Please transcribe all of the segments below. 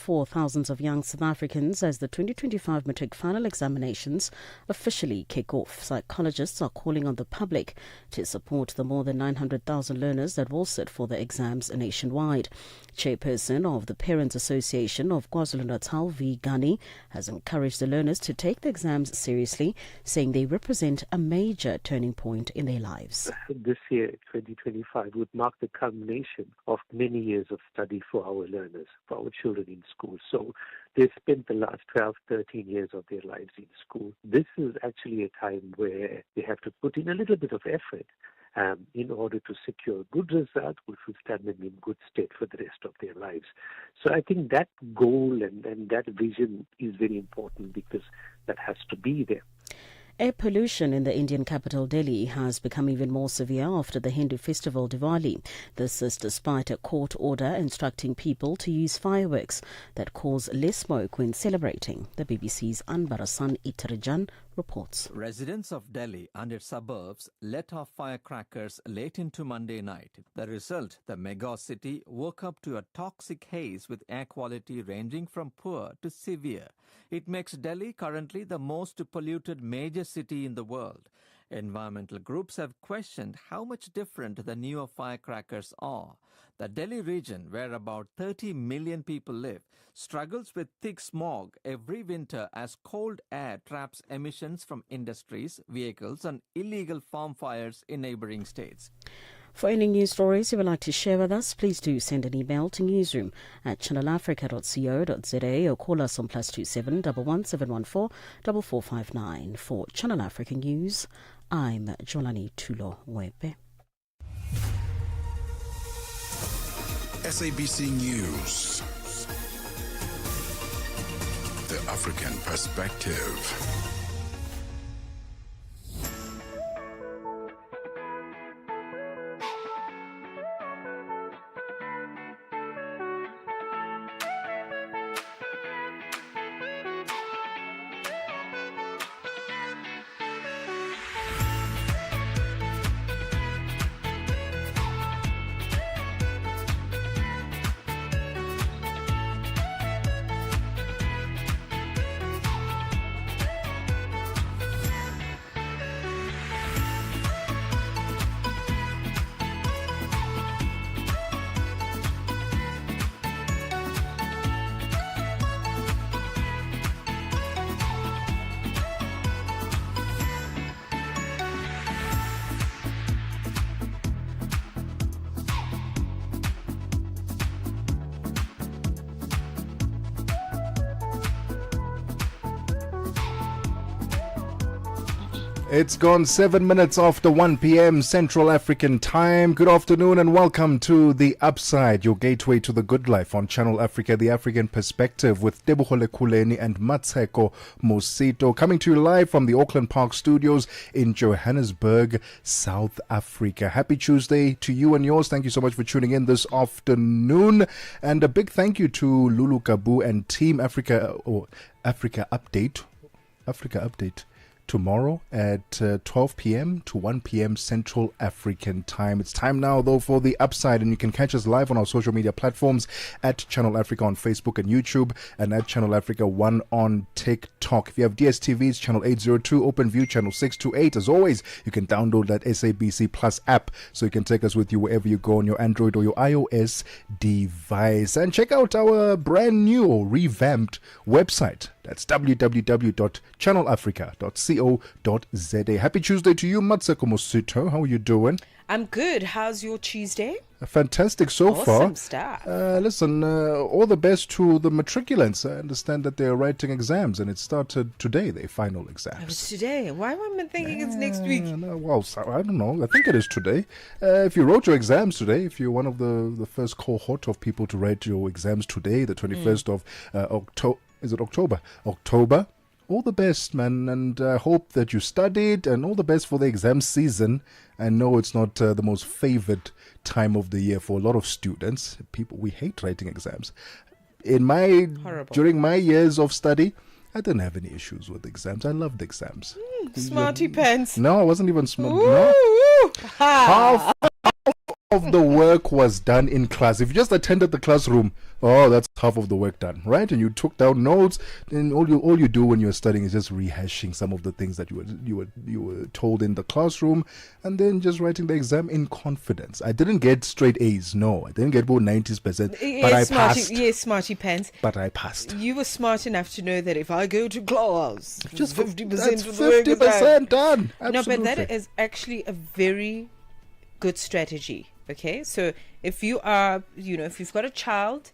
for thousands of young South Africans as the 2025 matric final examinations officially kick off. Psychologists are calling on the public to support the more than 900,000 learners that will sit for the exams nationwide. Chairperson of the Parents Association of KwaZulu-Natal, V. Gani, has encouraged the learners to take the exams seriously, saying they represent a major turning point in their lives. This year, 2025, would mark the culmination of many years of study for our learners, for our children in school. So they spent the last 12, 13 years of their lives in school. This is actually a time where they have to put in a little bit of effort in order to secure a good result, which will stand them in good stead for the rest of their lives. So I think that goal and that vision is very important because that has to be there. Air pollution in the Indian capital Delhi has become even more severe after the Hindu festival Diwali. This is despite a court order instructing people to use fireworks that cause less smoke when celebrating. The BBC's Anbarasan Itarajan reports. Residents of Delhi and its suburbs let off firecrackers late into Monday night. The result, the mega city woke up to a toxic haze with air quality ranging from poor to severe. It makes Delhi currently the most polluted major city in the world. Environmental groups have questioned how much different the newer firecrackers are. The Delhi region, where about 30 million people live, struggles with thick smog every winter as cold air traps emissions from industries, vehicles and illegal farm fires in neighbouring states. For any news stories you would like to share with us, please do send an email to newsroom@channelafrica.co.za or call us on +27 11714 4459. For Channel Africa News, I'm Jolani Tulo Wepe. SABC News. The African Perspective. It's gone 7 minutes after 1 p.m. Central African Time. Good afternoon and welcome to The Upside, your gateway to the good life on Channel Africa, The African Perspective with Tebogo Lekhuleni and Mmatsheko Mosito, coming to you live from the Auckland Park Studios in Johannesburg, South Africa. Happy Tuesday to you and yours. Thank you so much for tuning in this afternoon. And a big thank you to Lulu Kabu and Team Africa Update tomorrow at 12 p.m. to 1 p.m. Central African Time. It's time now, though, for The Upside, and you can catch us live on our social media platforms at Channel Africa on Facebook and YouTube, and at Channel Africa 1 on TikTok. If you have DSTV, it's Channel 802, OpenView Channel 628. As always, you can download that SABC Plus app so you can take us with you wherever you go on your Android or your iOS device. And check out our brand new or revamped website. That's www.channelafrica.co.za. Happy Tuesday to you, Mmatsheko Mosito. How are you doing? I'm good. How's your Tuesday? Fantastic so far. Awesome stuff. Listen, all the best to the matriculants. I understand that they're writing exams and it started today, their final exams. It's today. Why am I thinking it's next week? No, well, I don't know. I think it is today. If you wrote your exams today, if you're one of the first cohort of people to write your exams today, the 21st of October. Is it October? October. All the best, man, and I hope that you studied, and all the best for the exam season. I know it's not the most favored time of the year for a lot of students. We hate writing exams. During my years of study, I didn't have any issues with exams. I loved exams. Smarty pants. No, I wasn't even smart. Ooh, No. Ha. of the work was done in class. If you just attended the classroom, oh, that's half of the work done, right? And you took down notes, then all you do when you're studying is just rehashing some of the things that you were told in the classroom, and then just writing the exam in confidence. I didn't get straight A's, no. I didn't get about 90%, but I passed. Yes, smarty pants. But I passed. You were smart enough to know that if I go to class, Just 50% that's of the work is done. 50% done. Absolutely. No, but that is actually a very good strategy. Okay, so if you are, if you've got a child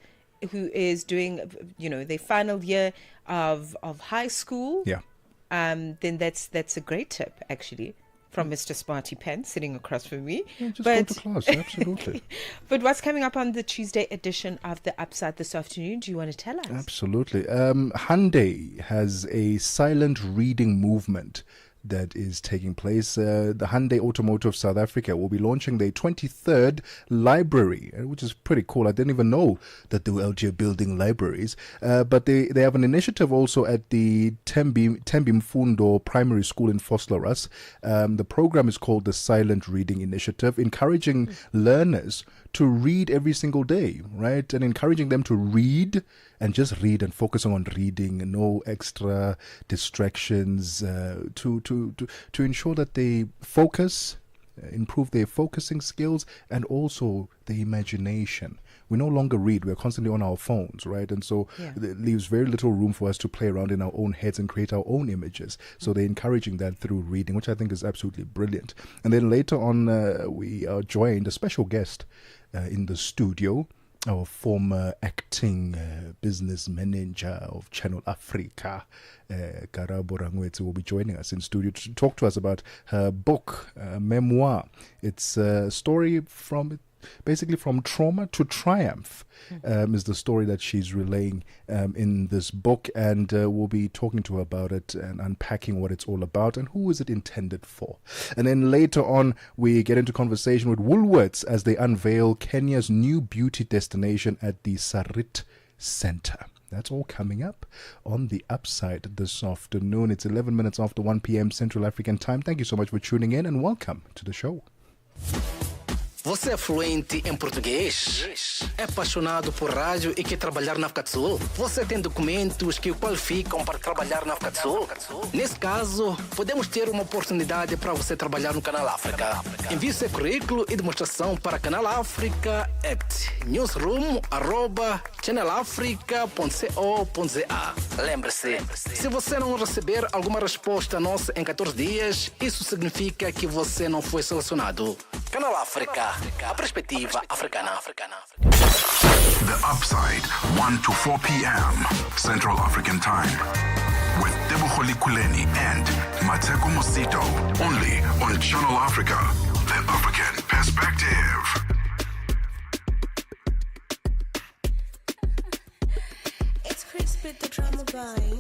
who is doing, their final year of high school, Yeah. then that's a great tip actually from Mr. Smarty Pants sitting across from me. Yeah, just go to class, absolutely. But what's coming up on the Tuesday edition of the Upside this afternoon? Do you want to tell us? Absolutely. Hyundai has a silent reading movement that is taking place. The Hyundai Automotive South Africa will be launching their 23rd library, which is pretty cool. I didn't even know that they were out here building libraries. But they have an initiative also at the Tembi Mfundo Primary School in Vosloorus. The program is called the Silent Reading Initiative, encouraging learners to read every single day, right? And encouraging them to read and just read and focusing on reading and no extra distractions to ensure that they focus, improve their focusing skills and also the imagination. We no longer read, we're constantly on our phones, right? And so it leaves very little room for us to play around in our own heads and create our own images. So they're encouraging that through reading, which I think is absolutely brilliant. And then later on, we are joined, a special guest in the studio, our former acting business manager of Channel Africa, Karabo Rangwetse, will be joining us in studio to talk to us about her book, memoir. It's a story basically from trauma to triumph, is the story that she's relaying in this book, and we'll be talking to her about it and unpacking what it's all about and who is it intended for. And then later on, we get into conversation with Woolworths as they unveil Kenya's new beauty destination at the Sarit Center. That's all coming up on the Upside this afternoon. It's 11 minutes after 1 p.m. Central African Time. Thank you so much for tuning in and welcome to the show. Você é fluente em português? É apaixonado por rádio e quer trabalhar na África do Sul? Você tem documentos que o qualificam para trabalhar na África do Sul? Nesse caso, podemos ter uma oportunidade para você trabalhar no Canal África. Envie seu currículo e demonstração para Canal África at newsroom@channelafrica.co.za. Lembre-se, se você não receber alguma resposta nossa em 14 dias, isso significa que você não foi selecionado. Canal África, a perspectiva africana. The Upside, 1 to 4 p.m. Central African Time. With Tebogo Lekhuleni and Mmatsheko Mosito. Only on Channel Africa, the African perspective. It's Chris with the drama boy.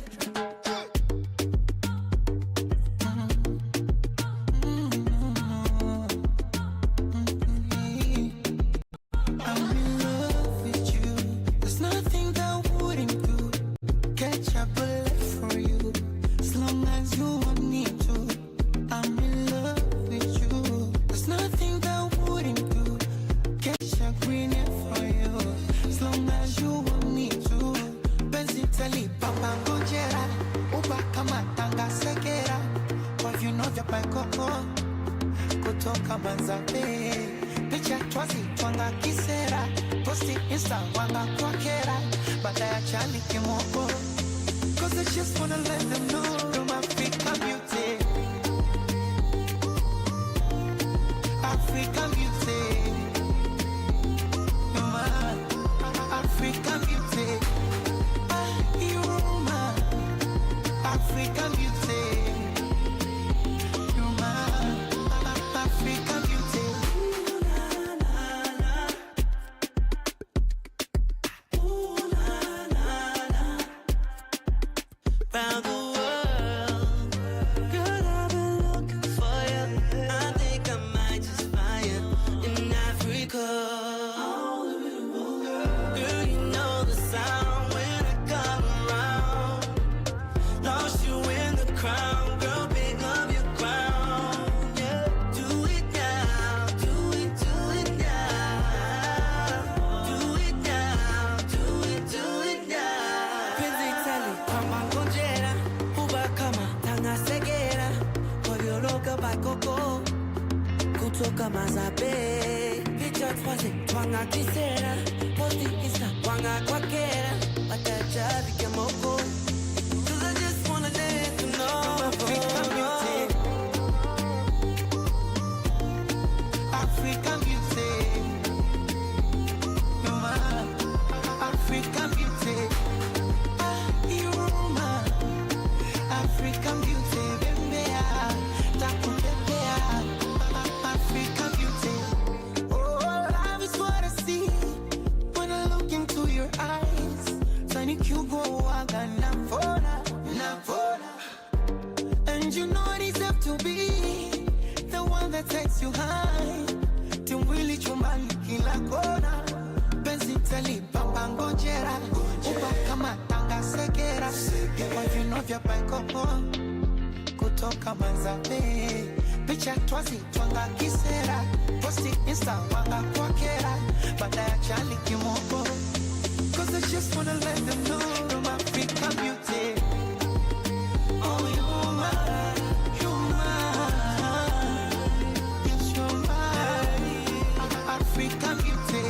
kutoka mazabe picha twaze twanga kisera posti insta twanga kwa kera watacha vikemoko cause I just wanna let you know African beauty African beauty you're my African beauty you're my African beauty African beauty. Oh, love is what I see when I look into your eyes. Tiny Cubo, and you know I deserve to be the one that takes you high. Timwili chumbani kila kona. Penzi talipa pangojera. Uba kama tanga segera. Kwa vino vya paikopo. Kutoka mazabe. Picha twazi twanga kisera posti insta wanga kwa kera baada ya chali kimoko cause I just wanna let them know I'm African beauty oh you're mine yes you're mine African beauty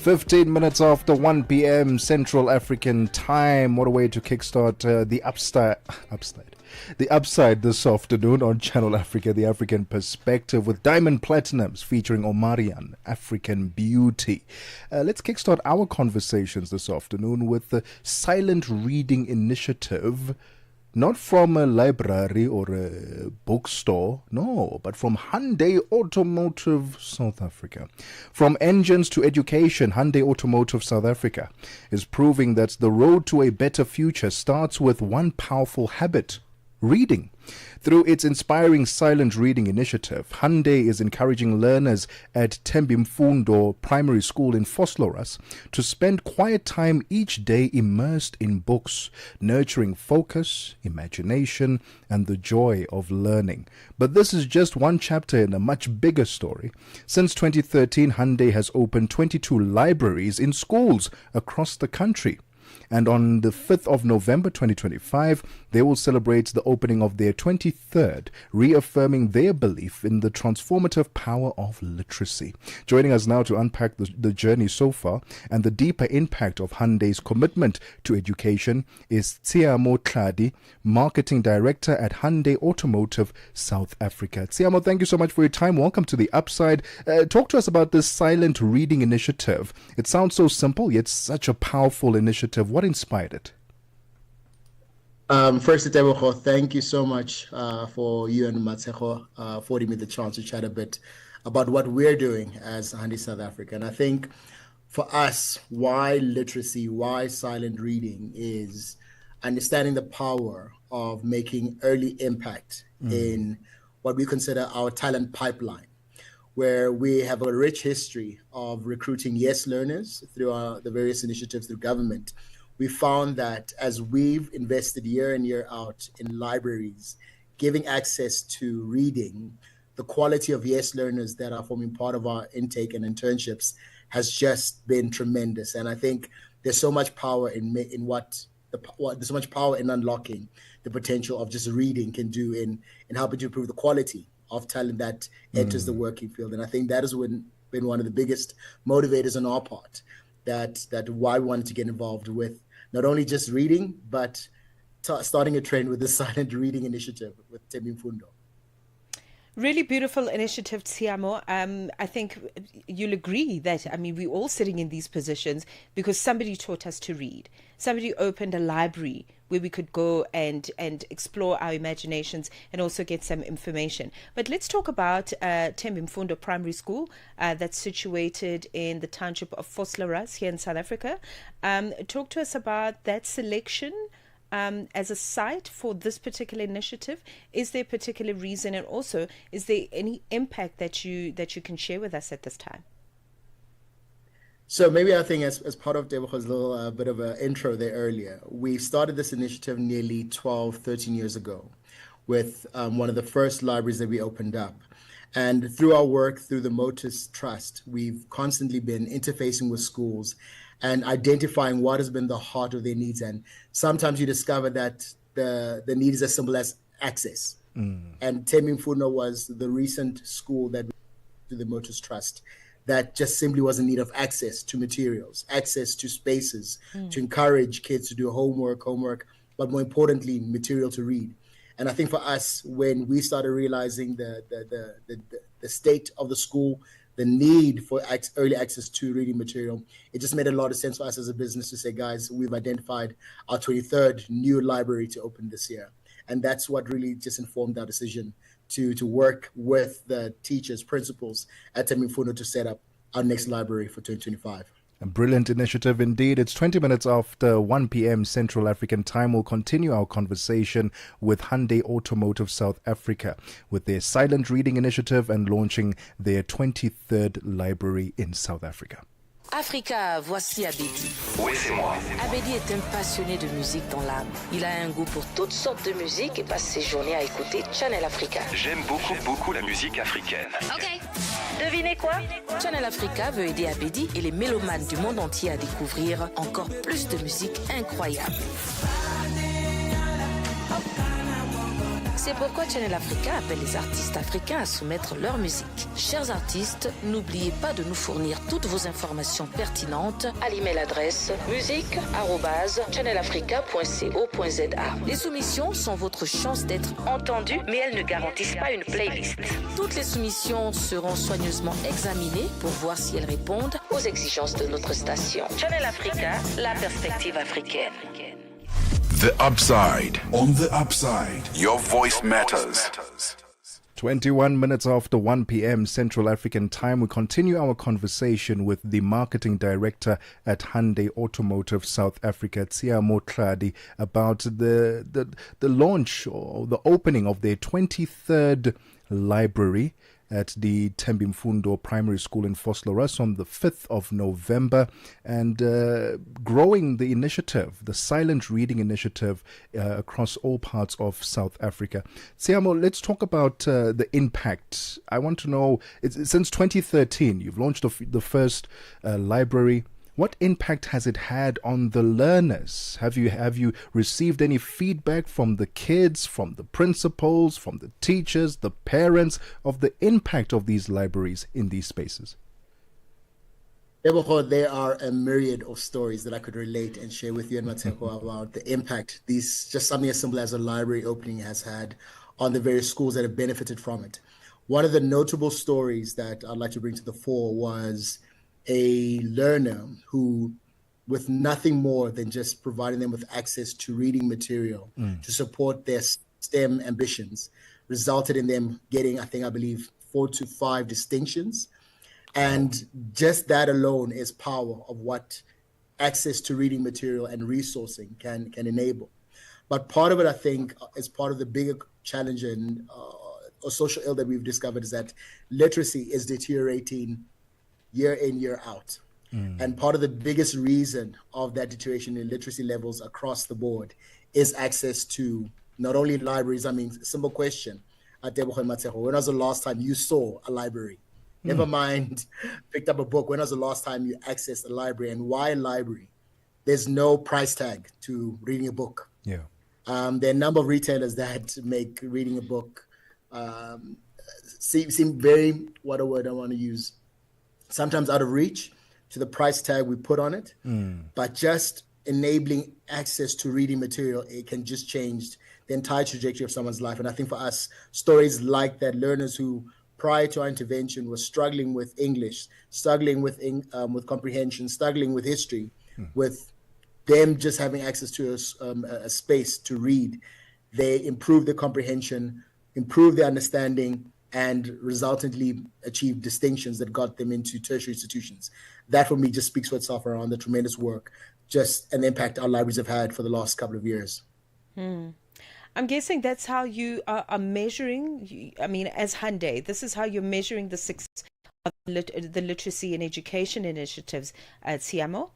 "15 minutes after 1 p.m. Central African Time." What a way to kickstart the upside this afternoon on Channel Africa, the African Perspective, with Diamond Platinums featuring Omarian, African Beauty. Let's kickstart our conversations this afternoon with the Silent Reading Initiative. Not from a library or a bookstore, no, but from Hyundai Automotive South Africa. From engines to education, Hyundai Automotive South Africa is proving that the road to a better future starts with one powerful habit: reading. Through its inspiring silent reading initiative, Hyundai is encouraging learners at Tembimfundo Primary School in Vosloorus to spend quiet time each day immersed in books, nurturing focus, imagination, and the joy of learning. But this is just one chapter in a much bigger story. Since 2013, Hyundai has opened 22 libraries in schools across the country. And on the 5th of November 2025, they will celebrate the opening of their 23rd, reaffirming their belief in the transformative power of literacy. Joining us now to unpack the journey so far and the deeper impact of Hyundai's commitment to education is Tsiamo Tladi, Marketing Director at Hyundai Automotive South Africa. Tsiamo, thank you so much for your time. Welcome to the Upside. Talk to us about this silent reading initiative. It sounds so simple, yet such a powerful initiative. What inspired it? First, Tebogo, thank you so much for you and Mmatsheko affording me the chance to chat a bit about what we're doing as Hyundai South Africa. And I think for us, why literacy, why silent reading is understanding the power of making early impact in what we consider our talent pipeline, where we have a rich history of recruiting yes learners through the various initiatives through government. We found that as we've invested year in, year out in libraries, giving access to reading, the quality of yes learners that are forming part of our intake and internships has just been tremendous. And I think there's so much power there's so much power in unlocking the potential of just reading can do in helping to improve the quality of talent that enters the working field. And I think that has been one of the biggest motivators on our part, that why we wanted to get involved with not only just reading, but starting a trend with the silent reading initiative with Tembimfundo. Really beautiful initiative, Tsiamo. I think you'll agree that, we're all sitting in these positions because somebody taught us to read. Somebody opened a library where we could go and explore our imaginations and also get some information. But let's talk about Tembimfundo Primary School that's situated in the township of Vosloorus here in South Africa. Talk to us about that selection as a site for this particular initiative. Is there a particular reason, and also is there any impact that you can share with us at this time? So maybe I think as part of Tebogo's little bit of an intro there earlier, we started this initiative nearly 12, 13 years ago, with one of the first libraries that we opened up. And through our work, through the Motus Trust, we've constantly been interfacing with schools and identifying what has been the heart of their needs. And sometimes you discover that the need is as simple as access. And Temimfuno was the recent school that to the Motus Trust that just simply was in need of access to materials, access to spaces, to encourage kids to do homework, but more importantly, material to read. And I think for us, when we started realizing the state of the school, the need for early access to reading material, it just made a lot of sense for us as a business to say, guys, we've identified our 23rd new library to open this year. And that's what really just informed our decision to work with the teachers, principals at Temimfuno to set up our next library for 2025. A brilliant initiative indeed. It's 20 minutes after 1 p.m. Central African time. We'll continue our conversation with Hyundai Automotive South Africa with their silent reading initiative and launching their 23rd library in South Africa. Africa, voici Abedi. Oui, c'est moi. Abedi est un passionné de musique dans l'âme. Il a un goût pour toutes sortes de musique et passe ses journées à écouter Channel Africa. J'aime beaucoup la musique africaine. Ok. Devinez quoi? Channel Africa veut aider Abedi et les mélomanes du monde entier à découvrir encore plus de musique incroyable. C'est pourquoi Channel Africa appelle les artistes africains à soumettre leur musique. Chers artistes, n'oubliez pas de nous fournir toutes vos informations pertinentes à l'email adresse musique@channelafrica.co.za. Les soumissions sont votre chance d'être entendues, mais elles ne garantissent pas une playlist. Toutes les soumissions seront soigneusement examinées pour voir si elles répondent aux exigences de notre station. Channel Africa, la perspective africaine. The Upside. On the Upside, your voice matters. 21 minutes after 1 p.m. Central African time, we continue our conversation with the marketing director at Hyundai Automotive South Africa, Tsiamo Tladi, about the launch or the opening of their 23rd library at the Temimfundo Primary School in Vosloorus on the 5th of November, and growing the initiative, the silent reading initiative, across all parts of South Africa. Tsiamo, let's talk about the impact. I want to know, since 2013, you've launched the first library. What impact has it had on the learners? Have you received any feedback from the kids, from the principals, from the teachers, the parents, of the impact of these libraries in these spaces? Tebogo, there are a myriad of stories that I could relate and share with you and Mmatsheko about the impact just something as simple as a library opening has had on the various schools that have benefited from it. One of the notable stories that I'd like to bring to the fore was a learner who, with nothing more than just providing them with access to reading material to support their STEM ambitions, resulted in them getting, I believe, 4 to 5 distinctions. And just that alone is power of what access to reading material and resourcing can enable. But part of it, I think, is part of the bigger challenge or social ill that we've discovered, is that literacy is deteriorating year in, year out. And part of the biggest reason of that deterioration in literacy levels across the board is access to not only libraries. Simple question, Tebogo and Mmatsheko, when was the last time you saw a library? Never mind, picked up a book. When was the last time you accessed a library, and why a library? There's no price tag to reading a book. Yeah. There are a number of retailers that make reading a book seem very, what a word I want to use, sometimes out of reach to the price tag we put on it. But just enabling access to reading material, it can just change the entire trajectory of someone's life. And I think for us, stories like that, learners who prior to our intervention were struggling with English, struggling with comprehension, struggling with history, with them just having access to a space to read, they improve their comprehension, improve their understanding, and resultantly achieve distinctions that got them into tertiary institutions. That for me just speaks for itself around the tremendous work, just an impact our libraries have had for the last couple of years. I'm guessing that's how you are measuring, as Hyundai, this is how you're measuring the success of the literacy and education initiatives at Tsiamo?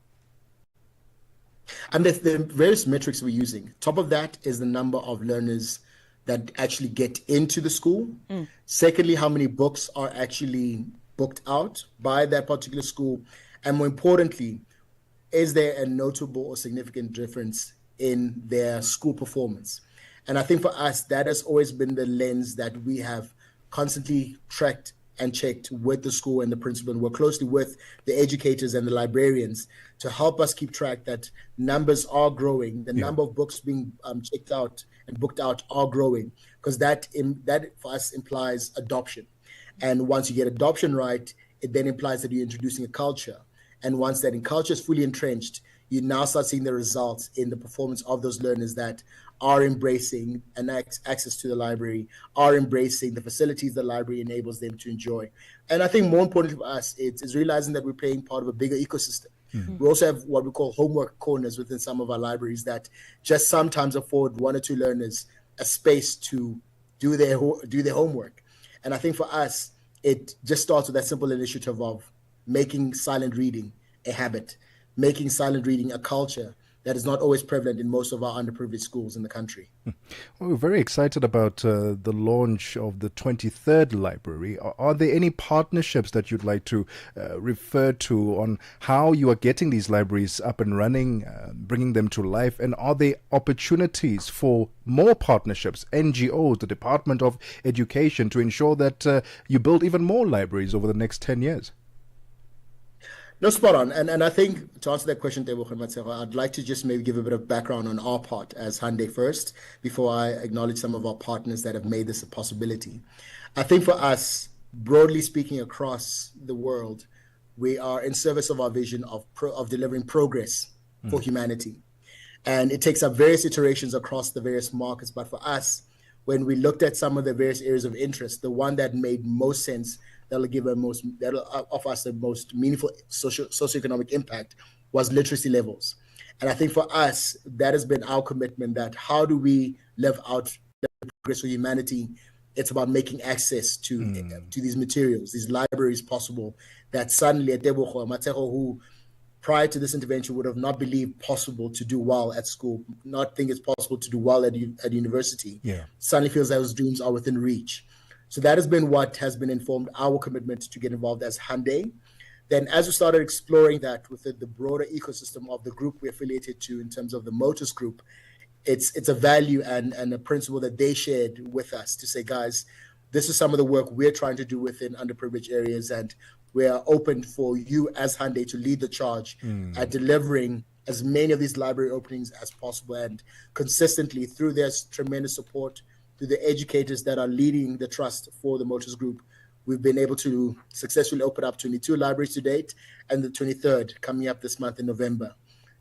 And the various metrics we're using. Top of that is the number of learners that actually get into the school. Secondly, how many books are actually booked out by that particular school. And more importantly, is there a notable or significant difference in their school performance? And I think for us, that has always been the lens that we have constantly tracked and checked with the school and the principal, and work closely with the educators and the librarians to help us keep track that numbers are growing, the number of books being checked out and booked out are growing, because that for us implies adoption. And once you get adoption right, it then implies that you're introducing a culture. And once that culture is fully entrenched, you now start seeing the results in the performance of those learners that are embracing an access to the library, are embracing the facilities the library enables them to enjoy. And I think more important for us, it's realizing that we're playing part of a bigger ecosystem. We also have what we call homework corners within some of our libraries that just sometimes afford one or two learners a space to do their homework. And I think for us, it just starts with that simple initiative of making silent reading a habit, making silent reading a culture that is not always prevalent in most of our underprivileged schools in the country. Well, we're very excited about the launch of the 23rd library. Are there any partnerships that you'd like to refer to on how you are getting these libraries up and running, bringing them to life? And are there opportunities for more partnerships, NGOs, the Department of Education, to ensure that you build even more libraries over the next 10 years? No, spot on. And I think to answer that question, Tebogo and Mmatsheko, I'd like to just maybe give a bit of background on our part as Hande first, before I acknowledge some of our partners that have made this a possibility. I think for us, broadly speaking, across the world, we are in service of our vision of delivering progress for humanity. And it takes up various iterations across the various markets. But for us, when we looked at some of the various areas of interest, the one that made most sense, that'll offer us the most meaningful socioeconomic impact was literacy levels. And I think for us, that has been our commitment, that how do we live out progress for humanity? It's about making access to these materials, these libraries possible, that suddenly at Tebogo, Mmatsheko, who prior to this intervention would have not believed possible to do well at school, not think it's possible to do well at university, suddenly feels that those dreams are within reach. So that has been what has been informed our commitment to get involved as Hande. Then as we started exploring that within the broader ecosystem of the group we're affiliated to in terms of the Motus Group, it's a value and a principle that they shared with us to say, guys, this is some of the work we're trying to do within underprivileged areas, and we are open for you as Hande to lead the charge at delivering as many of these library openings as possible, and consistently through their tremendous support, to the educators that are leading the trust for the Motus Group, we've been able to successfully open up 22 libraries to date, and the 23rd coming up this month in November.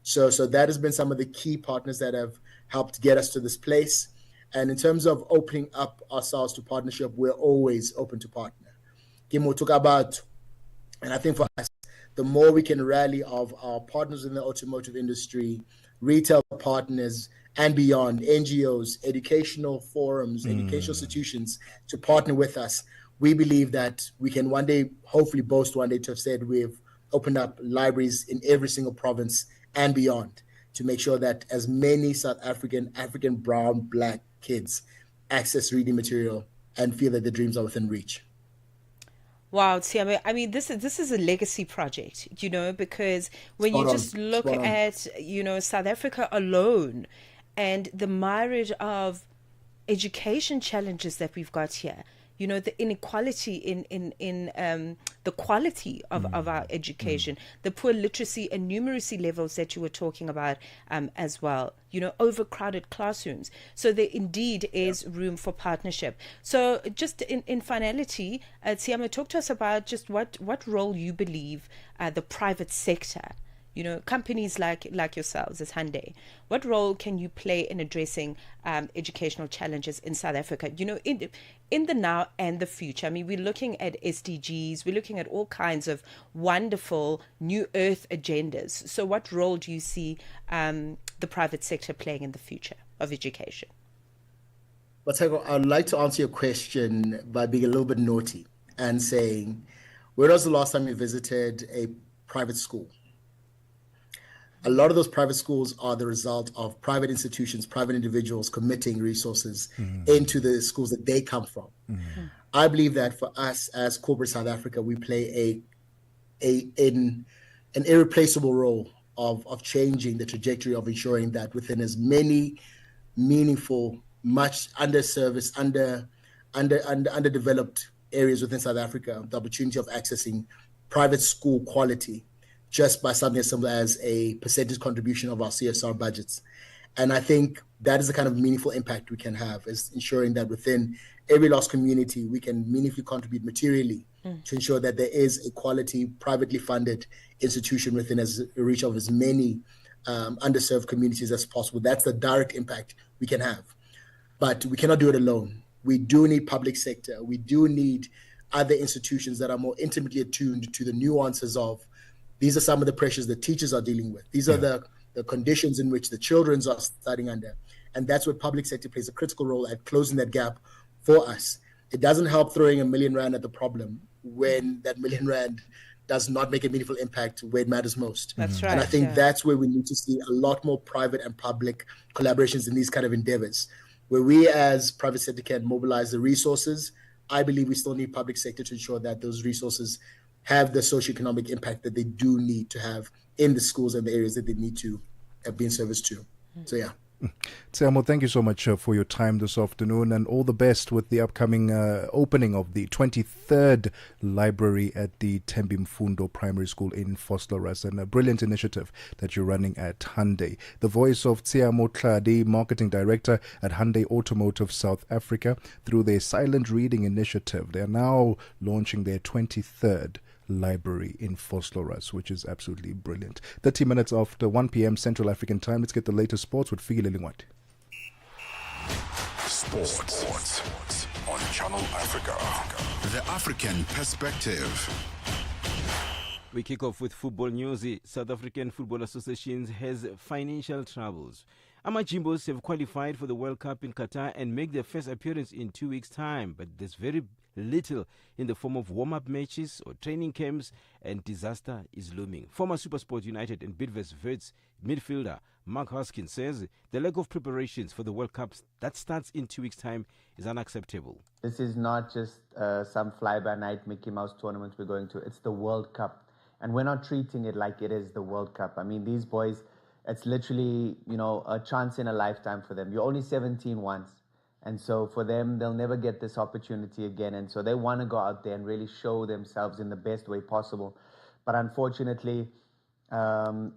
So that has been some of the key partners that have helped get us to this place. And in terms of opening up ourselves to partnership, we're always open to partner. Kimo took about, and I think for us, the more we can rally of our partners in the automotive industry, retail partners, and beyond, NGOs, educational forums, educational institutions to partner with us, we believe that we can one day, hopefully boast one day to have said we've opened up libraries in every single province and beyond, to make sure that as many South African, brown, black kids access reading material and feel that their dreams are within reach. Wow, Tiame, I mean, this is a legacy project, because when you just look at, South Africa alone, and the myriad of education challenges that we've got here, the inequality in the quality of our education, the poor literacy and numeracy levels that you were talking about as well, overcrowded classrooms. So there indeed is room for partnership. So just in finality, Tsiama, talk to us about just what role you believe the private sector, companies like yourselves as Hande, what role can you play in addressing educational challenges in South Africa, in the now and the future? I mean, we're looking at SDGs, we're looking at all kinds of wonderful new earth agendas. So what role do you see the private sector playing in the future of education? Mmatsheko, I'd like to answer your question by being a little bit naughty and saying, when was the last time you visited a private school? A lot of those private schools are the result of private institutions, private individuals committing resources into the schools that they come from. I believe that for us as corporate South Africa, we play an irreplaceable role of changing the trajectory of ensuring that within as many meaningful, much underserviced, underdeveloped areas within South Africa, the opportunity of accessing private school quality just by something as simple as a percentage contribution of our CSR budgets. And I think that is the kind of meaningful impact we can have, is ensuring that within every lost community, we can meaningfully contribute materially to ensure that there is a quality, privately funded institution within as reach of as many underserved communities as possible. That's the direct impact we can have. But we cannot do it alone. We do need public sector. We do need other institutions that are more intimately attuned to the nuances of these are some of the pressures that teachers are dealing with. These are the conditions in which the children are studying under. And that's where public sector plays a critical role at closing that gap for us. It doesn't help throwing R1 million at the problem when that R1 million does not make a meaningful impact where it matters most. That's right. And I think that's where we need to see a lot more private and public collaborations in these kind of endeavors, where we as private sector can mobilize the resources. I believe we still need public sector to ensure that those resources have the socioeconomic impact that they do need to have in the schools and the areas that they need to be in service to. So, yeah. Tsiamo, thank you so much for your time this afternoon, and all the best with the upcoming opening of the 23rd library at the Thembi Mfundo Primary School in Vosloorus, and a brilliant initiative that you're running at Hyundai. The voice of Tsiamo Tladi, Marketing Director at Hyundai Automotive South Africa, through their silent reading initiative. They are now launching their 23rd library in Vosloorus, which is absolutely brilliant. 30 minutes after 1 p.m. Central African Time. Let's get the latest sports with Figi Lilingwat. Sports on Channel Africa. The African Perspective. We kick off with football news. The South African Football Association has financial troubles. Amajimbos have qualified for the World Cup in Qatar and make their first appearance in 2 weeks' time, but there's very little in the form of warm-up matches or training camps, and disaster is looming. Former SuperSport United and Bidvest Wits midfielder Mark Hoskins says the lack of preparations for the World Cup that starts in 2 weeks' time is unacceptable. This is not just some fly-by-night Mickey Mouse tournament we're going to. It's the World Cup, and we're not treating it like it is the World Cup. I mean, these boys, it's literally, a chance in a lifetime for them. You're only 17 once. And so for them, they'll never get this opportunity again. And so they want to go out there and really show themselves in the best way possible. But unfortunately, to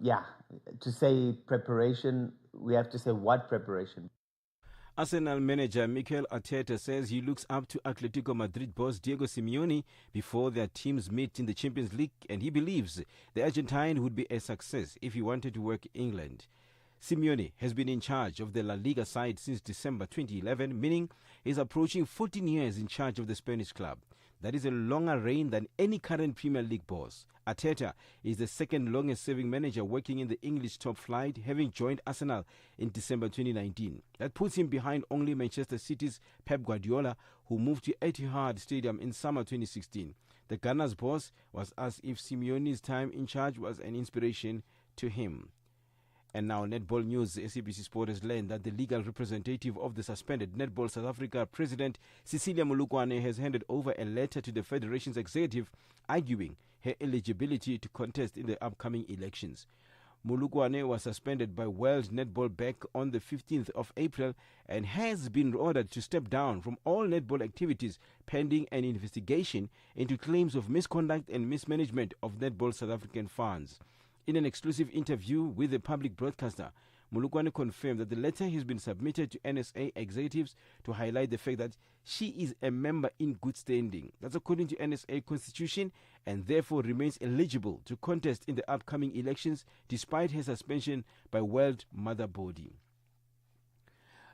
say preparation, we have to say what preparation? Arsenal manager Mikel Arteta says he looks up to Atletico Madrid boss Diego Simeone before their teams meet in the Champions League, and he believes the Argentine would be a success if he wanted to work England. Simeone has been in charge of the La Liga side since December 2011, meaning he's approaching 14 years in charge of the Spanish club. That is a longer reign than any current Premier League boss. Arteta is the second longest serving manager working in the English top flight, having joined Arsenal in December 2019. That puts him behind only Manchester City's Pep Guardiola, who moved to Etihad Stadium in summer 2016. The Gunners boss was asked if Simeone's time in charge was an inspiration to him. And now netball news. SABC Sport has learned that the legal representative of the suspended Netball South Africa president, Cecilia Molokwane, has handed over a letter to the federation's executive arguing her eligibility to contest in the upcoming elections. Molokwane was suspended by World Netball back on the 15th of April and has been ordered to step down from all netball activities pending an investigation into claims of misconduct and mismanagement of Netball South African funds. In an exclusive interview with the public broadcaster, Molokwane confirmed that the letter has been submitted to NSA executives to highlight the fact that she is a member in good standing. That's according to NSA constitution, and therefore remains eligible to contest in the upcoming elections despite her suspension by World Mother Body.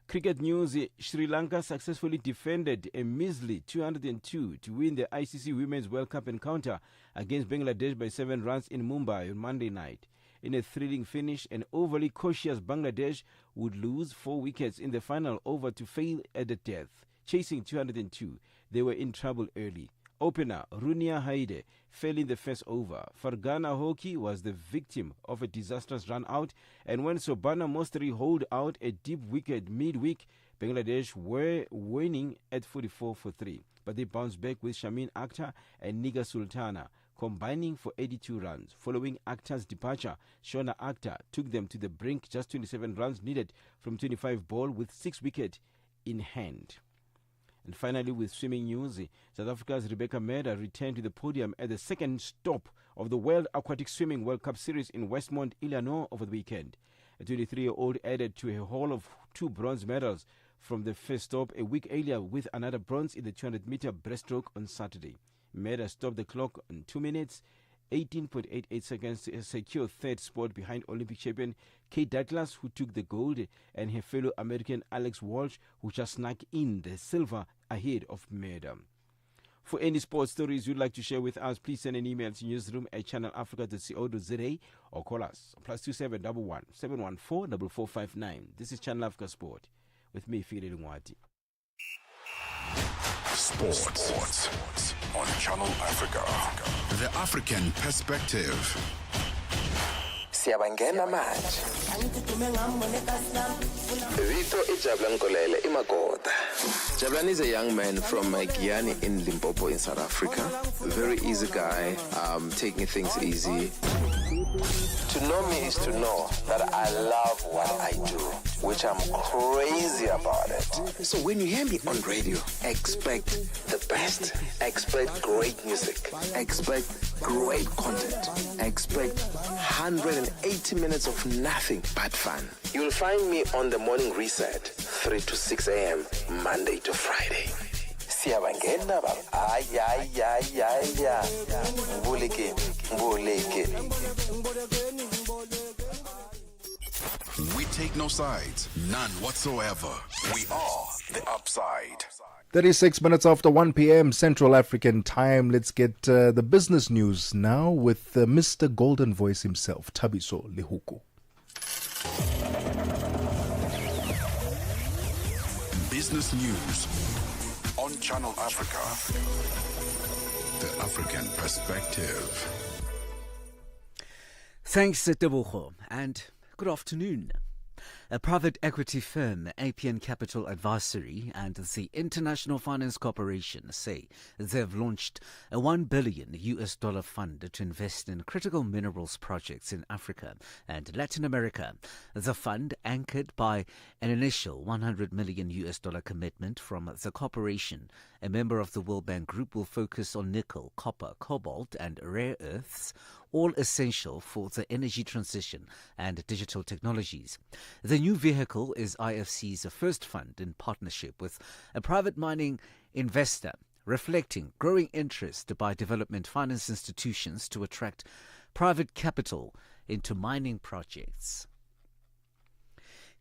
Cricket news. Sri Lanka successfully defended a measly 202 to win the ICC Women's World Cup encounter against Bangladesh by 7 runs in Mumbai on Monday night. In a thrilling finish, an overly cautious Bangladesh would lose 4 wickets in the final over to fail at the death. Chasing 202, they were in trouble early. Opener Runia Haide fell in the first over. Fargana Hoki was the victim of a disastrous run out, and when Sobana Mostri holed out a deep wicket midweek, Bangladesh were winning at 44 for 3. But they bounced back with Shamin Akhtar and Niga Sultana combining for 82 runs. Following Akhtar's departure, Shona Akhtar took them to the brink, just 27 runs needed from 25 ball with 6 wickets in hand. And finally, with swimming news, South Africa's Rebecca Meda returned to the podium at the second stop of the World Aquatic Swimming World Cup Series in Westmont, Illinois over the weekend. A 23-year-old added to her haul of 2 bronze medals from the first stop a week earlier with another bronze in the 200-meter breaststroke on Saturday. Meda stopped the clock on 2 minutes, 18.88 seconds to secure third spot behind Olympic champion Kate Douglas, who took the gold, and her fellow American Alex Walsh, who just snuck in the silver ahead of Meda. For any sports stories you'd like to share with us, please send an email to newsroom@channelafrica.co.za or call us +27 11 714 4459. This is Channel Africa Sport with me, Fili Lungwati. Sports on Channel Africa. The African perspective. Siyabangena manje. Vito iJabulani Nkolele iMagoda. Jabulani is a young man from Giyani in Limpopo in South Africa. Very easy guy, taking things easy. To know me is to know that I love what I do, which I'm crazy about it. So when you hear me on radio, expect the best. Expect great music. Expect great content. Expect 180 minutes of nothing but fun. You'll find me on the morning reset, 3 to 6 a.m., Monday to Friday. Siyabangena baba. Ay. Mbuleke. We take no sides, none whatsoever. We are the Upside. 36 minutes after 1 p.m. Central African time. Let's get the business news now with Mr. Golden Voice himself, Thabiso Lehuku. Business news on Channel Africa. The African perspective. Thanks, Tebogo, and good afternoon. A private equity firm, APN Capital Advisory, and the International Finance Corporation say they've launched a $1 billion fund to invest in critical minerals projects in Africa and Latin America. The fund, anchored by an initial $100 million commitment from the corporation, a member of the World Bank Group, will focus on nickel, copper, cobalt, and rare earths, all essential for the energy transition and digital technologies. The new vehicle is IFC's first fund in partnership with a private mining investor, reflecting growing interest by development finance institutions to attract private capital into mining projects.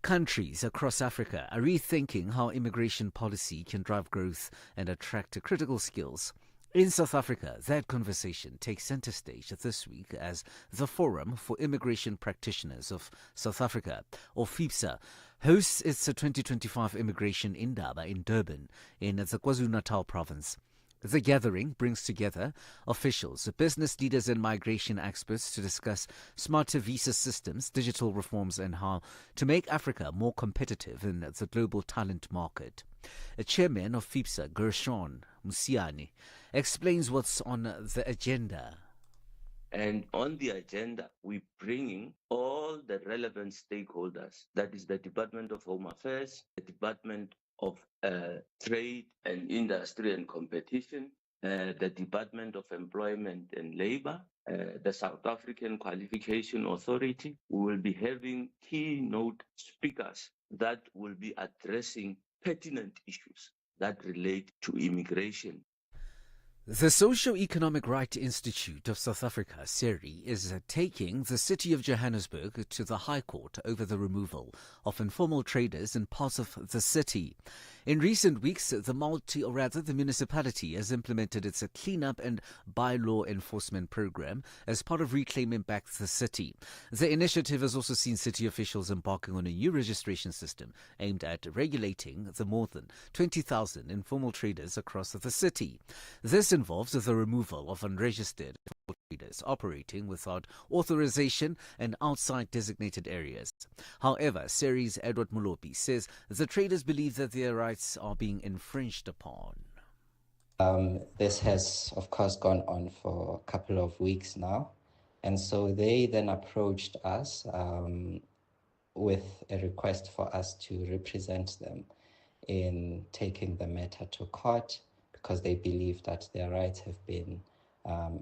Countries across Africa are rethinking how immigration policy can drive growth and attract critical skills. In South Africa, that conversation takes center stage this week as the Forum for Immigration Practitioners of South Africa, or FIPSA, hosts its 2025 Immigration Indaba in Durban in the KwaZulu-Natal province. The gathering brings together officials, business leaders and migration experts to discuss smarter visa systems, digital reforms and how to make Africa more competitive in the global talent market. A chairman of FIPSA, Gershon Musiani, explains what's on the agenda. And on the agenda, we're bringing all the relevant stakeholders. That is the Department of Home Affairs, the Department of Trade and Industry and Competition, the Department of Employment and Labor, the South African Qualification Authority. We will be having keynote speakers that will be addressing pertinent issues that relate to immigration. The Socio-Economic Right Institute of South Africa, SERI, is taking the city of Johannesburg to the High Court over the removal of informal traders in parts of the city. In recent weeks, the municipality has implemented its cleanup and bylaw enforcement program as part of reclaiming back the city. The initiative has also seen city officials embarking on a new registration system aimed at regulating the more than 20,000 informal traders across the city. This involves the removal of unregistered traders operating without authorization and outside designated areas. However, Series Edward Mulopi says the traders believe that their rights are being infringed upon. This has, of course, gone on for a couple of weeks now. And so they then approached us with a request for us to represent them in taking the matter to court because they believe that their rights have been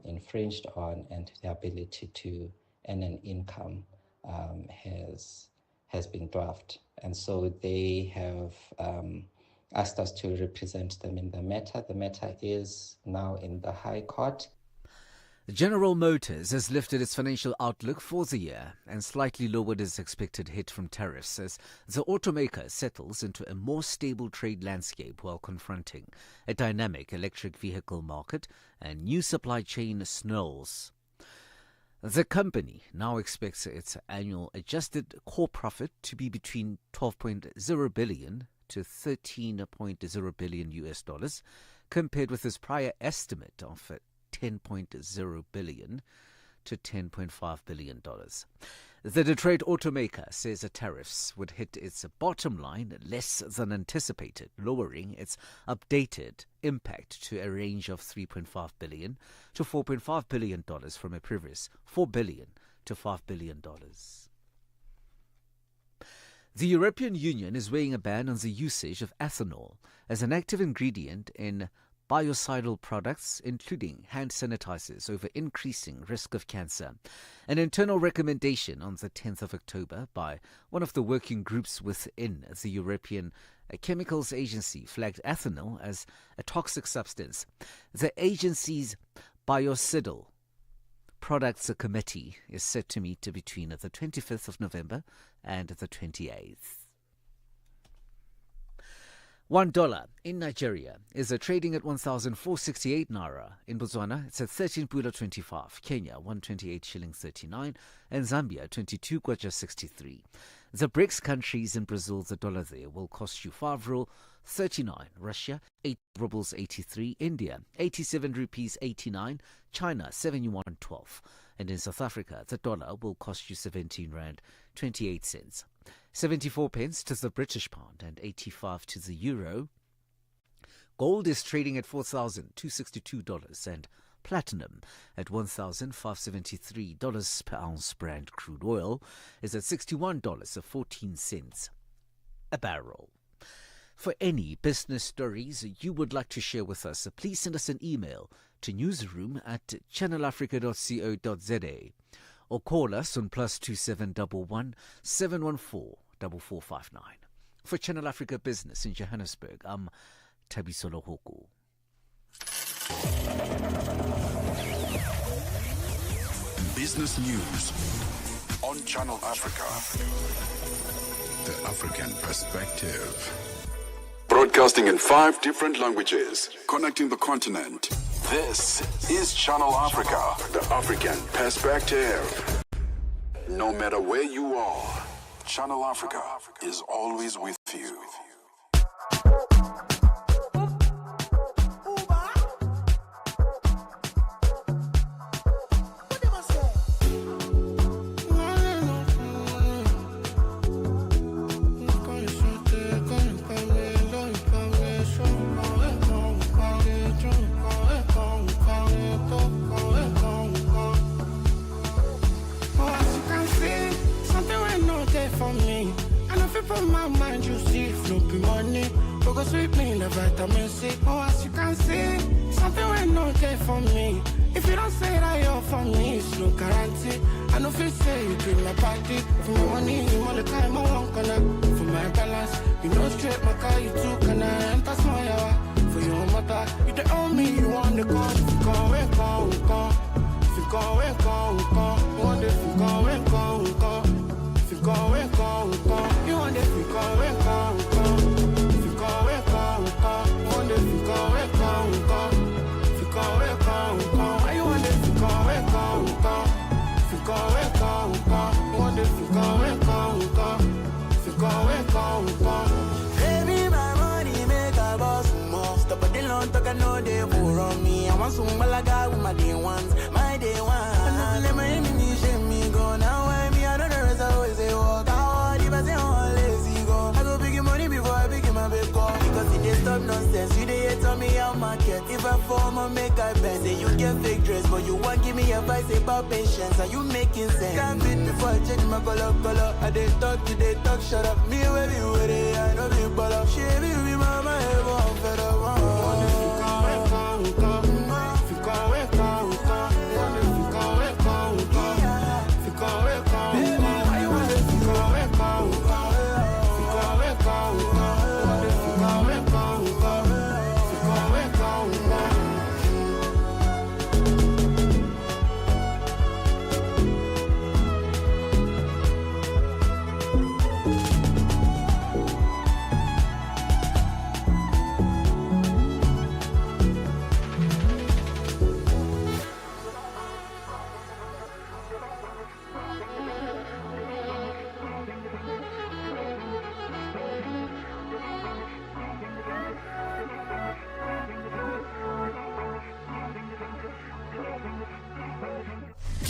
infringed on and their ability to earn an income has been dwarfed. And so they have asked us to represent them in the matter. The matter is now in the High Court. General Motors has lifted its financial outlook for the year and slightly lowered its expected hit from tariffs as the automaker settles into a more stable trade landscape while confronting a dynamic electric vehicle market and new supply chain snarls. The company now expects its annual adjusted core profit to be between 12.0 billion to 13.0 billion US dollars, compared with its prior estimate of 10.0 billion to $10.5 billion. The Detroit automaker says the tariffs would hit its bottom line less than anticipated, lowering its updated impact to a range of $3.5 billion to $4.5 billion from a previous $4 billion to $5 billion. The European Union is weighing a ban on the usage of ethanol as an active ingredient in biocidal products, including hand sanitizers, over increasing risk of cancer. An internal recommendation on the 10th of October by one of the working groups within the European Chemicals Agency flagged ethanol as a toxic substance. The agency's biocidal products committee is set to meet between the 25th of November and the 28th. $1 in Nigeria is trading at 1,468 naira. In Botswana, it's at 13.25. Kenya, 128 shillings 39. And Zambia, 22 kwacha 63. The BRICS countries in Brazil, the dollar there will cost you 5 ruble 39. Russia, 8 rubles 83. India, 87 rupees 89. China, 71.12. And in South Africa, the dollar will cost you 17 rand 28 cents. 74 pence to the British pound and 85 to the euro. Gold is trading at $4,262 and platinum at $1,573 per ounce. Brent crude oil is at $61.14 a barrel. For any business stories you would like to share with us, please send us an email to newsroom@channelafrica.co.za or call us on +2711 714 4459. For Channel Africa Business in Johannesburg, I'm Thabiso Lohoko. Business news on Channel Africa. The African perspective. Broadcasting in 5 different languages, connecting the continent. This is Channel Africa, the African perspective. No matter where you are, Channel Africa is always with you. From my mind, you see, floppy money. Focus with me, the vitamin C. Oh, as you can see, something will not there for me. If you don't say that you're for me, it's no guarantee. I know if you say you bring my party. For my money, you want the time I want, gonna. For my balance, you know straight my car, you too, can I enter small hour. For your mother, you the only you want the call. If you go, we go, we go. If you go, we go, we go. You want if you go, we go, we go. If you go, we go, we go. You want if you go, we go, we go. If you go, we go, we go. You want if you go, we go, we go. If you go, we go, we go. You want if you go, we go, we go. If you go, we go, we go. You want if you go, we go, we go. If you go, we go, we go. Baby, I'm a sumbalaga with my day ones, my day ones. I never let my enemies shame me go. Now I me, I know the rest I always say walk out. If I say oh lazy go, I go pick your money before I pick my big go. Because it is stop nonsense, you dey hate on me out market. If I form or make I bend, say you get fake dress, but you won't give me advice about patience. Are you making sense? Can't fit before I change my color. I dey talk, you dey talk, shut up. Me where you with it, I know you ball up. She be with mama, ever I'm fed up.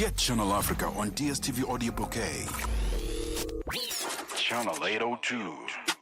Get Channel Africa on DSTV Audio Bouquet. Channel 802.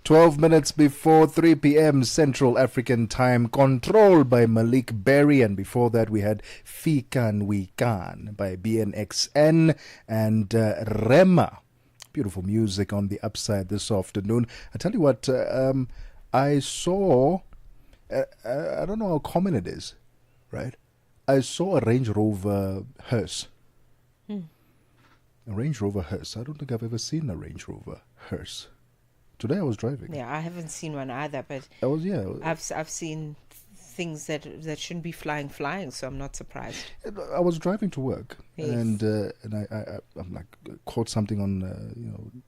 12 minutes before 3 p.m. Central African Time. Control by Malik Berry. And before that, we had Fikan Wikan by BNXN and Rema. Beautiful music on the upside this afternoon. I tell you what, I saw, I don't know how common it is, right? I saw a Range Rover hearse. A Range Rover hearse. I don't think I've ever seen a Range Rover hearse. Today I was driving. Yeah, I haven't seen one either, but I've seen things that shouldn't be flying, so I'm not surprised. I was driving to work, yes. and I'm like caught something on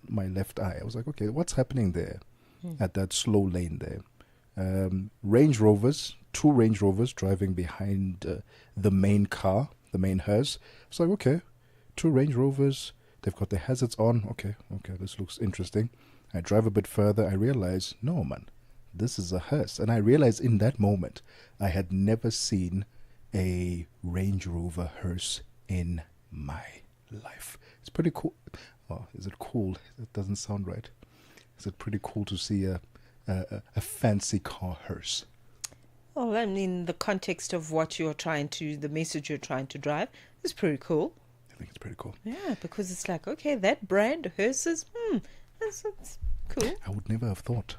my left eye. I was like, okay, what's happening there at that slow lane there? Range Rovers, 2 Range Rovers driving behind the main car, the main hearse. I was like, okay, 2 Range Rovers. They've got their hazards on. Okay, this looks interesting. I drive a bit further. I realize, no, man, this is a hearse. And I realized in that moment, I had never seen a Range Rover hearse in my life. It's pretty cool. Oh, is it cool? That doesn't sound right. Is it pretty cool to see a fancy car hearse? Well, I mean, the context of the message you're trying to drive is pretty cool. I think it's pretty cool. Yeah, because it's like, okay, that brand, hearses, that's cool. I would never have thought.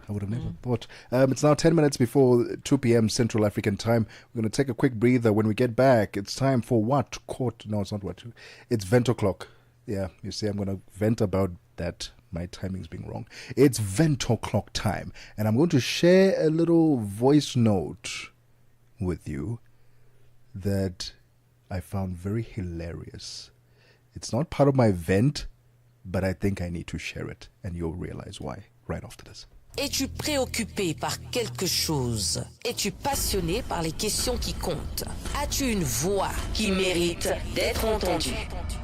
It's now 10 minutes before 2 p.m. Central African Time. We're going to take a quick breather. When we get back, it's time for what? No, it's not what. It's vent o'clock. Yeah, you see, I'm going to vent about that. My timing's being wrong. It's vent o'clock time. And I'm going to share a little voice note with you that I found very hilarious. It's not part of my vent, but I think I need to share it, and you'll realize why right after this. Es-tu préoccupé par quelque chose? Es-tu passionné par les questions qui comptent? As-tu une voix qui mérite d'être entendue?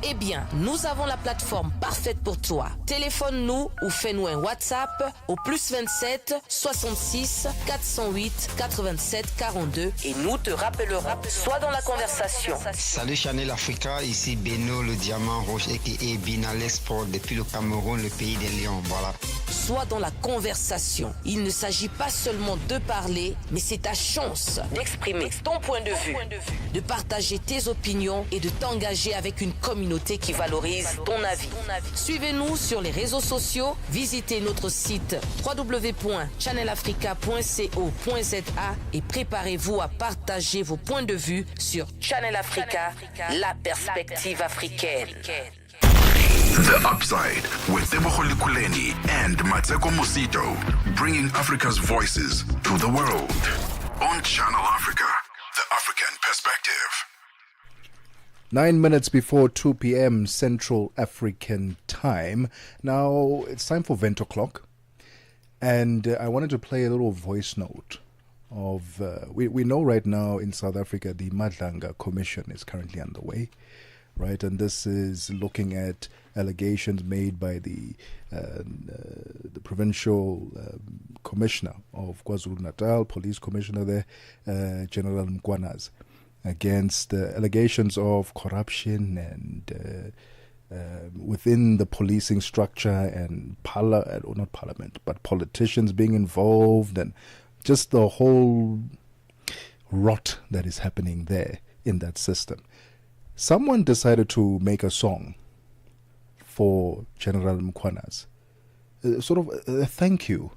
Eh bien, nous avons la plateforme parfaite pour toi. Téléphone-nous ou fais-nous un WhatsApp au +27 66 408 87 42 et nous te rappellerons. Sois dans la conversation. Salut Channel Africa, ici Beno le diamant rouge et Bina l'export depuis le Cameroun, le pays des lions. Voilà. Sois dans la conversation. Il ne s'agit pas seulement de parler, mais c'est ta chance d'exprimer ton point de vue, de partager tes opinions et de t'engager avec une communauté qui valorise ton avis. Suivez-nous sur les réseaux sociaux, visitez notre site www.channelafrica.co.za et préparez-vous à partager vos points de vue sur Channel Africa, la perspective africaine. The Upside with Tebogo Lekhuleni and Mmatsheko Mosito, bringing Africa's voices to the world. On Channel Africa, the African perspective. 9 minutes before 2 p.m. Central African Time. Now, it's time for Vent O'Clock. And I wanted to play a little voice note of... we know right now in South Africa, the Madlanga Commission is currently underway. Right, and this is looking at allegations made by the provincial commissioner of KwaZulu-Natal, police commissioner there, General Mkwanaz, against allegations of corruption and within the policing structure and not parliament, but politicians being involved and just the whole rot that is happening there in that system. Someone decided to make a song for General Mkwanaz. Sort of a thank you.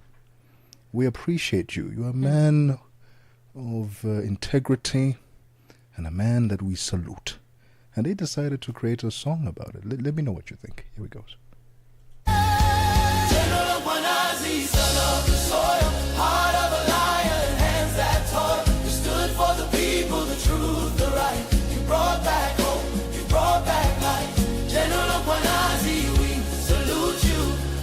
We appreciate you. You're a man of integrity and a man that we salute. And they decided to create a song about it. Let me know what you think. Here it goes. General Mkwanaz, son of the soil, heart of a lion, hands that toil. You stood for the people, the truth, the right. You brought back General Mkwanaz, we salute you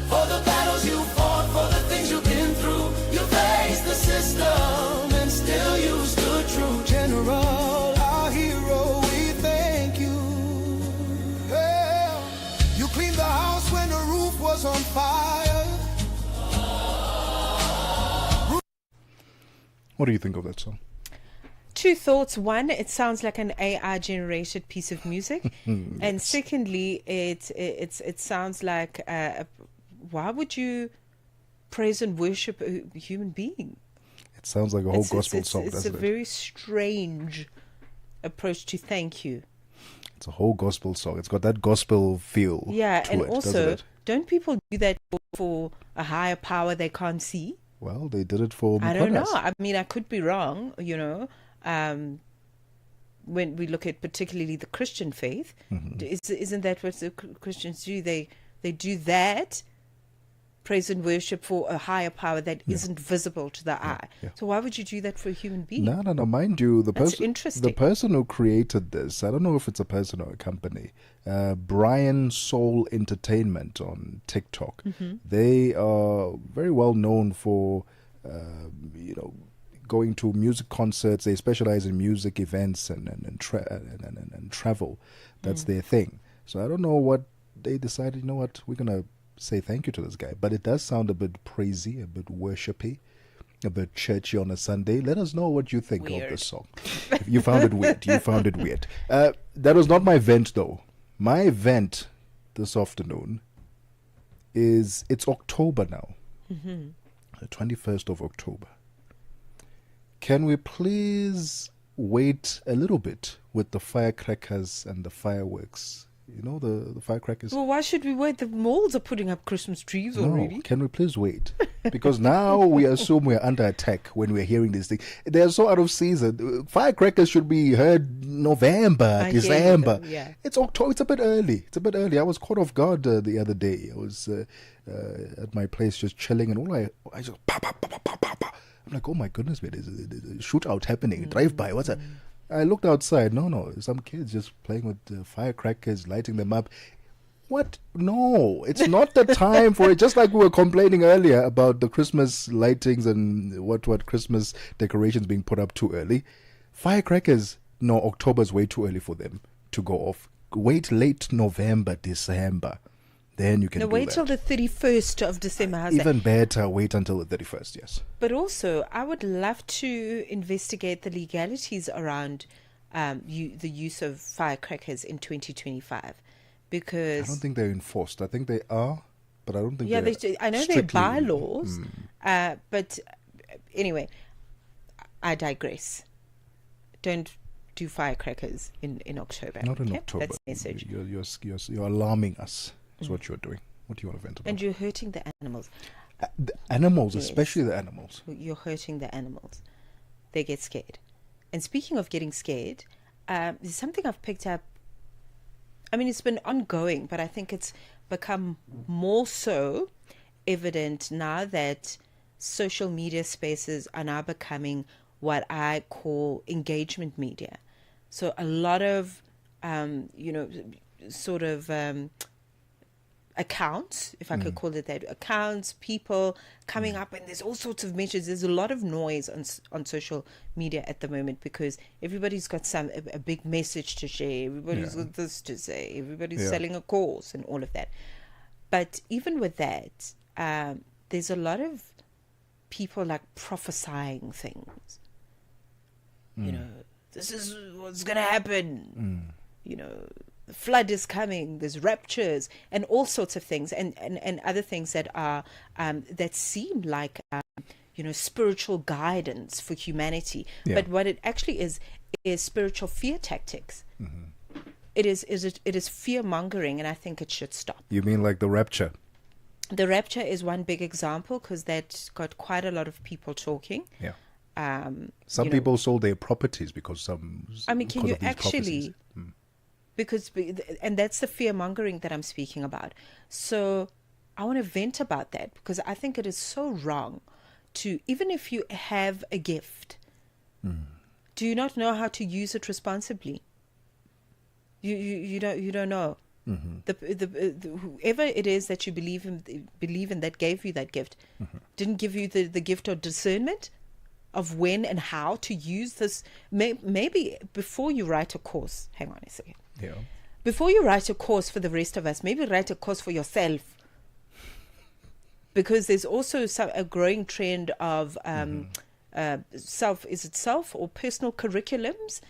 for the battles you fought, for the things you've been through. You faced the system and still you stood true. General, our hero, we thank you. Yeah. You cleaned the house when the roof was on fire. What do you think of that song? 2 thoughts. One, it sounds like an AI generated piece of music. Yes. And secondly, it sounds like why would you praise and worship a human being. It sounds like a whole gospel song, it's doesn't a it? very strange approach to thank you. It's a whole gospel song. It's got that gospel feel Yeah, to and it, doesn't also, it? don't people do that for a higher power they can't see? Well, they did it for I don't know. Mkhonas. I mean, I could be wrong, you know. When we look at particularly the Christian faith, isn't that what the Christians do? They do that, praise and worship for a higher power that not visible to the eye. So why would you do that for a human being? No. Mind you, the That's person, interesting. the person who created this, I don't know if it's a person or a company. Brian Soul Entertainment on TikTok. They are very well known for, going to music concerts. They specialize in music events and travel. That's their thing. So I don't know what they decided. You know what? We're gonna say thank you to this guy, but it does sound a bit praisey, a bit worshipy, a bit churchy on a Sunday. Let us know what you think of this song. If you found it weird. You found it weird. That was not my vent, though. My vent this afternoon is it's October now, the 21st of October. Can we please wait a little bit with the firecrackers and the fireworks? You know, the firecrackers. Well, why should we wait? The malls are putting up Christmas trees already. No, can we please wait? Because now we assume we're under attack when we're hearing these things. They're so out of season. Firecrackers should be heard November, December. Yeah. It's October. It's a bit early. I was caught off guard the other day. I was at my place just chilling, and all I just pa pa pa pa pa pa pa. I'm like, oh my goodness, man, there's a shootout happening. Drive by. What's that? I looked outside. No, some kids just playing with firecrackers, lighting them up. What? No, it's not the time for it. Just like we were complaining earlier about the Christmas lightings and what Christmas decorations being put up too early. Firecrackers, no, October's way too early for them to go off. Wait late November, December. Then you can wait till the 31st of December. How's Even that? better, wait until the 31st, yes. But also, I would love to investigate the legalities around the use of firecrackers in 2025. Because I don't think they're enforced. I think they are, but I don't think they're I know they're bylaws. But anyway, I digress. Don't do firecrackers in October. Not in October. That's the message. You're alarming us. Is what you're doing. What do you want to vent about? And you're hurting the animals. The animals, Yes. Especially the animals. You're hurting the animals. They get scared. And speaking of getting scared, there's something I've picked up. I mean, it's been ongoing, but I think it's become more so evident now that social media spaces are now becoming what I call engagement media. So a lot of, accounts, if I could call it that, accounts, people coming up, and there's all sorts of messages. There's a lot of noise on social media at the moment because everybody's got a big message to share. Everybody's got this to say. Everybody's selling a course and all of that. But even with that, there's a lot of people like prophesying things. You know, this is what's going to happen. You know, the flood is coming, there's raptures and all sorts of things and other things that are that seem like spiritual guidance for humanity, but what it actually is spiritual fear tactics. It is fear mongering, and I think it should stop. You mean like the rapture? The rapture is one big example because that got quite a lot of people talking. Some people sold their properties because can you actually and that's the fear mongering that I'm speaking about. So I want to vent about that because I think it is so wrong to, even if you have a gift, do you not know how to use it responsibly? You don't know. The whoever it is that you believe in that gave you that gift didn't give you the gift of discernment of when and how to use this. Maybe before you write a course, hang on a second. Yeah. Before you write a course for the rest of us, maybe write a course for yourself. Because there's also a growing trend of self or personal curriculums.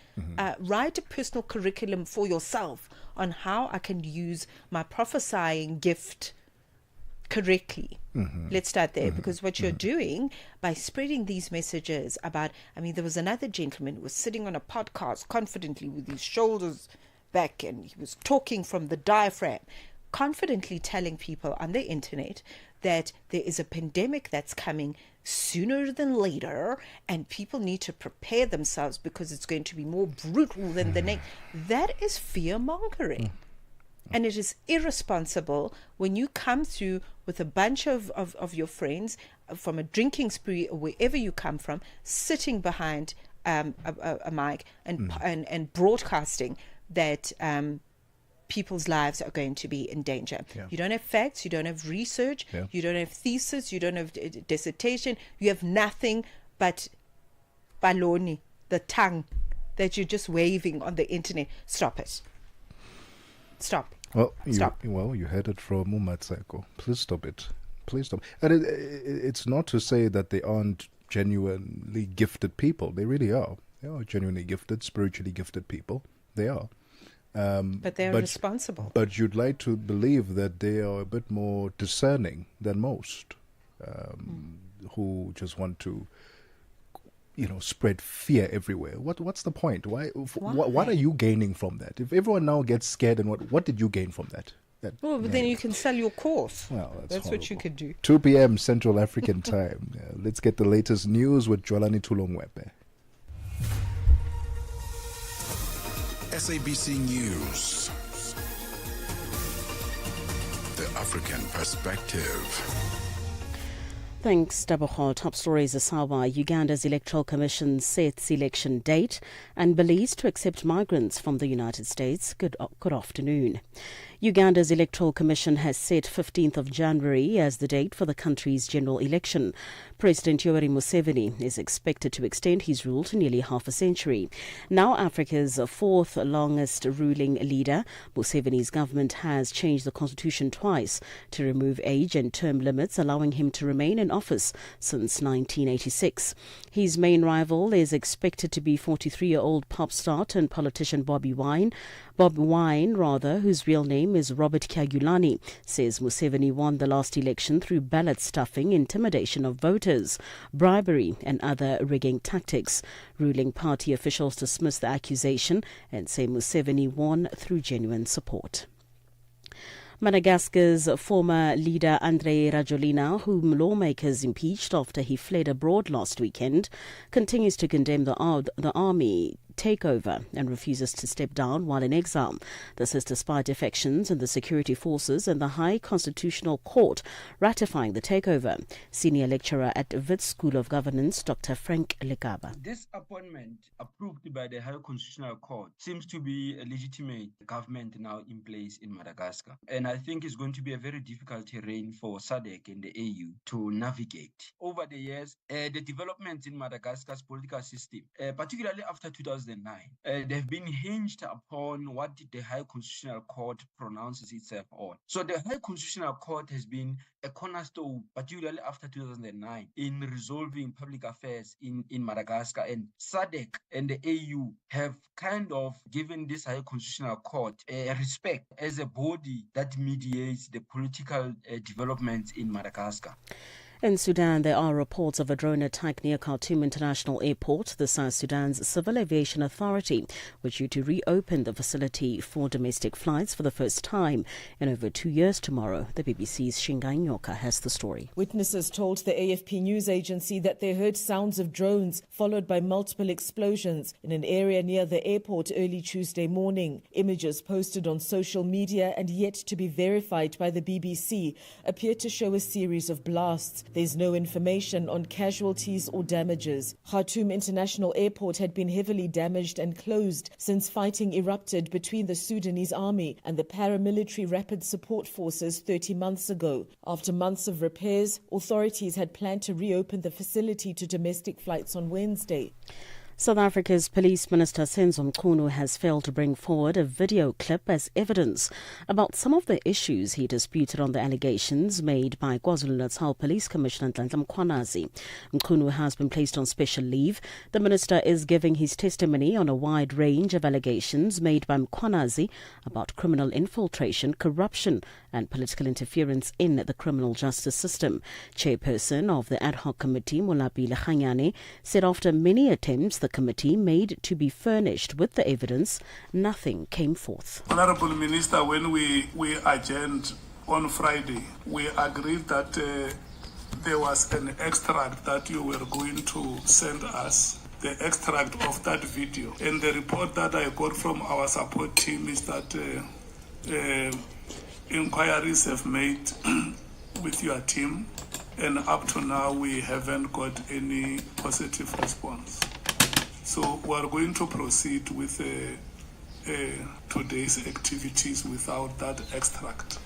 Write a personal curriculum for yourself on how I can use my prophesying gift correctly. Let's start there, because what you're doing by spreading these messages about, there was another gentleman who was sitting on a podcast confidently with his shoulders back, and he was talking from the diaphragm, confidently telling people on the internet that there is a pandemic that's coming sooner than later, and people need to prepare themselves because it's going to be more brutal than the next. That is fear-mongering. And it is irresponsible when you come through with a bunch of your friends from a drinking spree or wherever you come from, sitting behind a mic and broadcasting that people's lives are going to be in danger. Yeah. You don't have facts, you don't have research, Yeah. you don't have thesis, you don't have dissertation, you have nothing but baloney, the tongue that you're just waving on the internet. Stop it. Stop. Well, Stop. You heard it from Mmatsheko. Please stop it. Please stop. And it's not to say that they aren't genuinely gifted people. They really are. They are genuinely gifted, spiritually gifted people. They are. But they're responsible. But you'd like to believe that they are a bit more discerning than most, who just want to, spread fear everywhere. What's the point? Why? What are you gaining from that? If everyone now gets scared, and what did you gain from that? Then you can sell your course. Well, that's what you could do. 2 p.m. Central African Time. Let's get the latest news with Jwalani Tulongwepe. SABC News. The African Perspective. Thanks, Tebogo. Top stories this hour. Uganda's Electoral Commission sets election date and believes to accept migrants from the United States. Good afternoon. Uganda's Electoral Commission has set 15th of January as the date for the country's general election. President Yoweri Museveni is expected to extend his rule to nearly half a century. Now Africa's fourth longest ruling leader, Museveni's government has changed the constitution twice to remove age and term limits, allowing him to remain in office since 1986. His main rival is expected to be 43-year-old pop star and politician Bobi Wine, whose real name is Robert Kyagulanyi, says Museveni won the last election through ballot stuffing, intimidation of voters, bribery and other rigging tactics. Ruling party officials dismiss the accusation and say Museveni won through genuine support. Madagascar's former leader Andry Rajoelina, whom lawmakers impeached after he fled abroad last weekend, continues to condemn the army takeover and refuses to step down while in exile. This is despite defections in the security forces and the High Constitutional Court ratifying the takeover. Senior lecturer at Wits School of Governance, Dr. Frank Lekaba. This appointment, approved by the High Constitutional Court, seems to be a legitimate government now in place in Madagascar. And I think it's going to be a very difficult terrain for SADC and the AU to navigate. Over the years, the developments in Madagascar's political system, particularly after 2009, they've been hinged upon what the High Constitutional Court pronounces itself on. So the High Constitutional Court has been a cornerstone, particularly after 2009, in resolving public affairs in Madagascar. And SADC and the AU have kind of given this High Constitutional Court respect as a body that mediates the political developments in Madagascar. In Sudan, there are reports of a drone attack near Khartoum International Airport. The South Sudan's Civil Aviation Authority was due to reopen the facility for domestic flights for the first time in over 2 years tomorrow. The BBC's Shingai Nyoka has the story. Witnesses told the AFP news agency that they heard sounds of drones followed by multiple explosions in an area near the airport early Tuesday morning. Images posted on social media and yet to be verified by the BBC appear to show a series of blasts. There's no information on casualties or damages. Khartoum International Airport had been heavily damaged and closed since fighting erupted between the Sudanese army and the paramilitary Rapid Support Forces 30 months ago. After months of repairs, authorities had planned to reopen the facility to domestic flights on Wednesday. South Africa's Police Minister Senzo Mchunu has failed to bring forward a video clip as evidence about some of the issues he disputed on the allegations made by KwaZulu-Natal Police Commissioner Nhlanhla Mkhwanazi. Mchunu has been placed on special leave. The minister is giving his testimony on a wide range of allegations made by Mkhwanazi about criminal infiltration, corruption and political interference in the criminal justice system. Chairperson of the ad hoc committee, Lekhuleni, said after many attempts the committee made to be furnished with the evidence, nothing came forth. Honorable Minister, when we adjourned on Friday, we agreed that there was an extract that you were going to send us, the extract of that video. And the report that I got from our support team is that inquiries have made with your team, and up to now we haven't got any positive response. So we are going to proceed with today's activities without that extract.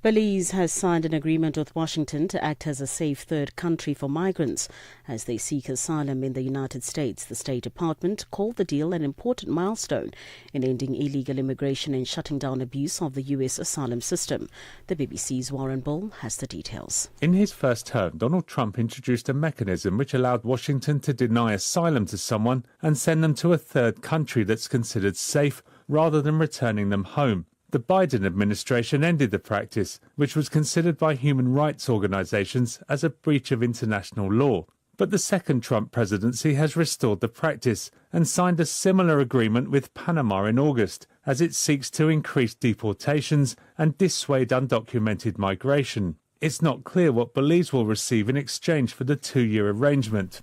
Belize has signed an agreement with Washington to act as a safe third country for migrants as they seek asylum in the United States. The State Department called the deal an important milestone in ending illegal immigration and shutting down abuse of the U.S. asylum system. The BBC's Warren Bull has the details. In his first term, Donald Trump introduced a mechanism which allowed Washington to deny asylum to someone and send them to a third country that's considered safe rather than returning them home. The Biden administration ended the practice, which was considered by human rights organizations as a breach of international law. But the second Trump presidency has restored the practice and signed a similar agreement with Panama in August, as it seeks to increase deportations and dissuade undocumented migration. It's not clear what Belize will receive in exchange for the 2-year arrangement.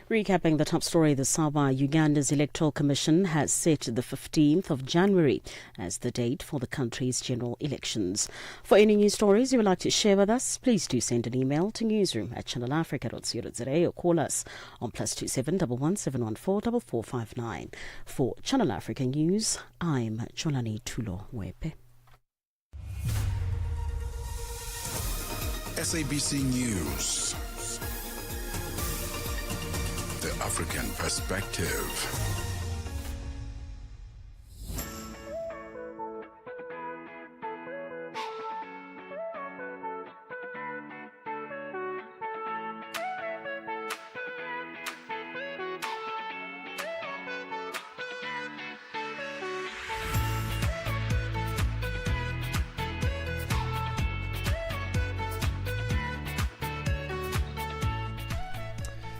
Recapping the top story this hour, Uganda's Electoral Commission has set the 15th of January as the date for the country's general elections. For any news stories you would like to share with us, please do send an email to newsroom@channelafrica.co.za or call us on +27 11 714 4459. For Channel Africa News, I'm Jolani Tulo Wepe. SABC News. The African Perspective.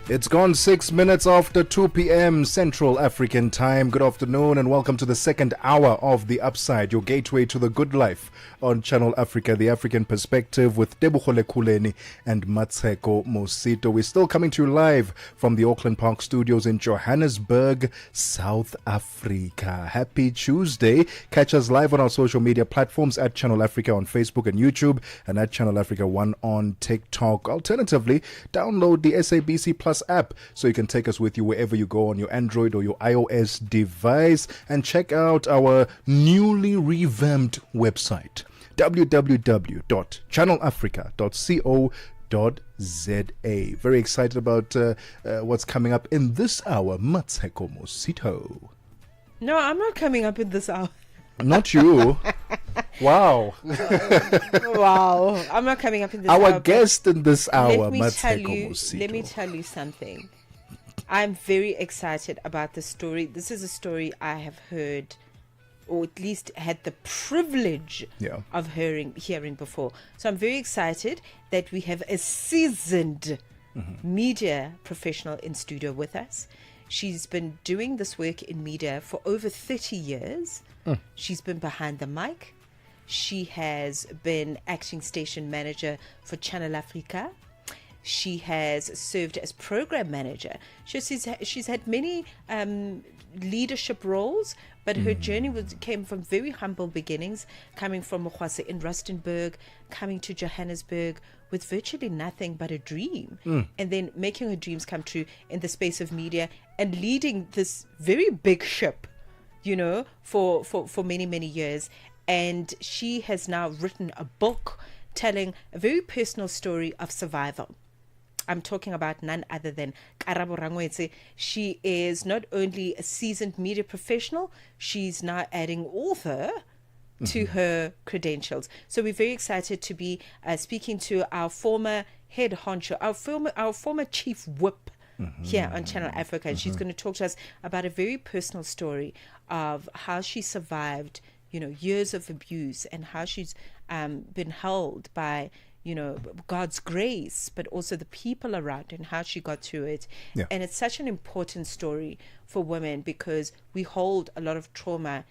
It's gone 6 minutes after 2 p.m. Central African Time. Good afternoon and welcome to the second hour of The Upside, your gateway to the good life on Channel Africa, The African Perspective with Tebogo Lekhuleni and Mmatsheko Mosito. We're still coming to you live from the Auckland Park Studios in Johannesburg, South Africa. Happy Tuesday. Catch us live on our social media platforms at Channel Africa on Facebook and YouTube and at Channel Africa 1 on TikTok. Alternatively, download the SABC Plus app so you can take us with you wherever you go on your Android or your iOS device, and check out our newly revamped website www.channelafrica.co.za. Very excited about what's coming up in this hour. Mmatsheko Mosito. No, I'm not coming up in this hour. Not you. Wow. Wow. I'm not coming up in this hour. Our guest in this hour, Mmatsheko Mosito. Let me tell you something. I'm very excited about this story. This is a story I have heard, or at least had the privilege of hearing before. So I'm very excited that we have a seasoned media professional in studio with us. She's been doing this work in media for over 30 years. She's been behind the mic. She has been acting station manager for Channel Africa. She has served as program manager. She's had many leadership roles, but her journey came from very humble beginnings, coming from Mokwase in Rustenburg, coming to Johannesburg with virtually nothing but a dream, and then making her dreams come true in the space of media and leading this very big ship, you know, for many, many years. And she has now written a book telling a very personal story of survival. I'm talking about none other than Karabo Rangwetse. She is not only a seasoned media professional, she's now adding author to her credentials. So we're very excited to be speaking to our former head honcho, our former chief whip here on Channel Africa. And she's going to talk to us about a very personal story of how she survived, years of abuse, and how she's been held by, God's grace, but also the people around, and how she got through it. Yeah. And it's such an important story for women because we hold a lot of trauma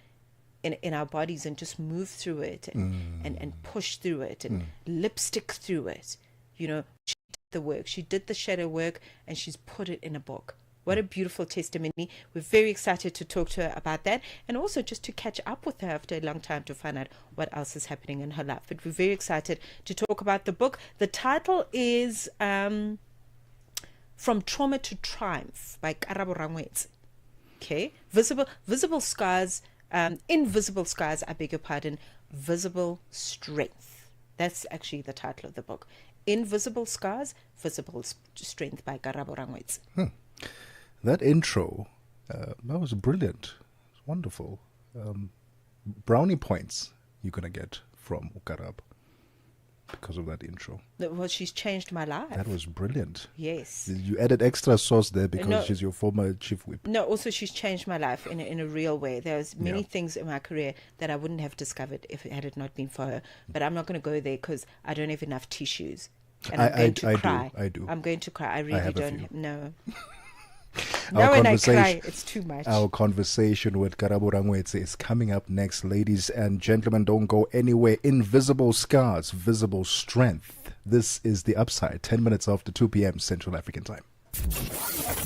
in our bodies and just move through it and push through it and lipstick through it. She did the work. She did the shadow work, and she's put it in a book. What a beautiful testimony. We're very excited to talk to her about that, and also just to catch up with her after a long time to find out what else is happening in her life. But we're very excited to talk about the book. The title is From Trauma to Triumph by Karabo Rangwetse. Okay. Visible scars, invisible scars, I beg your pardon, visible strength. That's actually the title of the book. Invisible Scars, Visible Strength by Karabo Rangwetse. That intro, that was brilliant. It's wonderful. Brownie points you're going to get from Ukarab because of that intro. Well, she's changed my life. That was brilliant. Yes. You added extra sauce there because she's your former chief whip. No, also she's changed my life in a real way. There's many things in my career that I wouldn't have discovered had it not been for her. But I'm not going to go there because I don't have enough tissues. And I'm going to cry. I do. I'm going to cry. I really don't. No. Now when I cry, it's too much. Our conversation with Karabo Rangwetse is coming up next. Ladies and gentlemen, don't go anywhere. Invisible Scars, Visible Strength. This is The Upside, 10 minutes after 2 p.m. Central African Time.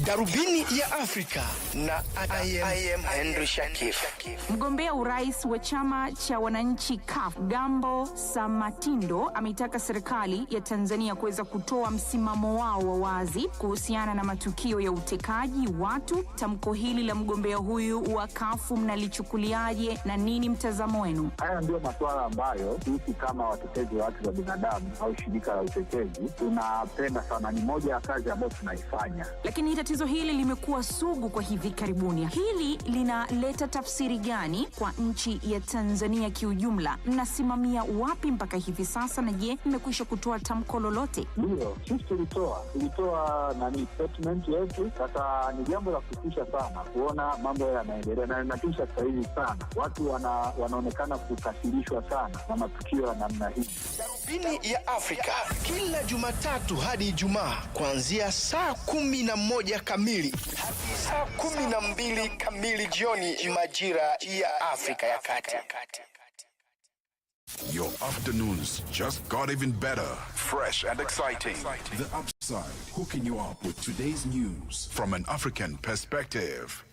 Darubini ya Afrika na I am Henry Shakif. Mgombea urais wa chama cha wananchi CUF Gambo Samatindo ameitaka serikali ya Tanzania kuweza kutoa msimamo wao wa wazi kuhusiana na matukio ya utekaji watu. Tamko hili la mgombea huyu wa CUF mnalichukuliaje na nini mtazamo wenu? Haya ndio masuala ambayo sisi kama watetezi wa haki za binadamu au shirika la utetezi tunapenda sana. Ni moja ya kazi ambayo tunaifanya. Lakini tatizo hili limekuwa sugu kwa hivi karibuni. Hili linaleta tafsiri gani kwa nchi ya Tanzania kiujumla? Mnasimamia wapi mpaka hivi sasa, na je, mmekwisha kutoa tamko lolote? Ndio, sisi tulitoa statement yetu. Sasa ni jambo la kutisha sana kuona mambo yanaendelea, na inatisha sasa hivi sana. Watu wanaonekana kukasirishwa sana na matukio ya namna hii. Darubini ya Afrika kila Jumatatu hadi Ijumaa kuanzia saa 11 kamili hadi saa 12 kamili jioni majira ya Afrika ya Kati. Your afternoons just got even better, fresh and exciting. The Upside, hooking you up with today's news from an African perspective.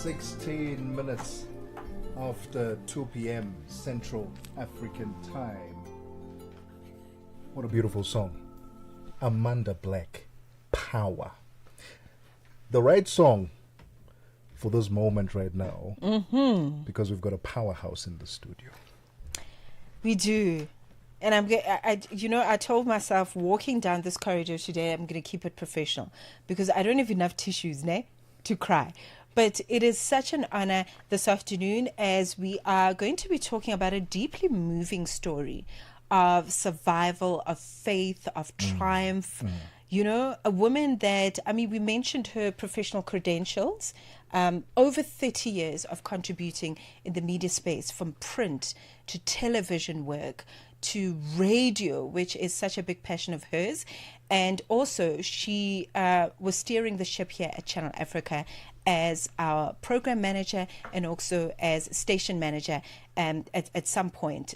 16 minutes after 2 p.m. Central African Time. What a beautiful song. Amanda Black, Power. The right song for this moment right now, because we've got a powerhouse in the studio. We do. And I told myself walking down this corridor today, I'm going to keep it professional because I don't have enough tissues, to cry. But it is such an honor this afternoon as we are going to be talking about a deeply moving story of survival, of faith, of triumph. You know, a woman that, we mentioned her professional credentials, over 30 years of contributing in the media space, from print to television work to radio, which is such a big passion of hers. And also she was steering the ship here at Channel Africa as our program manager and also as station manager at some point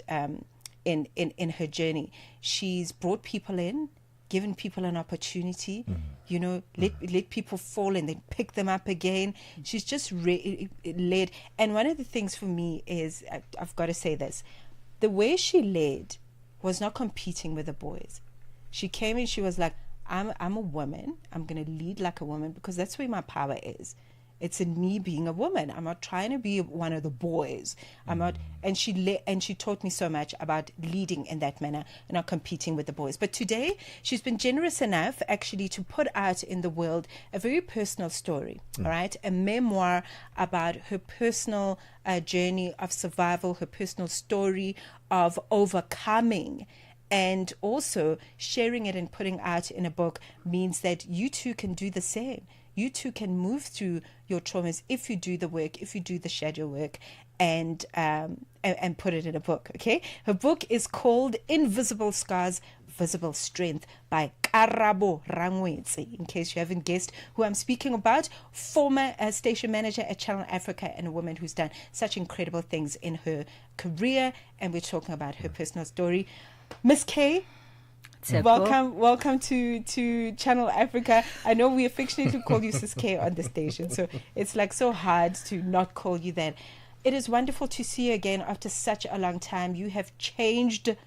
in her journey. She's brought people in, given people an opportunity, let people fall and then pick them up again. She's just led. And one of the things for me is, I've got to say this, the way she led was not competing with the boys. She came in, she was like, I'm a woman. I'm going to lead like a woman because that's where my power is. It's in me being a woman. I'm not trying to be one of the boys. I'm not. And she taught me so much about leading in that manner and not competing with the boys. But today, she's been generous enough actually to put out in the world a very personal story, all right? A memoir about her personal journey of survival, her personal story of overcoming. And also sharing it and putting out in a book means that you too can do the same. You too can move through your traumas if you do the work, if you do the shadow work, and put it in a book, okay? Her book is called Invisible Scars, Visible Strength by Karabo Rangwetse. In case you haven't guessed who I'm speaking about, former station manager at Channel Africa and a woman who's done such incredible things in her career. And we're talking about her personal story. Miss K, welcome to Channel Africa. I know we affectionately call you Sis K on the station, so it's like so hard to not call you that. It is wonderful to see you again after such a long time. You have changed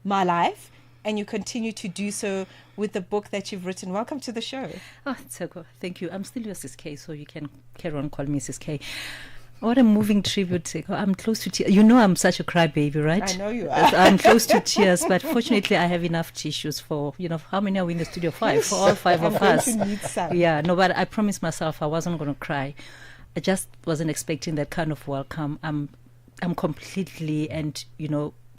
my life, and you continue to do so with the book that you've written. Welcome to the show. Oh, Tebogo, thank you. I'm still your Sis K, so you can carry on calling me Sis K. What a moving tribute, Tebogo. I'm close to tears. You know I'm such a crybaby, right? I know you are. I'm close to tears, but fortunately I have enough tissues for, how many are we in the studio? 5, for all 5 of us. I'm going to need some. Yeah, no, but I promised myself I wasn't going to cry. I just wasn't expecting that kind of welcome. I'm completely and,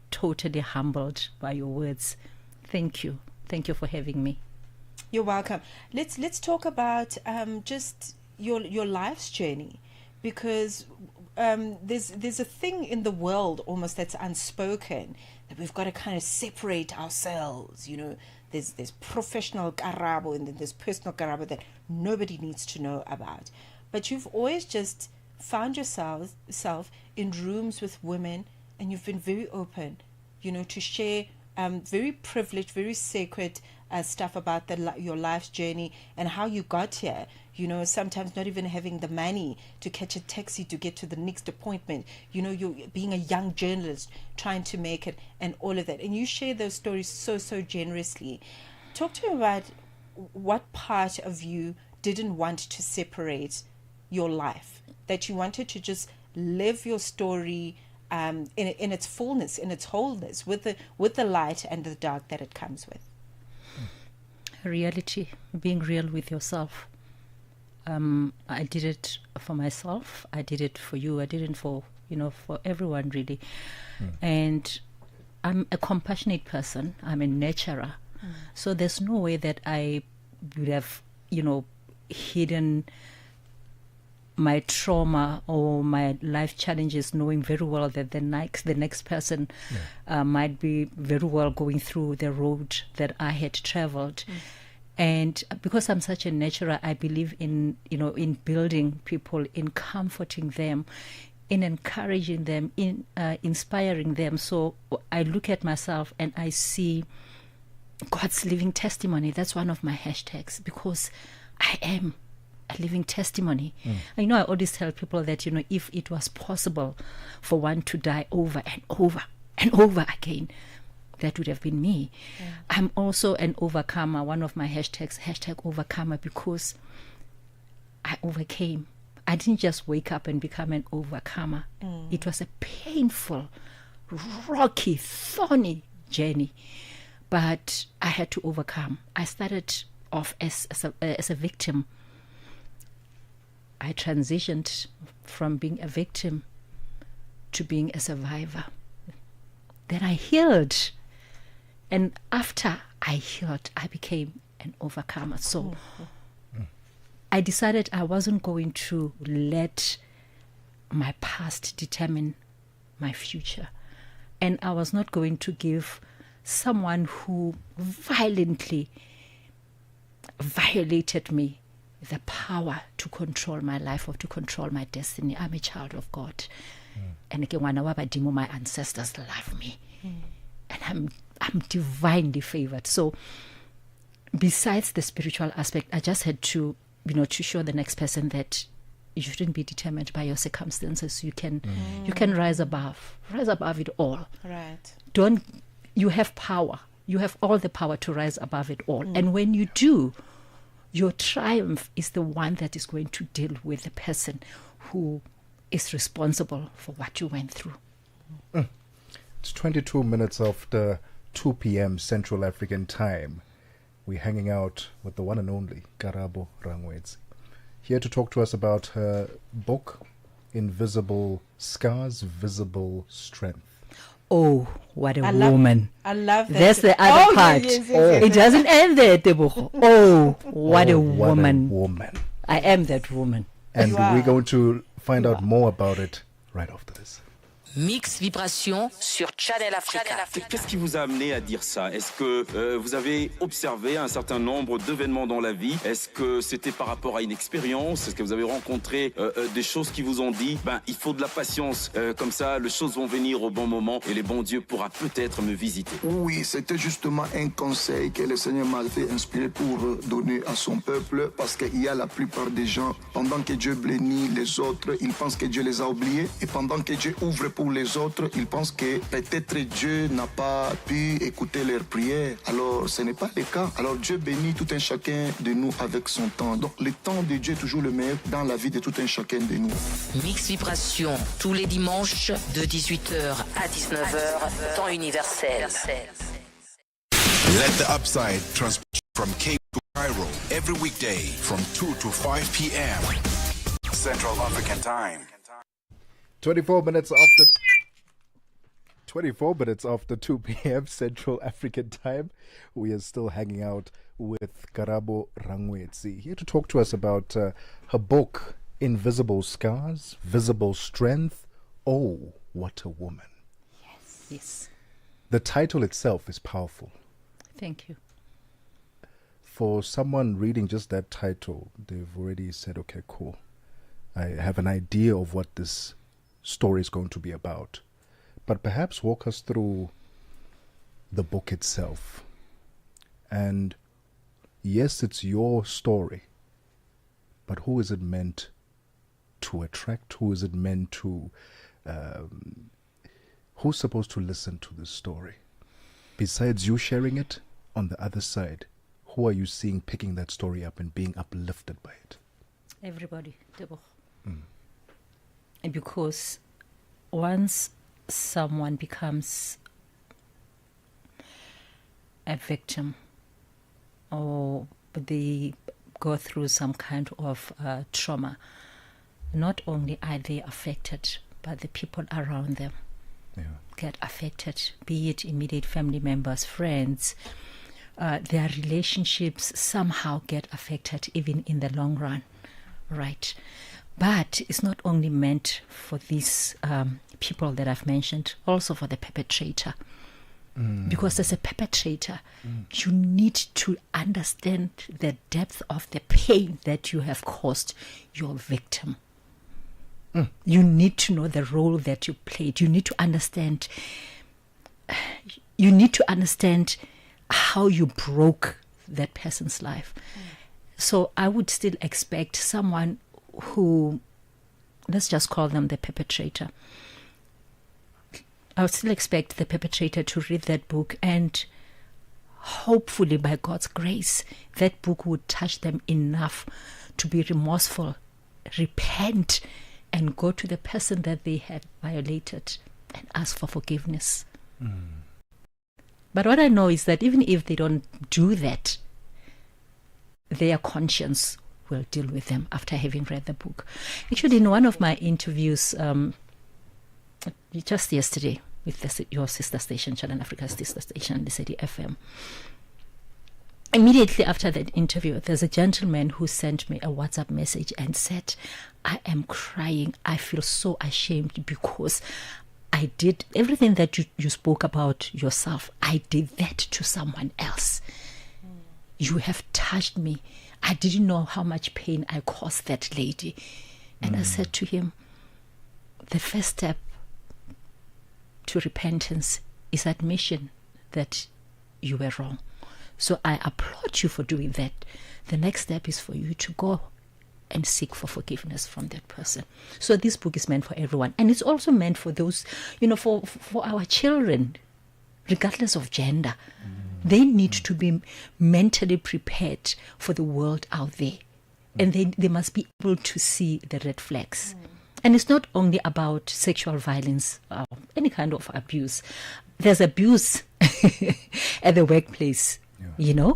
totally humbled by your words. Thank you. Thank you for having me. You're welcome. Let's talk about just your life's journey. Because there's a thing in the world almost that's unspoken, that we've got to kind of separate ourselves. There's professional Karabo and then there's personal Karabo that nobody needs to know about. But you've always just found yourself in rooms with women, and you've been very open, to share very privileged, very sacred stuff about your life's journey and how you got here. Sometimes not even having the money to catch a taxi to get to the next appointment. You're being a young journalist trying to make it and all of that. And you share those stories so generously. Talk to me about what part of you didn't want to separate your life, that you wanted to just live your story in its fullness, in its wholeness, with the light and the dark that it comes with. Reality, being real with yourself. I did it for myself. I did it for you. I did it for everyone, really. And I'm a compassionate person. I'm a nurturer. So there's no way that I would have, hidden my trauma or my life challenges, knowing very well that the next person might be very well going through the road that I had traveled. And because I'm such a nurturer, I believe in building people, in comforting them, in encouraging them, in inspiring them. So I look at myself and I see God's living testimony. That's one of my hashtags, because I am a living testimony. I always tell people that, if it was possible for one to die over and over and over again, that would have been me. I'm also an overcomer. One of my hashtags, #overcomer, because I overcame. I didn't just wake up and become an overcomer. It was a painful, rocky, thorny journey, but I had to overcome. I started off as a victim. I transitioned from being a victim to being a survivor. Then I healed. And after I healed, I became an overcomer. So I decided I wasn't going to let my past determine my future. And I was not going to give someone who violently violated me the power to control my life or to control my destiny. I'm a child of God. And my ancestors love me. And I'm divinely favored. So besides the spiritual aspect, I just had to, to show the next person that you shouldn't be determined by your circumstances. You can rise above it all. Right. You have power. You have all the power to rise above it all. And when you do, your triumph is the one that is going to deal with the person who is responsible for what you went through. It's 22 minutes after 2 p.m. Central African Time. We're hanging out with the one and only Karabo Rangwetsi, here to talk to us about her book, Invisible Scars, Visible Strength. Oh, what a woman. I love that. That's the other part. Yes. It doesn't end there, Tebogo. Oh, what a woman. What a woman. I am that woman. And we're going to find out more about it right after this. Mix Vibration sur Channel Africa. Qu'est-ce qui vous a amené à dire ça? Est-ce que vous avez observé un certain nombre d'événements dans la vie? Est-ce que c'était par rapport à une expérience? Est-ce que vous avez rencontré des choses qui vous ont dit il faut de la patience, comme ça les choses vont venir au bon moment et les bons dieux pourra peut-être me visiter? Oui, c'était justement un conseil que le Seigneur m'a fait inspirer pour donner à son peuple, parce qu'il y a la plupart des gens, pendant que Dieu bénit les autres, ils pensent que Dieu les a oubliés, et pendant que Dieu ouvre pour les autres, ils pensent que peut-être Dieu n'a pas pu écouter leurs prières. Alors ce n'est pas le cas. Alors Dieu bénit tout un chacun de nous avec son temps. Donc le temps de Dieu est toujours le meilleur dans la vie de tout un chacun de nous. Mix Vibration tous les dimanches de 18h à 19h, temps universel. Let the Upside transport from Cape to Cairo every weekday from 2 to 5 p.m. Central African Time. 24 minutes after 2 p.m. Central African Time. We are still hanging out with Karabo Rangwetsi, here to talk to us about her book, Invisible Scars, Visible Strength. Oh, what a woman. Yes. The title itself is powerful. Thank you. For someone reading just that title, they've already said, okay, cool. I have an idea of what this story is going to be about. But perhaps walk us through the book itself. And yes, it's your story, but who is it meant to attract? Who is it meant to... who's supposed to listen to this story? Besides you sharing it, on the other side, who are you seeing picking that story up and being uplifted by it? Everybody, Tebogo. And because once someone becomes a victim, or they go through some kind of trauma, not only are they affected, but the people around them get affected, be it immediate family members, friends. Their relationships somehow get affected even in the long run, right? But it's not only meant for these people that I've mentioned, also for the perpetrator. Because as a perpetrator, you need to understand the depth of the pain that you have caused your victim. You need to know the role that you played. You need to understand. You need to understand how you broke that person's life. So I would still expect someone who, let's just call them the perpetrator. I would still expect the perpetrator to read that book, and hopefully by God's grace, that book would touch them enough to be remorseful, repent, and go to the person that they had violated and ask for forgiveness. But what I know is that even if they don't do that, their conscience will deal with them after having read the book. Actually, in one of my interviews just yesterday with your sister station, Channel Africa's sister station, the City FM, immediately after that interview, there's a gentleman who sent me a WhatsApp message and said, I am crying. I feel so ashamed because I did everything that you spoke about yourself. I did that to someone else. You have touched me. I didn't know how much pain I caused that lady. And I said to him, the first step to repentance is admission that you were wrong. So I applaud you for doing that. The next step is for you to go and seek for forgiveness from that person. So this book is meant for everyone. And it's also meant for those, for our children, regardless of gender. They need to be mentally prepared for the world out there. And they must be able to see the red flags. And it's not only about sexual violence, any kind of abuse. There's abuse at the workplace, Yeah.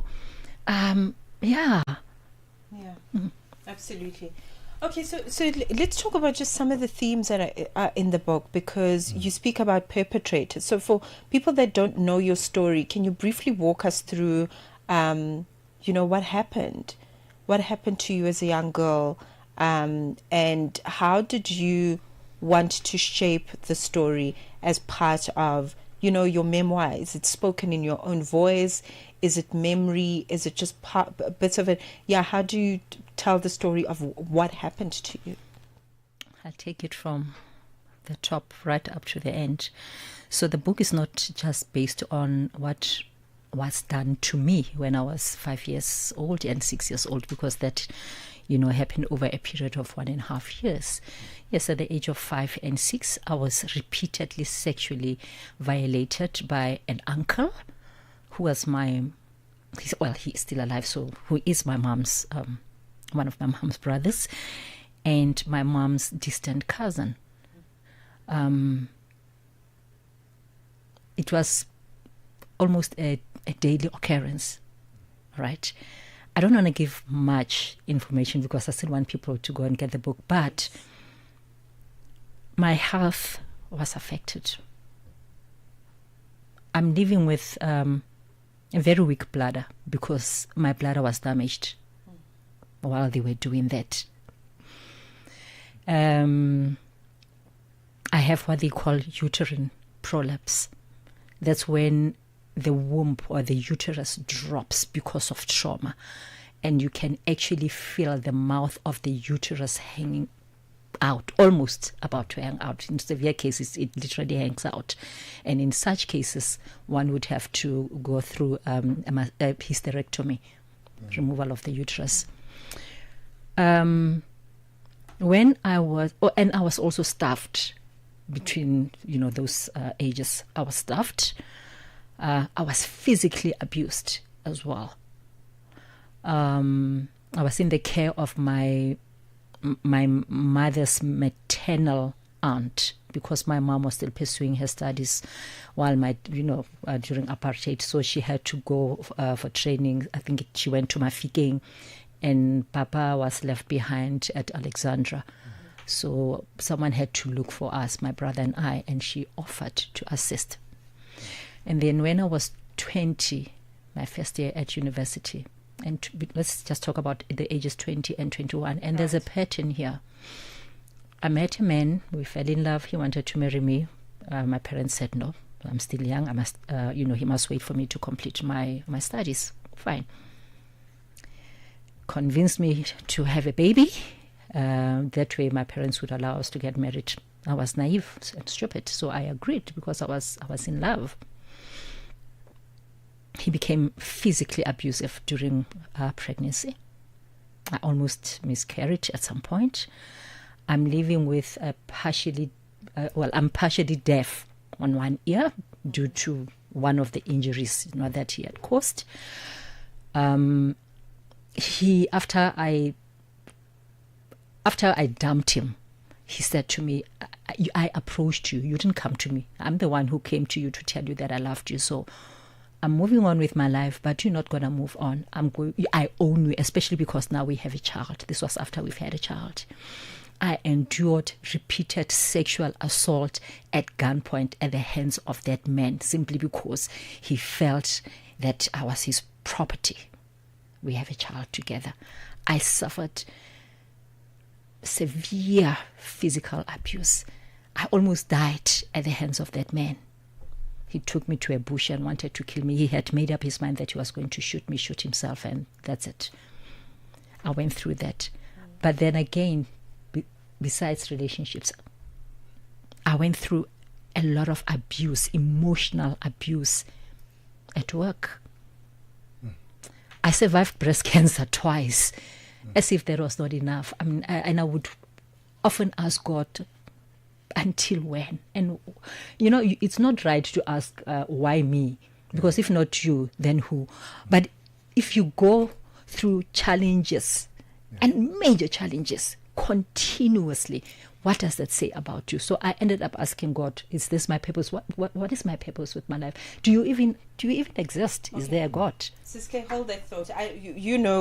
Absolutely. Okay, so let's talk about just some of the themes that are in the book, because you speak about perpetrators. So for people that don't know your story, can you briefly walk us through, what happened? What happened to you as a young girl? And how did you want to shape the story as part of, your memoir? Is it spoken in your own voice? Is it memory? Is it just bits of it? Yeah, how do you tell the story of what happened to you? I'll take it from the top right up to the end. So the book is not just based on what was done to me when I was 5 years old and 6 years old, because that, happened over a period of 1.5 years. Yes, at the age of 5 and 6, I was repeatedly sexually violated by an uncle who was he's still alive, so who is my mom's, one of my mom's brothers, and my mom's distant cousin. It was almost a daily occurrence, right? I don't want to give much information because I still want people to go and get the book, but my health was affected. I'm living with a very weak bladder because my bladder was damaged while they were doing that. I have what they call uterine prolapse. That's when the womb or the uterus drops because of trauma, and you can actually feel the mouth of the uterus hanging out, almost about to hang out. In severe cases, it literally hangs out. And in such cases, one would have to go through a hysterectomy, removal of the uterus. When I was, and I was also starved between, those ages. I was starved. I was physically abused as well. I was in the care of my mother's maternal aunt, because my mom was still pursuing her studies while during apartheid. So she had to go for training. I think she went to Mafikeng, and Papa was left behind at Alexandra. So someone had to look for us, my brother and I, and she offered to assist. And then when I was 20, my first year at university, and let's just talk about the ages 20 and 21, and there's a pattern here. I met a man, we fell in love, he wanted to marry me. My parents said no, I'm still young, I must, he must wait for me to complete my studies. Fine. Convinced me to have a baby. That way my parents would allow us to get married. I was naive and stupid, so I agreed because I was in love. He became physically abusive during our pregnancy. I almost miscarried at some point. I'm living with a I'm partially deaf on one ear due to one of the injuries that he had caused. After I dumped him, he said to me, I approached you. You didn't come to me. I'm the one who came to you to tell you that I loved you. So I'm moving on with my life, but you're not going to move on. I own you, especially because now we have a child. This was after we've had a child. I endured repeated sexual assault at gunpoint at the hands of that man simply because he felt that I was his property. We have a child together. I suffered severe physical abuse. I almost died at the hands of that man. He took me to a bush and wanted to kill me. He had made up his mind that he was going to shoot me, shoot himself, and that's it. I went through that. But then again, besides relationships, I went through a lot of abuse, emotional abuse at work. I survived breast cancer twice, as if that was not enough. I mean, and I would often ask God, until when? And, it's not right to ask why me, because if not you, then who? But if you go through challenges and major challenges continuously, what does that say about you? So I ended up asking God, is this my purpose? What is my purpose with my life? Do you even exist? Okay. Is there a God? Siske, hold that thought.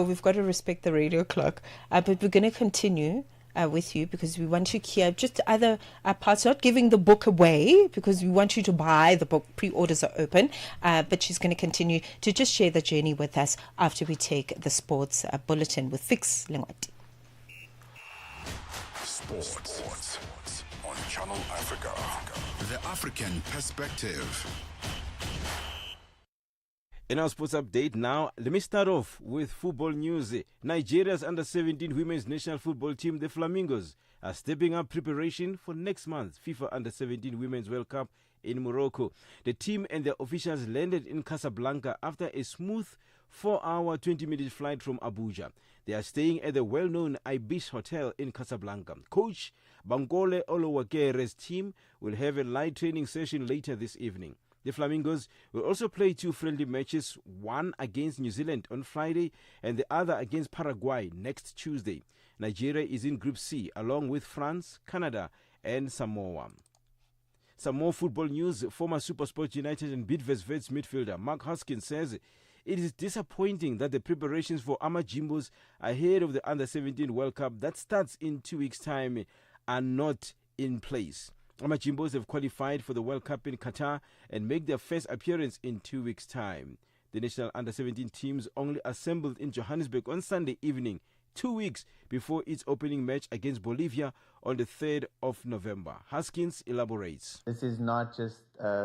We've got to respect the radio clock, but we're going to continue with you because we want to hear just other parts, not giving the book away because we want you to buy the book. Pre-orders are open, but she's going to continue to just share the journey with us after we take the sports bulletin with Fix Lengwati. Sports on Channel Africa. The African perspective. In our sports update now, let me start off with football news. Nigeria's under-17 women's national football team, the Flamingos, are stepping up preparation for next month's FIFA Under-17 Women's World Cup in Morocco. The team and their officials landed in Casablanca after a smooth 4-hour, 20-minute flight from Abuja. They are staying at the well-known Ibis Hotel in Casablanca. Coach Bankole Olowakere's team will have a light training session later this evening. The Flamingos will also play 2 friendly matches, one against New Zealand on Friday and the other against Paraguay next Tuesday. Nigeria is in Group C along with France, Canada and Samoa. Some more football news. Former SuperSport United and Bidvest midfielder Mark Hoskins says it is disappointing that the preparations for Amajimbos ahead of the Under-17 World Cup that starts in 2 weeks' time are not in place. Amajimbos have qualified for the World Cup in Qatar and make their first appearance in 2 weeks' time. The national Under-17 teams only assembled in Johannesburg on Sunday evening, 2 weeks before its opening match against Bolivia on the 3rd of November. Haskins elaborates. This is not just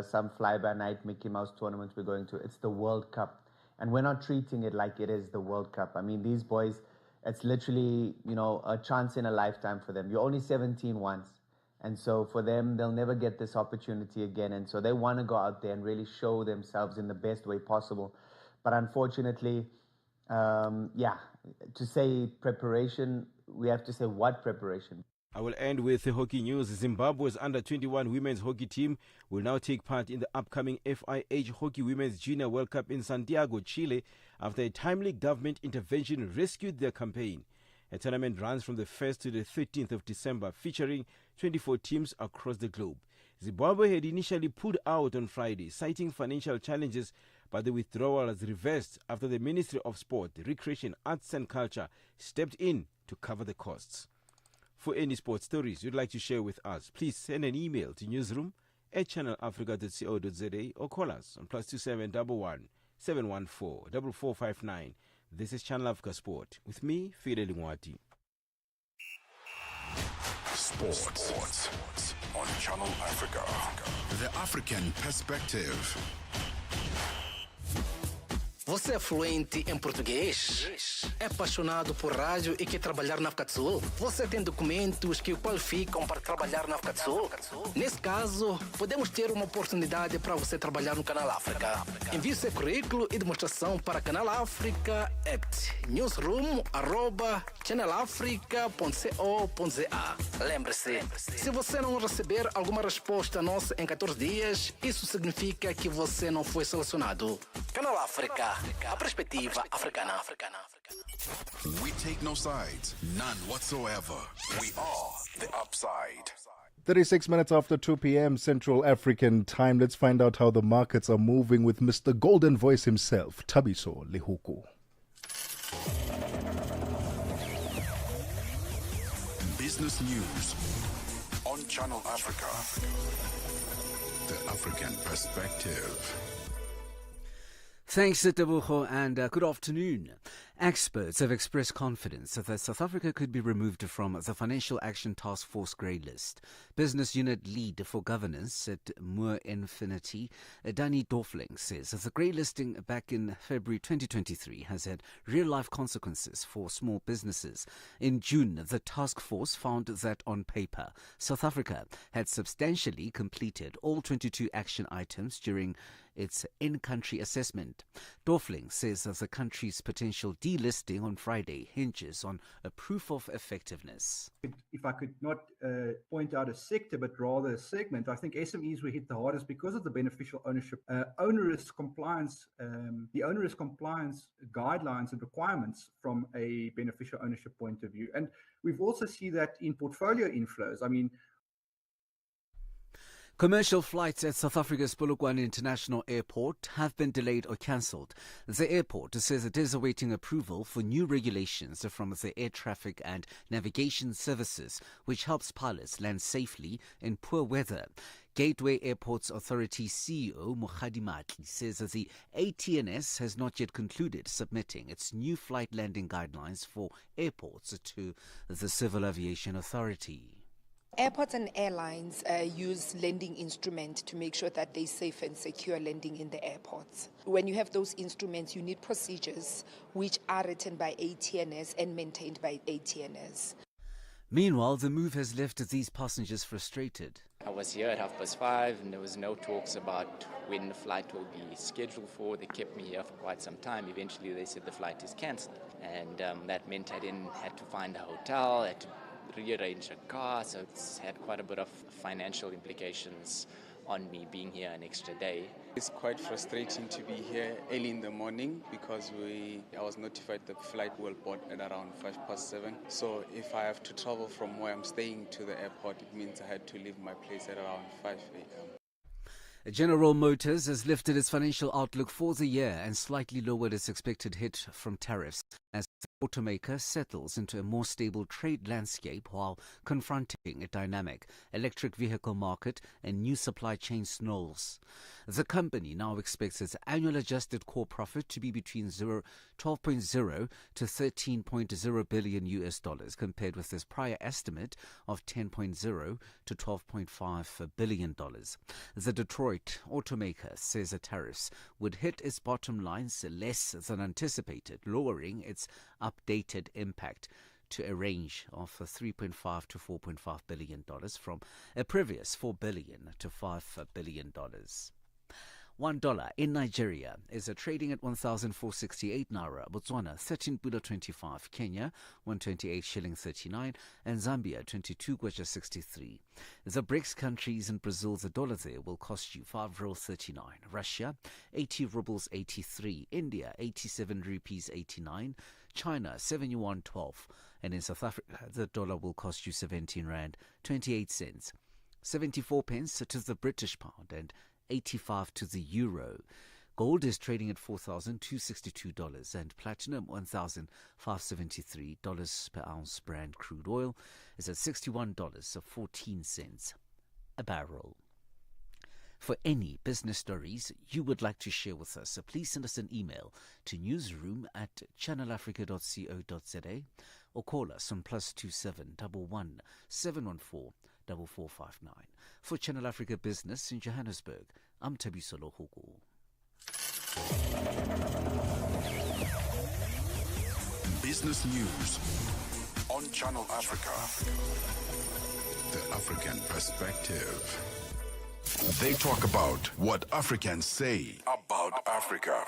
some fly-by-night Mickey Mouse tournament we're going to. It's the World Cup. And we're not treating it like it is the World Cup. I mean, these boys, it's literally, a chance in a lifetime for them. You're only 17 once. And so for them, they'll never get this opportunity again. And so they want to go out there and really show themselves in the best way possible. But unfortunately, to say preparation, we have to say what preparation? I will end with the hockey news. Zimbabwe's under-21 women's hockey team will now take part in the upcoming FIH Hockey Women's Junior World Cup in Santiago, Chile, after a timely government intervention rescued their campaign. A tournament runs from the 1st to the 13th of December, featuring 24 teams across the globe. Zimbabwe had initially pulled out on Friday, citing financial challenges, but the withdrawal was reversed after the Ministry of Sport, Recreation, Arts and Culture stepped in to cover the costs. For any sports stories you'd like to share with us, please send an email to newsroom@channelafrica.co.za or call us on +27 11 714 4459. This is Channel Africa Sport with me, Fide Lingwati. Sports on Channel Africa. The African perspective. Você é fluente em português? É apaixonado por rádio e quer trabalhar na África do Sul? Você tem documentos que o qualificam para trabalhar na África do Sul? Nesse caso, podemos ter uma oportunidade para você trabalhar no Canal África. Envie seu currículo e demonstração para Canal África at newsroom@channelafrica.co.za. Lembre-se, se você não receber alguma resposta nossa em 14 dias, isso significa que você não foi selecionado. Canal África, a perspectiva africana. We take no sides, none whatsoever. We are the Upside. 36 minutes after 2 p.m. Central African time. Let's find out how the markets are moving with Mr. Golden Voice himself, Thabiso Lekhuleni. Business news on Channel Africa. The African perspective. Thanks, Tebogo, and good afternoon. Experts have expressed confidence that South Africa could be removed from the Financial Action Task Force grey list. Business Unit Lead for Governance at Moore Infinity, Danny Dorfling, says that the grey listing back in February 2023 has had real-life consequences for small businesses. In June, the task force found that on paper, South Africa had substantially completed all 22 action items during its in-country assessment. Dorfling says that the country's potential delisting on Friday hinges on a proof of effectiveness. If I could not point out a sector, but rather a segment, I think SMEs were hit the hardest because of the beneficial ownership, onerous compliance guidelines and requirements from a beneficial ownership point of view. And we've also seen that in portfolio inflows. I mean, commercial flights at South Africa's Polokwane International Airport have been delayed or cancelled. The airport says it is awaiting approval for new regulations from the Air Traffic and Navigation Services, which helps pilots land safely in poor weather. Gateway Airports Authority CEO Mokhadi Matli says that the ATNS has not yet concluded submitting its new flight landing guidelines for airports to the Civil Aviation Authority. Airports and airlines use landing instruments to make sure that they're safe and secure landing in the airports. When you have those instruments, you need procedures which are written by ATNS and maintained by ATNS. Meanwhile, the move has left these passengers frustrated. I was here at 5:30 and there was no talks about when the flight will be scheduled for. They kept me here for quite some time. Eventually they said the flight is cancelled, and that meant I then had to find a hotel, had to rearrange a car, so it's had quite a bit of financial implications on me being here an extra day. It's quite frustrating to be here early in the morning because I was notified the flight will board at around 7:05. So if I have to travel from where I'm staying to the airport, it means I had to leave my place at around 5 a.m. General Motors has lifted its financial outlook for the year and slightly lowered its expected hit from tariffs as the automaker settles into a more stable trade landscape while confronting a dynamic electric vehicle market and new supply chain snarls. The company now expects its annual adjusted core profit to be between 12.0 to 13.0 billion US dollars, compared with its prior estimate of 10.0 to 12.5 billion dollars. The Detroit automaker says the tariffs would hit its bottom lines less than anticipated, lowering its updated impact to a range of $3.5 to $4.5 billion from a previous $4 billion to $5 billion. $1 in Nigeria is trading at 1,468 naira, Botswana 13.25, Kenya 128 shilling 39, and Zambia 22 kwacha 63. The BRICS countries and Brazil, the dollar there will cost you 5.39, Russia 80 rubles 83, India 87 rupees 89, China 71.12, and in South Africa the dollar will cost you 17 rand 28 cents, 74 pence to the British pound, and 85 to the euro. Gold is trading at $4,262 and platinum $1,573 per ounce. Brand crude oil is at $61.14 a barrel. For any business stories you would like to share with us, please send us an email to newsroom@channelafrica.co.za or call us on +27 11 714 4459. For Channel Africa Business in Johannesburg, I'm Thabiso Lekhuleni. Business news on Channel Africa. The African perspective. They talk about what Africans say about Africa.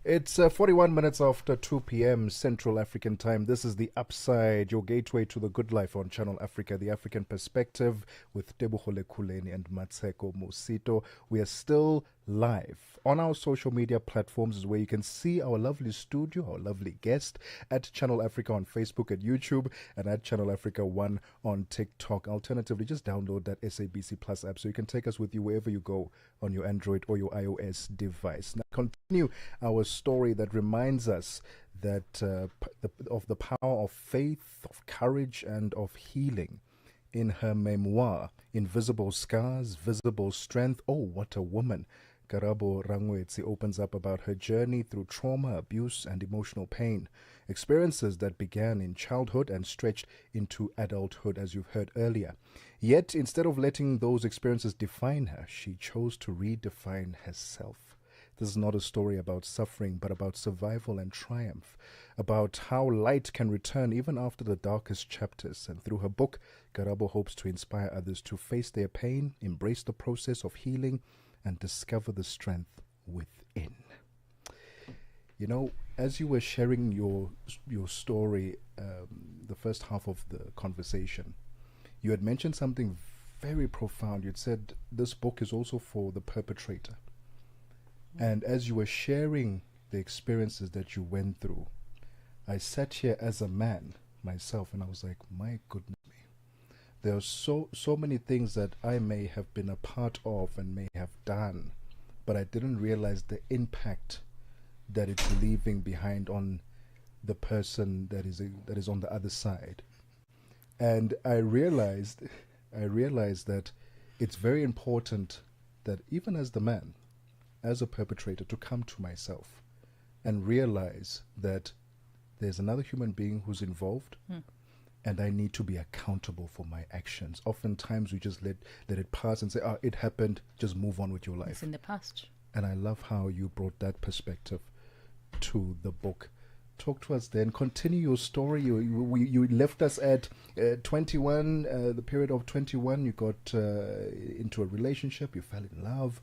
It's 41 minutes after 2 p.m. Central African Time. This is The Upside, your gateway to the good life on Channel Africa, the African perspective with Tebogo, Lekhuleni and Mmatsheko, Mosito. We are still live on our social media platforms, is where you can see our lovely studio, our lovely guest, at Channel Africa on Facebook and YouTube, and at Channel Africa 1 on TikTok. Alternatively, just download that SABC Plus app so you can take us with you wherever you go on your Android or your iOS device. Now, continue our story that reminds us that of the power of faith, of courage, and of healing. In her memoir, Invisible Scars, Visible Strength, Oh, What a Woman, Karabo Rangwetsi opens up about her journey through trauma, abuse, and emotional pain, experiences that began in childhood and stretched into adulthood, as you've heard earlier. Yet, instead of letting those experiences define her, she chose to redefine herself. This is not a story about suffering, but about survival and triumph, about how light can return even after the darkest chapters. And through her book, Karabo hopes to inspire others to face their pain, embrace the process of healing, and discover the strength within. You know, as you were sharing your story, the first half of the conversation, you had mentioned something very profound. You'd said this book is also for the perpetrator. And as you were sharing the experiences that you went through, I sat here as a man myself and I was like, my goodness me. There are so many things that I may have been a part of and may have done, but I didn't realize the impact that it's leaving behind on the person that is on the other side. And I realized that it's very important that even as the man, as a perpetrator, to come to myself and realize that there's another human being who's involved, and I need to be accountable for my actions. Oftentimes we just let it pass and say, it happened, just move on with your life. It's in the past. And I love how you brought that perspective to the book. Talk to us then. Continue your story. You left us at 21, the period of 21. You got into a relationship, you fell in love,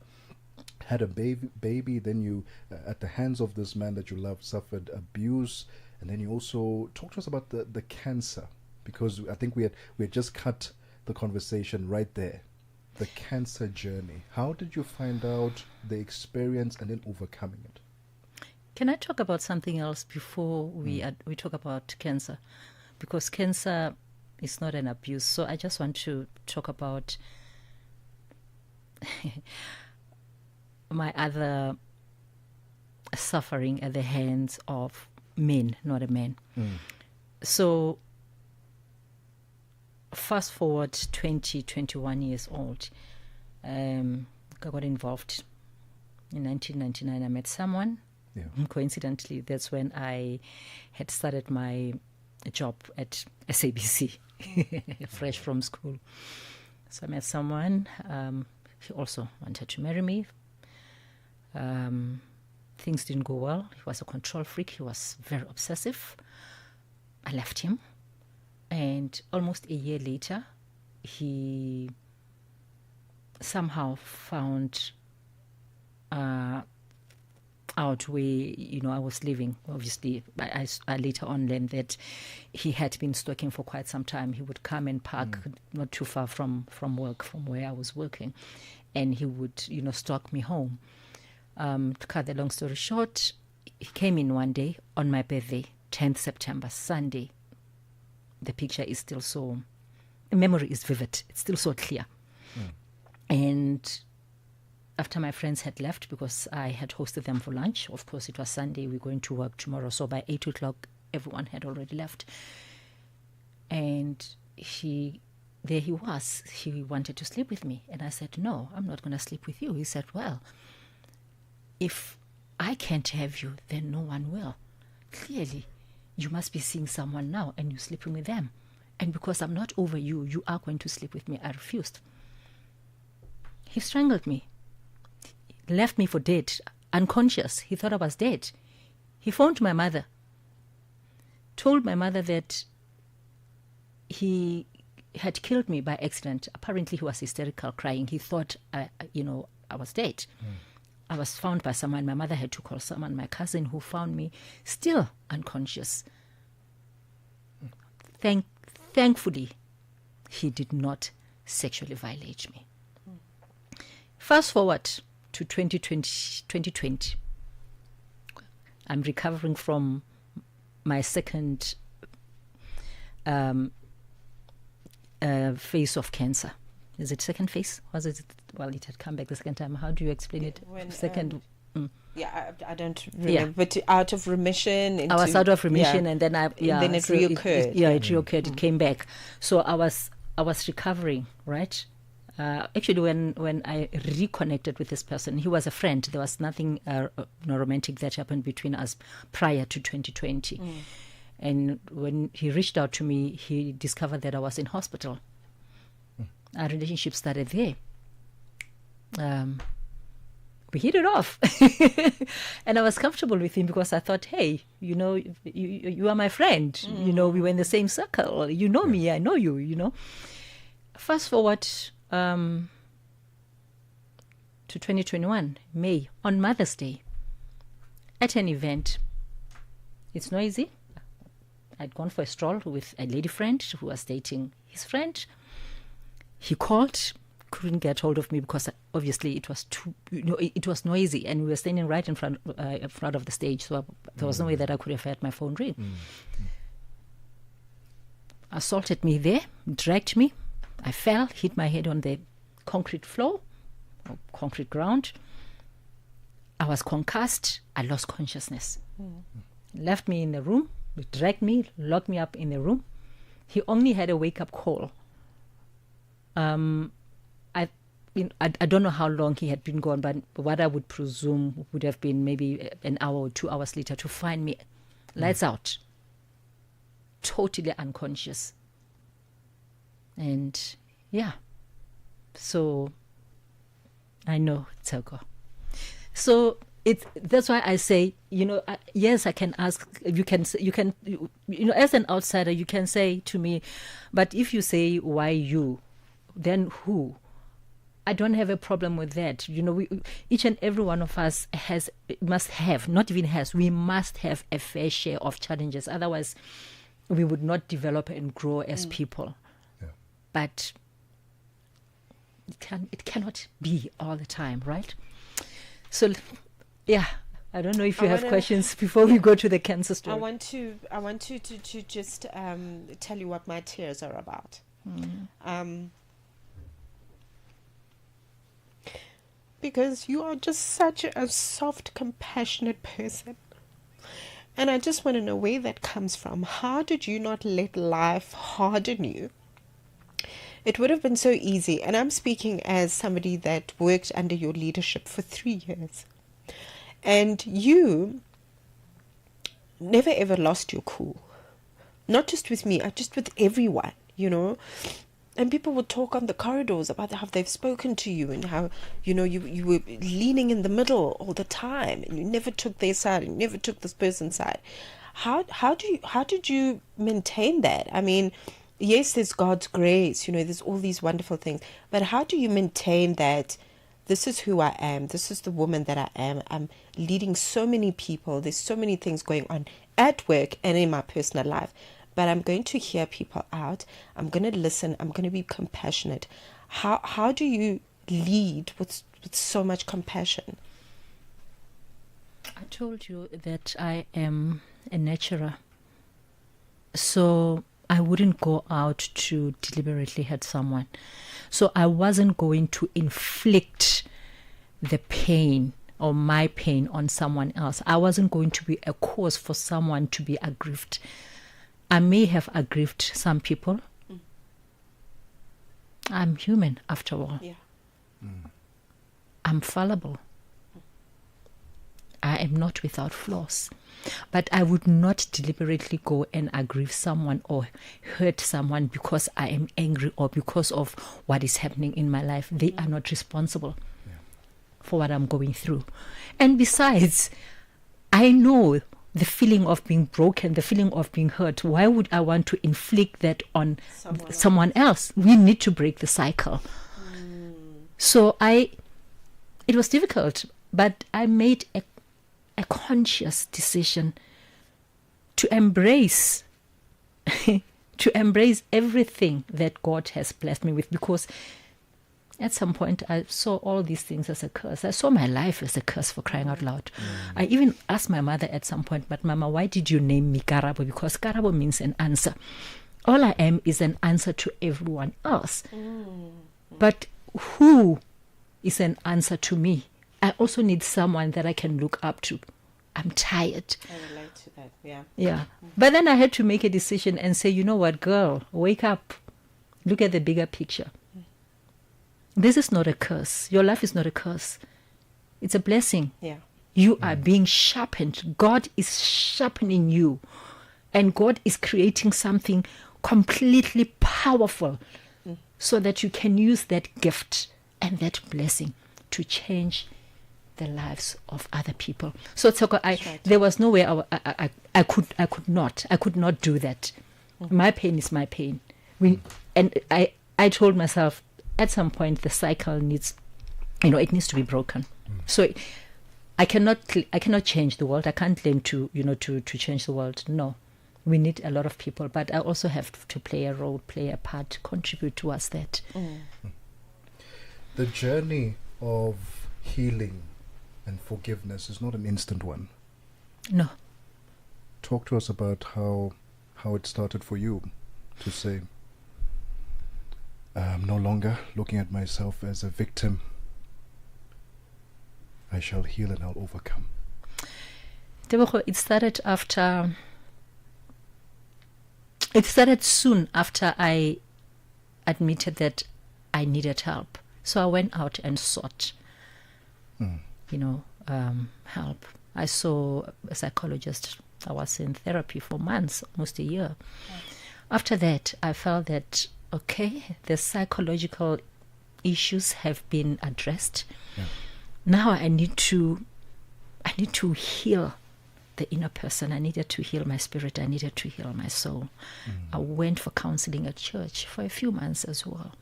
had a baby, then you, at the hands of this man that you loved, suffered abuse, and then you also talk to us about the cancer, because I think we had just cut the conversation right there. The cancer journey. How did you find out the experience and then overcoming it? Can I talk about something else before we talk about cancer? Because cancer is not an abuse. So I just want to talk about my other suffering at the hands of men, not a man. So fast forward 21 years old, I got involved in 1999. I met someone. Yeah. Coincidentally, that's when I had started my job at SABC, fresh from school. So I met someone. He also wanted to marry me. Things didn't go well. He was a control freak. He was very obsessive. I left him. And almost a year later, he somehow found out where, I was living. Obviously, I later on learned that he had been stalking for quite some time. He would come and park not too far from work, from where I was working. And he would, stalk me home. To cut the long story short, he came in one day on my birthday, 10th September, Sunday. The picture is still the memory is vivid. It's still so clear. And after my friends had left, because I had hosted them for lunch, of course it was Sunday, we're going to work tomorrow. So by 8 o'clock, everyone had already left. And there he was. He wanted to sleep with me. And I said, no, I'm not going to sleep with you. He said, well, if I can't have you, then no one will. Clearly, you must be seeing someone now and you're sleeping with them. And because I'm not over you, you are going to sleep with me. I refused. He strangled me. He left me for dead unconscious. He thought I was dead. He phoned my mother, told my mother that he had killed me by accident. Apparently, he was hysterical, crying. He thought, I was dead. I was found by someone. My mother had to call someone, my cousin, who found me still unconscious. Thankfully, he did not sexually violate me. Fast forward to 2020. I'm recovering from my second phase of cancer. Is it second phase? Was it? Well, it had come back the second time. How do you explain it? Second. I don't remember. But out of remission. I was out of remission, and then and then it reoccurred. It reoccurred. It came back. So I was recovering, right? Actually, when I reconnected with this person, he was a friend. There was nothing romantic that happened between us prior to 2020. And when he reached out to me, he discovered that I was in hospital. Our relationship started there. We hit it off. And I was comfortable with him because I thought, hey, you are my friend. We were in the same circle. You know me, I know you, Fast forward to 2021, May, on Mother's Day, at an event. It's noisy. I'd gone for a stroll with a lady friend who was dating his friend. He called, couldn't get hold of me because obviously it was it was noisy, and we were standing right in front of the stage, so there was no way that I could have had my phone ring. Assaulted me there, dragged me. I fell, hit my head on the concrete floor, or concrete ground. I was concussed. I lost consciousness. Left me in the room, dragged me, locked me up in the room. He only had a wake-up call. I don't know how long he had been gone, but what I would presume would have been maybe an hour or 2 hours later to find me lights out, totally unconscious. And so I know, Tebogo. So that's why I say, yes, I can ask. You can, as an outsider, you can say to me, but if you say why you, then who? I don't have a problem with that. Each and every one of us must have a fair share of challenges. Otherwise, we would not develop and grow as people. Yeah. But it cannot be all the time, right? So, I don't know if you have questions before we go to the cancer story. I want to just tell you what my tears are about. Because you are just such a soft, compassionate person. And I just want to know where that comes from. How did you not let life harden you? It would have been so easy. And I'm speaking as somebody that worked under your leadership for 3 years. And you never ever lost your cool. Not just with me, just with everyone, And people would talk on the corridors about how they've spoken to you and how, you were leaning in the middle all the time and you never took their side and you never took this person's side. How did you maintain that? I mean, yes, there's God's grace, there's all these wonderful things, but how do you maintain that this is who I am, this is the woman that I am, I'm leading so many people, there's so many things going on at work and in my personal life, but I'm going to hear people out. I'm going to listen. I'm going to be compassionate. How do you lead with so much compassion? I told you that I am a nurturer. So I wouldn't go out to deliberately hurt someone. So I wasn't going to inflict the pain or my pain on someone else. I wasn't going to be a cause for someone to be aggrieved. I may have aggrieved some people. I'm human after all. Yeah. I'm fallible. I am not without flaws. But I would not deliberately go and aggrieve someone or hurt someone because I am angry or because of what is happening in my life. They are not responsible for what I'm going through. And besides, I know the feeling of being broken, the feeling of being hurt. Why would I want to inflict that on someone else? We need to break the cycle. So it was difficult, but I made a conscious decision to embrace everything that God has blessed me with, because at some point I saw all these things as a curse. I saw my life as a curse, for crying out loud. I even asked my mother at some point, but Mama, why did you name me Karabo? Because Karabo means an answer. All I am is an answer to everyone else. But who is an answer to me? I also need someone that I can look up to. I'm tired. I relate to that, yeah. Yeah. But then I had to make a decision and say, you know what, girl, wake up. Look at the bigger picture. This is not a curse. Your life is not a curse. It's a blessing. Yeah. You are being sharpened. God is sharpening you. And God is creating something completely powerful so that you can use that gift and that blessing to change the lives of other people. So Tsoko, there was no way I could not do that. My pain is my pain. And I told myself, at some point the cycle needs, it needs to be broken. So I cannot change the world. I can't claim to change the world. No, we need a lot of people, but I also have to play a role, play a part, contribute towards that. The journey of healing and forgiveness is not an instant one. No. Talk to us about how it started for you to say, I'm no longer looking at myself as a victim. I shall heal and I'll overcome. Tebogo, it started soon after I admitted that I needed help. So I went out and sought, help. I saw a psychologist. I was in therapy for months, almost a year. After that, I felt that, okay, the psychological issues have been addressed. Now I need to heal the inner person. I needed to heal my spirit. I needed to heal my soul. I went for counseling at church for a few months as well.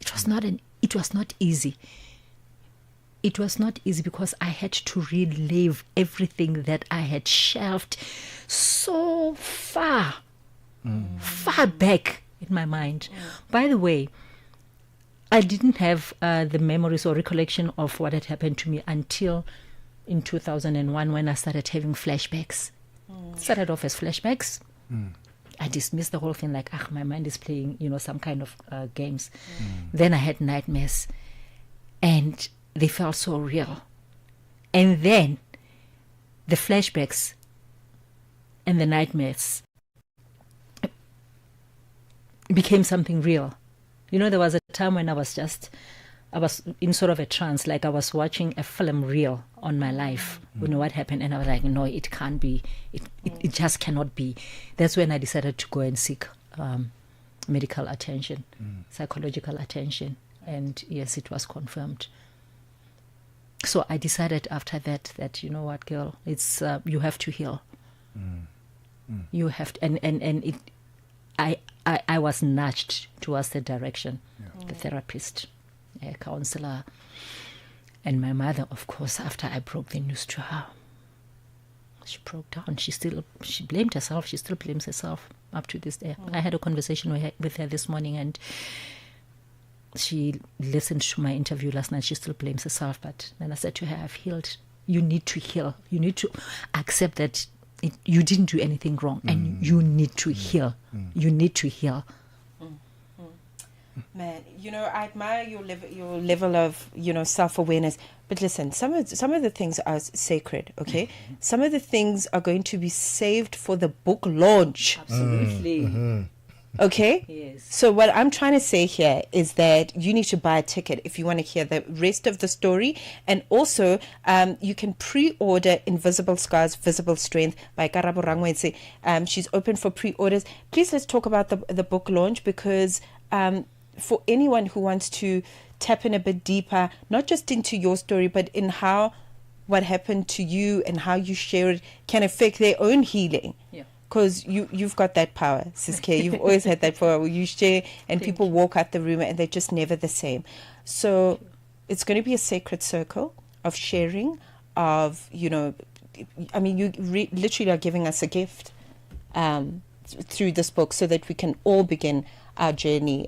It was not easy. It was not easy because I had to relive everything that I had shelved so far back in my mind. By the way, I didn't have the memories or recollection of what had happened to me until in 2001 when I started having flashbacks. Started off as flashbacks. I dismissed the whole thing like, my mind is playing, some kind of games. Then I had nightmares, and they felt so real. And then the flashbacks and the nightmares became something real. There was a time when I was in sort of a trance, like I was watching a film reel on my life. What happened, and I was like, no, it can't be. It just cannot be. That's when I decided to go and seek medical attention, psychological attention, and yes, it was confirmed. So I decided after that you know what, girl, it's you have to heal. You have to, and it. I was nudged towards the direction. The therapist, a counselor, and my mother, of course, after I broke the news to her. She broke down. She blamed herself. She still blames herself up to this day. I had a conversation with her this morning, and she listened to my interview last night. She still blames herself. But then I said to her, I've healed. You need to heal. You need to accept that you didn't do anything wrong, and you need to heal. You need to heal. Man, I admire your level of self-awareness. But listen, some of the things are sacred. Okay, some of the things are going to be saved for the book launch. Absolutely. Okay? Yes. So what I'm trying to say here is that you need to buy a ticket if you want to hear the rest of the story. And also, you can pre-order Invisible Scars, Visible Strength by Karabo Rangwetse. She's open for pre-orders. Please let's talk about the book launch, because for anyone who wants to tap in a bit deeper, not just into your story, but in how what happened to you and how you share it can affect their own healing. Yeah. Because you've got that power, Sis K. You've always had that power where you share and people walk out the room and they're just never the same. So it's going to be a sacred circle of sharing, of, you know, I mean, you literally are giving us a gift through this book so that we can all begin our journey,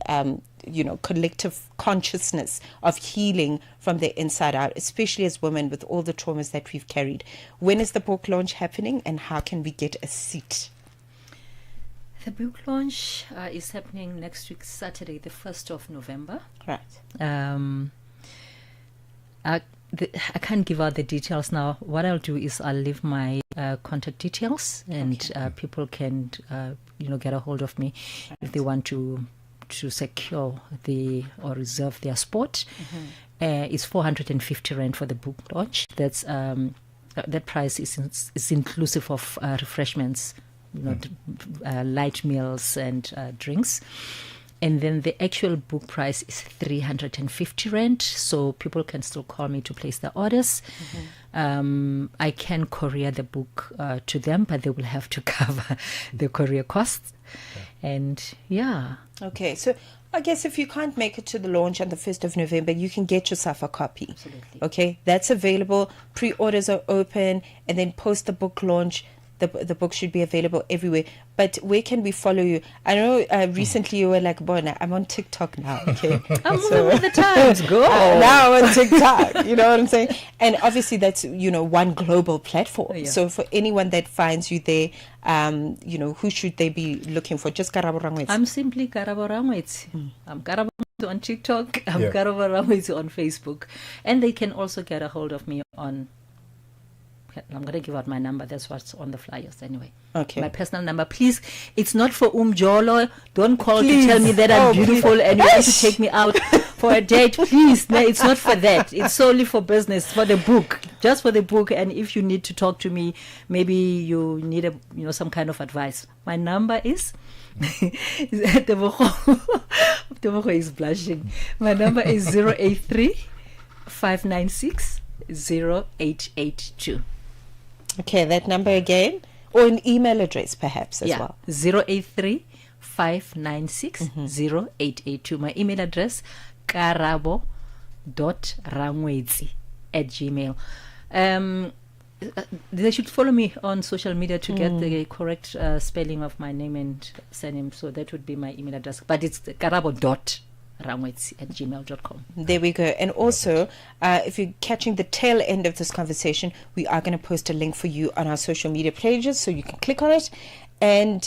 you know, collective consciousness of healing from the inside out, especially as women with all the traumas that we've carried. When is the book launch happening and how can we get a seat? The book launch is happening next week, Saturday, the 1st of November. Right. I can't give out the details now. What I'll do is I'll leave my contact details, and people can, you know, get a hold of me if they want to secure or reserve their spot. It's 450 rand for the book launch. That's that price is inclusive of refreshments, you know, light meals and drinks. And then the actual book price is 350 rand. So people can still call me to place their orders. I can courier the book to them, but they will have to cover the courier costs. And yeah. Okay, so I guess if you can't make it to the launch on the 1st of November, you can get yourself a copy. Absolutely. Okay, that's available. Pre-orders are open, and then post the book launch, the book should be available everywhere. But where can we follow you? I know recently you were like, Bona, I'm on TikTok now. Okay, I'm moving with the times. Go. Now I'm on TikTok. You know what I'm saying? And obviously that's, you know, one global platform. Yeah. So for anyone that finds you there, you know, who should they be looking for? Just Karabo Rangwetsi. I'm simply Karabo Rangwetsi. I'm Karabo on TikTok. I'm Yeah. Karabo Rangwetsi on Facebook. And they can also get a hold of me on... I'm going to give out my number. That's what's on the flyers anyway. Okay. My personal number. Please, it's not for Jolo. Don't call Please. to tell me that I'm Oh, beautiful please. and you want to take me out for a date. Please. No, it's not for that. It's solely for business, for the book. Just for the book. And if you need to talk to me, maybe you need some kind of advice. My number is... Tebogo is blushing. My number is 083 596 0882. Okay, that number again, or an email address perhaps as well. 083 596 0882. My email address, karabo.rangwetsi@gmail. They should follow me on social media to get the correct spelling of my name and surname. So that would be my email address. But it's karabo.rangwetsi@gmail.com. There we go. And also, if you're catching the tail end of this conversation, we are going to post a link for you on our social media pages so you can click on it and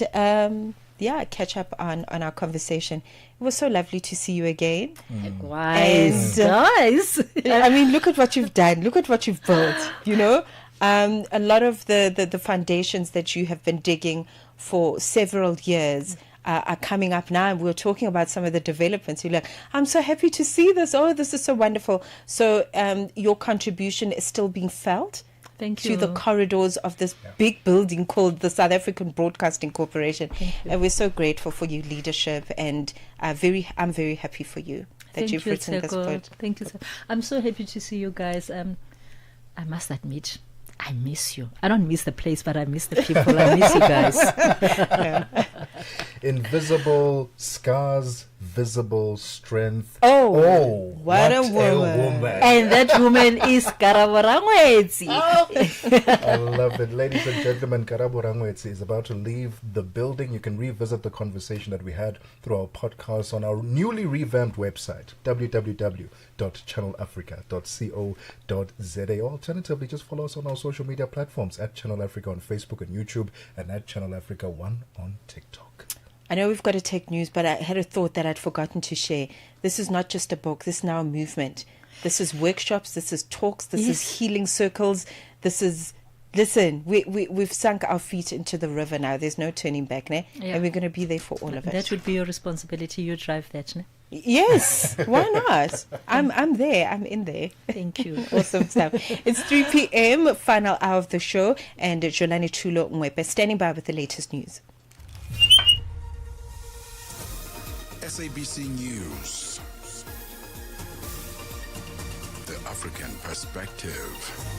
catch up on our conversation. It was so lovely to see you again. Likewise. Nice. I mean, look at what you've done. Look at what you've built, you know. A lot of the foundations that you have been digging for several years are coming up now, and we were talking about some of the developments. You're like, I'm so happy to see this. Oh, this is so wonderful. So your contribution is still being felt. Thank you. you. To the corridors of this big building called the South African Broadcasting Corporation. And we're so grateful for your leadership, and I'm very happy for you that Thank you've you, written this Tseko. book. Thank you, sir. I'm so happy to see you guys. I must admit, I miss you. I don't miss the place, but I miss the people. I miss you guys. Invisible scars, visible strength. Oh, what a woman. And that woman is Karabo Rangwetsi. I love it. Ladies and gentlemen, Karabo Rangwetsi is about to leave the building. You can revisit the conversation that we had through our podcast on our newly revamped website, www.channelafrica.co.za. Alternatively, just follow us on our social media platforms at Channel Africa on Facebook and YouTube, and at Channel Africa 1 on TikTok. I know we've got to take news, but I had a thought that I'd forgotten to share. This is not just a book. This is now a movement. This is workshops. This is talks. This is healing circles. This is... Listen, we've sunk our feet into the river now. There's no turning back, ne? Yeah. And we're going to be there for all of us. That would be your responsibility. You drive that, ne? Yes, why not? I'm there. I'm in there. Thank you. Awesome stuff. It's 3 p.m., final hour of the show, and Jolani Chulo Mwepe standing by with the latest news. SABC News. The African Perspective.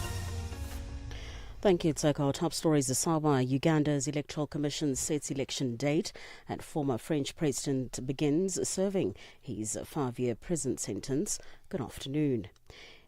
Thank you, Tseko. Our top stories this hour. Uganda's Electoral Commission sets election date and former French president begins serving his 5-year prison sentence. Good afternoon.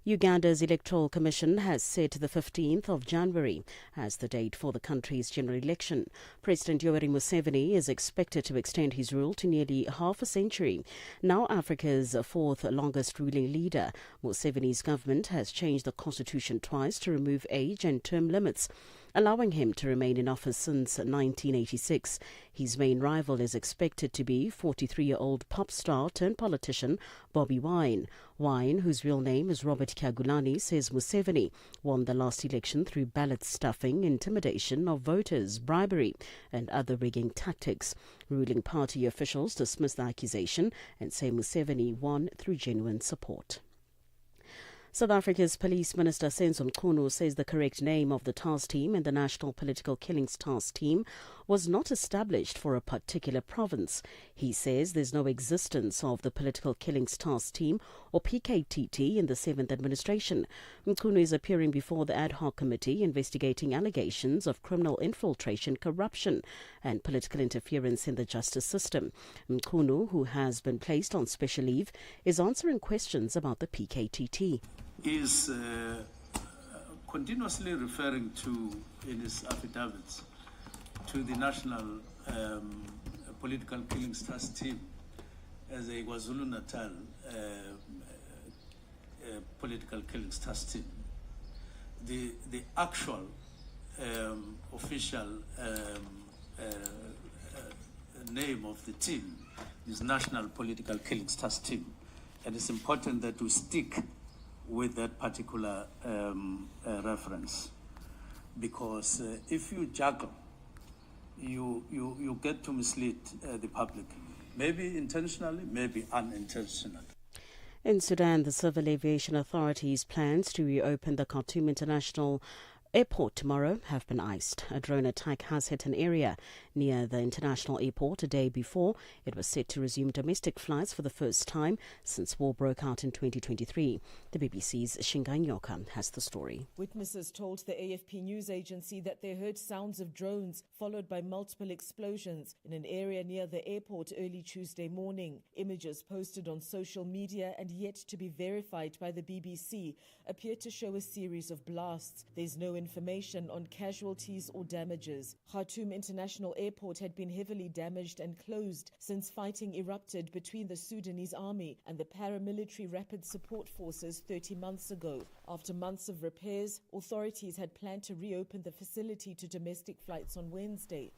Uganda's Electoral Commission has set the 15th of January as the date for the country's general election. President Yoweri Museveni is expected to extend his rule to nearly half a century. Now Africa's fourth longest ruling leader, Museveni's government has changed the constitution twice to remove age and term limits, allowing him to remain in office since 1986. His main rival is expected to be 43-year-old pop star turned politician Bobi Wine. Wine, whose real name is Robert Kyagulanyi, says Museveni won the last election through ballot stuffing, intimidation of voters, bribery and other rigging tactics. Ruling party officials dismiss the accusation and say Museveni won through genuine support. South Africa's Police Minister Senzo Mchunu says the correct name of the task team and the National Political Killings Task Team was not established for a particular province. He says there's no existence of the Political Killings Task Team or PKTT in the 7th administration. Mchunu is appearing before the ad hoc committee investigating allegations of criminal infiltration, corruption and political interference in the justice system. Mchunu, who has been placed on special leave, is answering questions about the PKTT. Is continuously referring to, in his affidavits, to the National Political Killings Task Team as a KwaZulu-Natal Political Killings Task Team. The actual official name of the team is National Political Killings Task Team, and it's important that we stick with that particular reference, because if you juggle, you get to mislead the public, maybe intentionally, maybe unintentionally. In Sudan, the Civil Aviation Authority's plans to reopen the Khartoum International Airport tomorrow have been iced. A drone attack has hit an area near the international airport a day before it was set to resume domestic flights for the first time since war broke out in 2023. The BBC's Shingai Nyoka has the story. Witnesses told the AFP news agency that they heard sounds of drones followed by multiple explosions in an area near the airport early Tuesday morning. Images posted on social media and yet to be verified by the BBC appear to show a series of blasts. There's no information on casualties or damages. Khartoum International Airport had been heavily damaged and closed since fighting erupted between the Sudanese army and the paramilitary Rapid Support Forces 30 months ago. After months of repairs, authorities had planned to reopen the facility to domestic flights on Wednesday.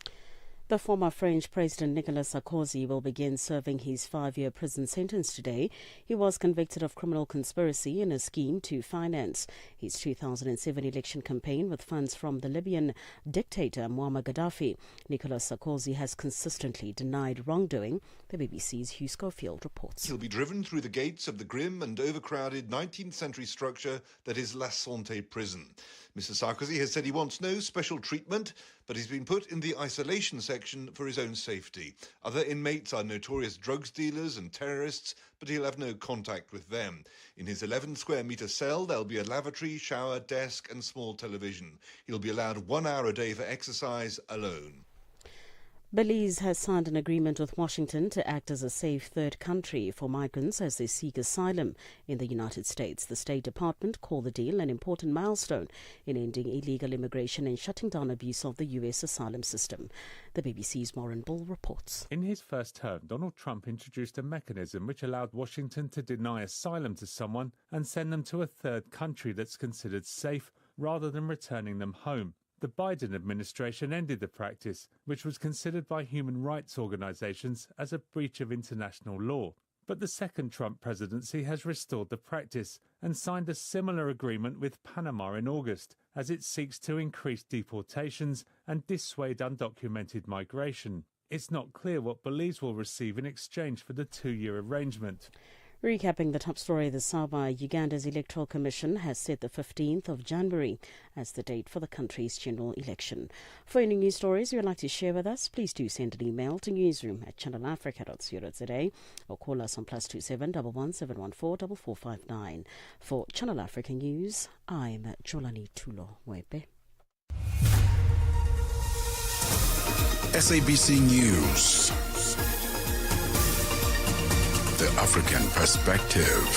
The former French President Nicolas Sarkozy will begin serving his 5-year prison sentence today. He was convicted of criminal conspiracy in a scheme to finance his 2007 election campaign with funds from the Libyan dictator Muammar Gaddafi. Nicolas Sarkozy has consistently denied wrongdoing. The BBC's Hugh Schofield reports. He'll be driven through the gates of the grim and overcrowded 19th century structure that is La Santé prison. Mr. Sarkozy has said he wants no special treatment, but he's been put in the isolation section for his own safety. Other inmates are notorious drugs dealers and terrorists, but he'll have no contact with them. In his 11-square-metre cell, there'll be a lavatory, shower, desk and small television. He'll be allowed 1 hour a day for exercise alone. Belize has signed an agreement with Washington to act as a safe third country for migrants as they seek asylum in the United States. The State Department called the deal an important milestone in ending illegal immigration and shutting down abuse of the U.S. asylum system. The BBC's Maureen Bull reports. In his first term, Donald Trump introduced a mechanism which allowed Washington to deny asylum to someone and send them to a third country that's considered safe rather than returning them home. The Biden administration ended the practice, which was considered by human rights organizations as a breach of international law. But the second Trump presidency has restored the practice and signed a similar agreement with Panama in August, as it seeks to increase deportations and dissuade undocumented migration. It's not clear what Belize will receive in exchange for the 2-year arrangement. Recapping the top story this hour, Uganda's Electoral Commission has set the 15th of January as the date for the country's general election. For any news stories you'd like to share with us, please do send an email to newsroom@channelafrica.co.za or call us on +27 11 714 4459. For Channel Africa News, I'm Jolani Tulo Wepe. SABC News. The African Perspective.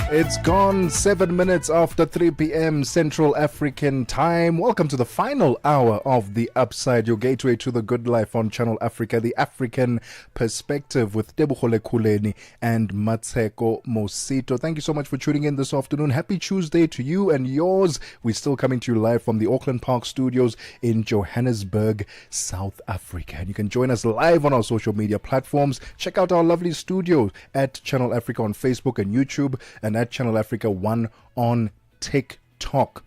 It's gone 7 minutes after 3 p.m. Central African Time. Welcome to the final hour of The Upside, your gateway to the good life on Channel Africa, the African Perspective with Tebogo Lekhuleni and Mmatsheko Mosito. Thank you so much for tuning in this afternoon. Happy Tuesday to you and yours. We're still coming to you live from the Auckland Park Studios in Johannesburg, South Africa. And you can join us live on our social media platforms. Check out our lovely studio at Channel Africa on Facebook and YouTube, and at Channel Africa 1 on TikTok.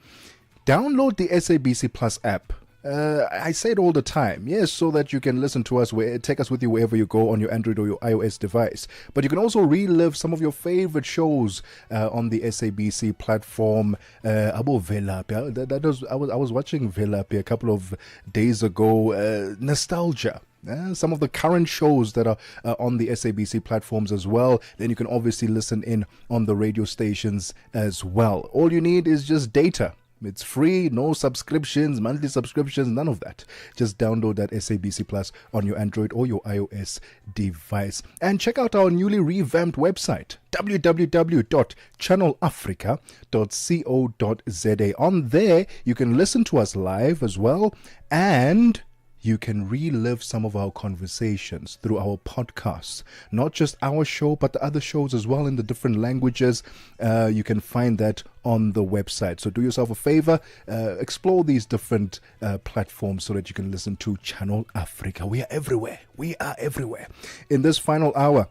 Download the SABC Plus app. I say it all the time, yes, so that you can listen to us, take us with you wherever you go on your Android or your iOS device. But you can also relive some of your favorite shows on the SABC platform. Abo Velapia, I was watching Velapia a couple of days ago. Nostalgia. Some of the current shows that are on the SABC platforms as well. Then you can obviously listen in on the radio stations as well. All you need is just data. It's free, no subscriptions, monthly subscriptions, none of that. Just download that SABC Plus on your Android or your iOS device. And check out our newly revamped website, www.channelafrica.co.za. On there, you can listen to us live as well, and you can relive some of our conversations through our podcasts. Not just our show, but the other shows as well in the different languages. You can find that on the website. So do yourself a favor, explore these different platforms so that you can listen to Channel Africa. We are everywhere. We are everywhere. In this final hour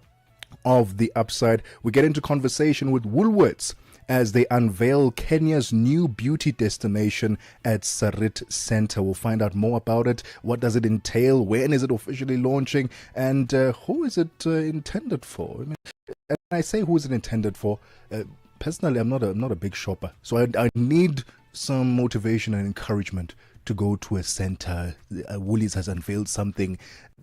of The Upside, we get into conversation with Woolworths as they unveil Kenya's new beauty destination at Sarit Center. We'll find out more about it. What does it entail? When is it officially launching? And who is it intended for? I mean, when I say who is it intended for, personally, I'm not a big shopper. So I need some motivation and encouragement to go to a center. Woolies has unveiled something.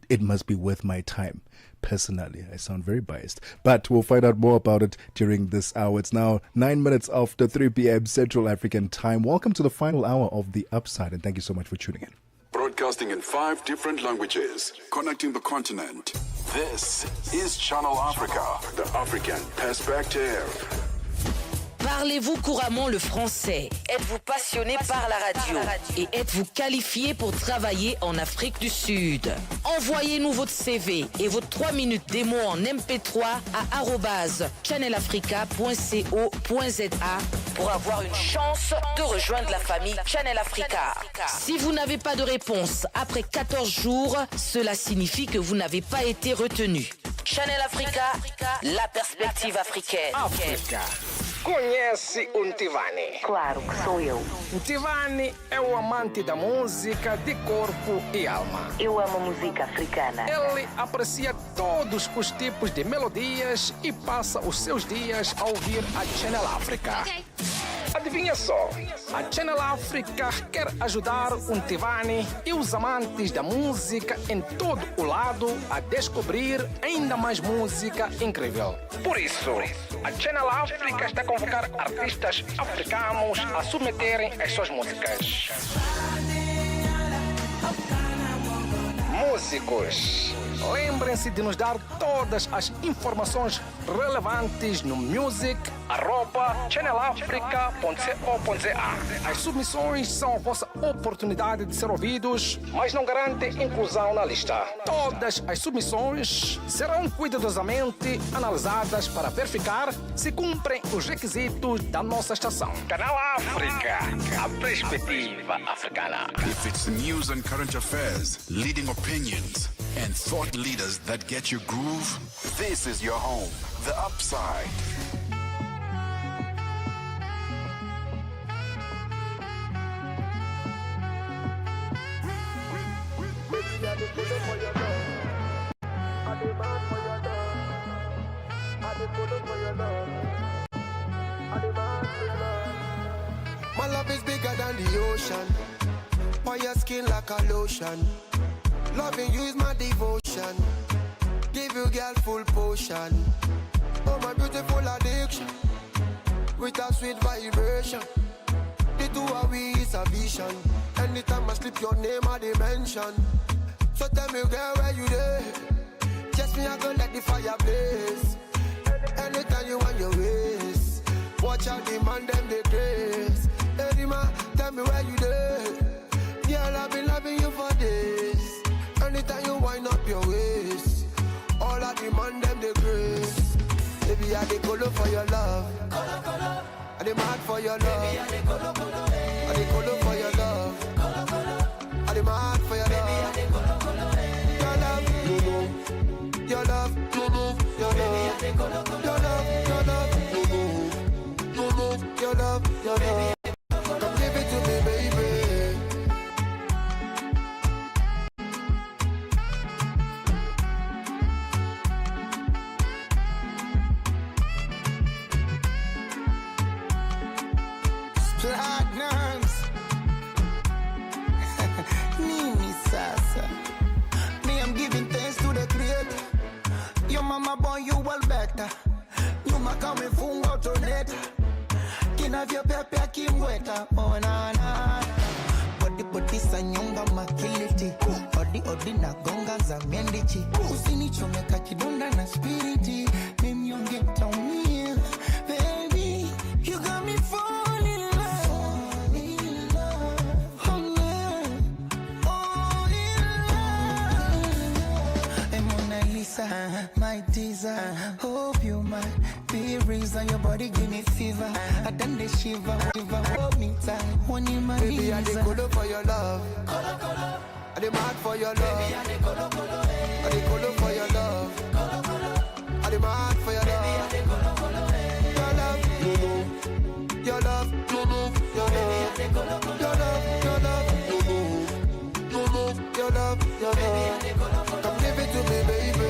It must be worth my time. Personally, I sound very biased, but we'll find out more about it during this hour. It's now 9 minutes after 3 p.m. Central African Time. Welcome to the final hour of The Upside, and thank you so much for tuning in. Broadcasting in 5 different languages, connecting the continent. This is Channel Africa, the African Perspective. Parlez-vous couramment le français? Êtes-vous passionné par la radio? Et êtes-vous qualifié pour travailler en Afrique du Sud? Envoyez-nous votre CV et votre 3 minutes démo en MP3 à @channelafrica.co.za pour avoir une chance de rejoindre la famille Channel Africa. Si vous n'avez pas de réponse après 14 jours, cela signifie que vous n'avez pas été retenu. Channel Africa, la perspective africaine. África. Conhece o Ntivani? Claro que sou eu. Ntivani é o amante da música de corpo e alma. Eu amo música africana. Ele aprecia todos os tipos de melodias e passa os seus dias a ouvir a Channel Africa. A Adivinha só, a Channel África quer ajudar o Tivani e os amantes da música em todo o lado a descobrir ainda mais música incrível. Por isso, a Channel África está a convocar artistas africanos a submeterem as suas músicas. Músicos, lembrem-se de nos dar todas as informações relevantes no music@channelafrica.co.za. As submissões são a vossa oportunidade de ser ouvidos, mas não garantem inclusão na lista. Todas as submissões serão cuidadosamente analisadas para verificar se cumprem os requisitos da nossa estação. Canal África, a perspectiva africana. If it's news and current affairs, leading opinions, and thought leaders that get your groove, this is your home. The Upside. My love is bigger than the ocean. On your skin like a lotion. Loving you is my devotion. Give you girl full potion. Oh my beautiful addiction. With a sweet vibration. The two of we is a vision. Anytime I slip your name I dimension. So tell me girl where you there. Just me I go let the fire blaze. Anytime you want your ways. Watch out the man them the grace. Hey man, tell me where you there. Girl I've been loving you for days. Anytime you wind up your waist. All I demand them the grace. Baby I dey colo for your love. I dey mad for your love. I dey colo for your love. I dey mad for your love. Your love, you know. Your love, you know. Your love, your love, your love, you know. You know. Your love, your love. Come give it to me, baby. Platinums. Nini sasa. Me, I'm giving thanks to the creator. Your mama born you well better. Nyuma kama funga utoneta. Kinavyo pepe kimweta. Oh na na. Body sa nyonga makiliti. Odi na gonga za mendichi. Usinichomeka kidonda na spiriti. Mimi yonge mtaumia. Baby, you got me falling in love. Oh man, oh in love. Hey Mona Lisa, my teaser. Hope you might be reason your body give me fever. I done the shiver, hold me tight. One in my Baby, I dey colo for your love. I dey mad for your love. I dey colo for your love. I dey mad for your love. Your love, you know. Your love, you know. Your love, your love, your love, you know. You know. Your love, your love. Come give it to me, baby.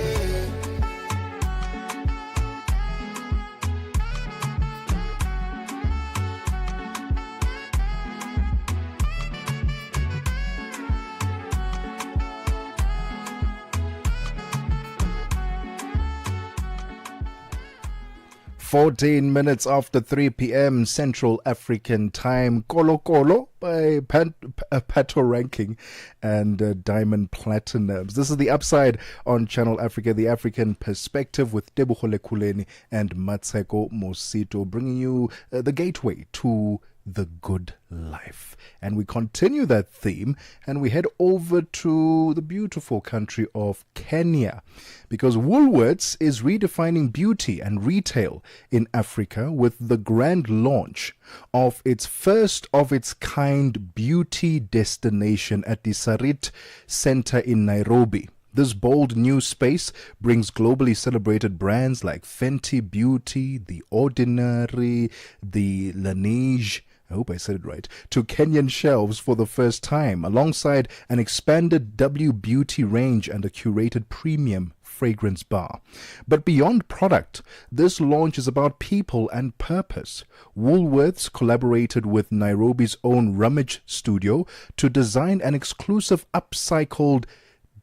14 minutes after 3 p.m. Central African Time. Kolo Kolo by Pato Ranking and Diamond Platinums. This is the Upside on Channel Africa, the African Perspective with Tebogo Lekhuleni and Mmatsheko Mosito, bringing you the gateway to the good life. And we continue that theme and we head over to the beautiful country of Kenya, because Woolworths is redefining beauty and retail in Africa with the grand launch of its first of its kind beauty destination at the Sarit Center in Nairobi. This bold new space brings globally celebrated brands like Fenty Beauty, The Ordinary, the Laneige, I hope I said it right, to Kenyan shelves for the first time, alongside an expanded W Beauty range and a curated premium fragrance bar. But beyond product, this launch is about people and purpose. Woolworths collaborated with Nairobi's own Rummage Studio to design an exclusive upcycled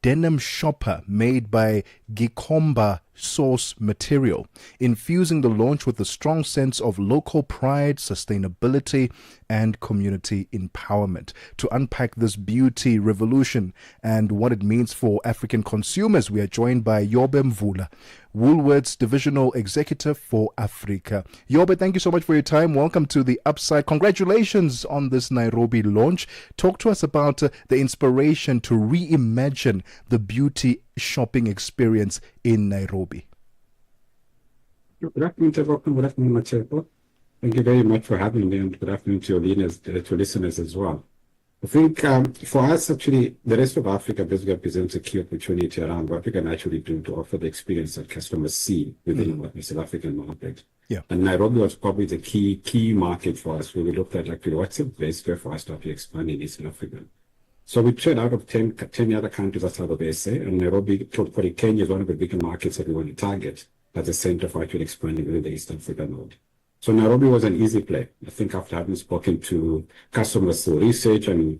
denim shopper made by Gikomba source material, infusing the launch with a strong sense of local pride, sustainability, and community empowerment. To unpack this beauty revolution and what it means for African consumers, we are joined by Yobe Mvula, Woolworths Divisional Executive for Africa. Yobe, thank you so much for your time. Welcome to the Upside. Congratulations on this Nairobi launch. Talk to us about the inspiration to reimagine the beauty shopping experience in Nairobi. Good afternoon, Tebogo. Good afternoon, Mmatsheko. Thank you very much for having me, and good afternoon to your listeners as well. I think for us, actually, the rest of Africa basically presents a key opportunity around what we can actually do to offer the experience that customers see within the South African market. Yeah. And Nairobi was probably the key market for us, where we looked at actually what's the best way for us to actually expand in East Africa. So we trade out of 10 other countries outside of SA, and Nairobi, for Kenya, is one of the bigger markets that we want to target as a center for actually expanding within the East African node. So Nairobi was an easy play. I think after having spoken to customers through research, and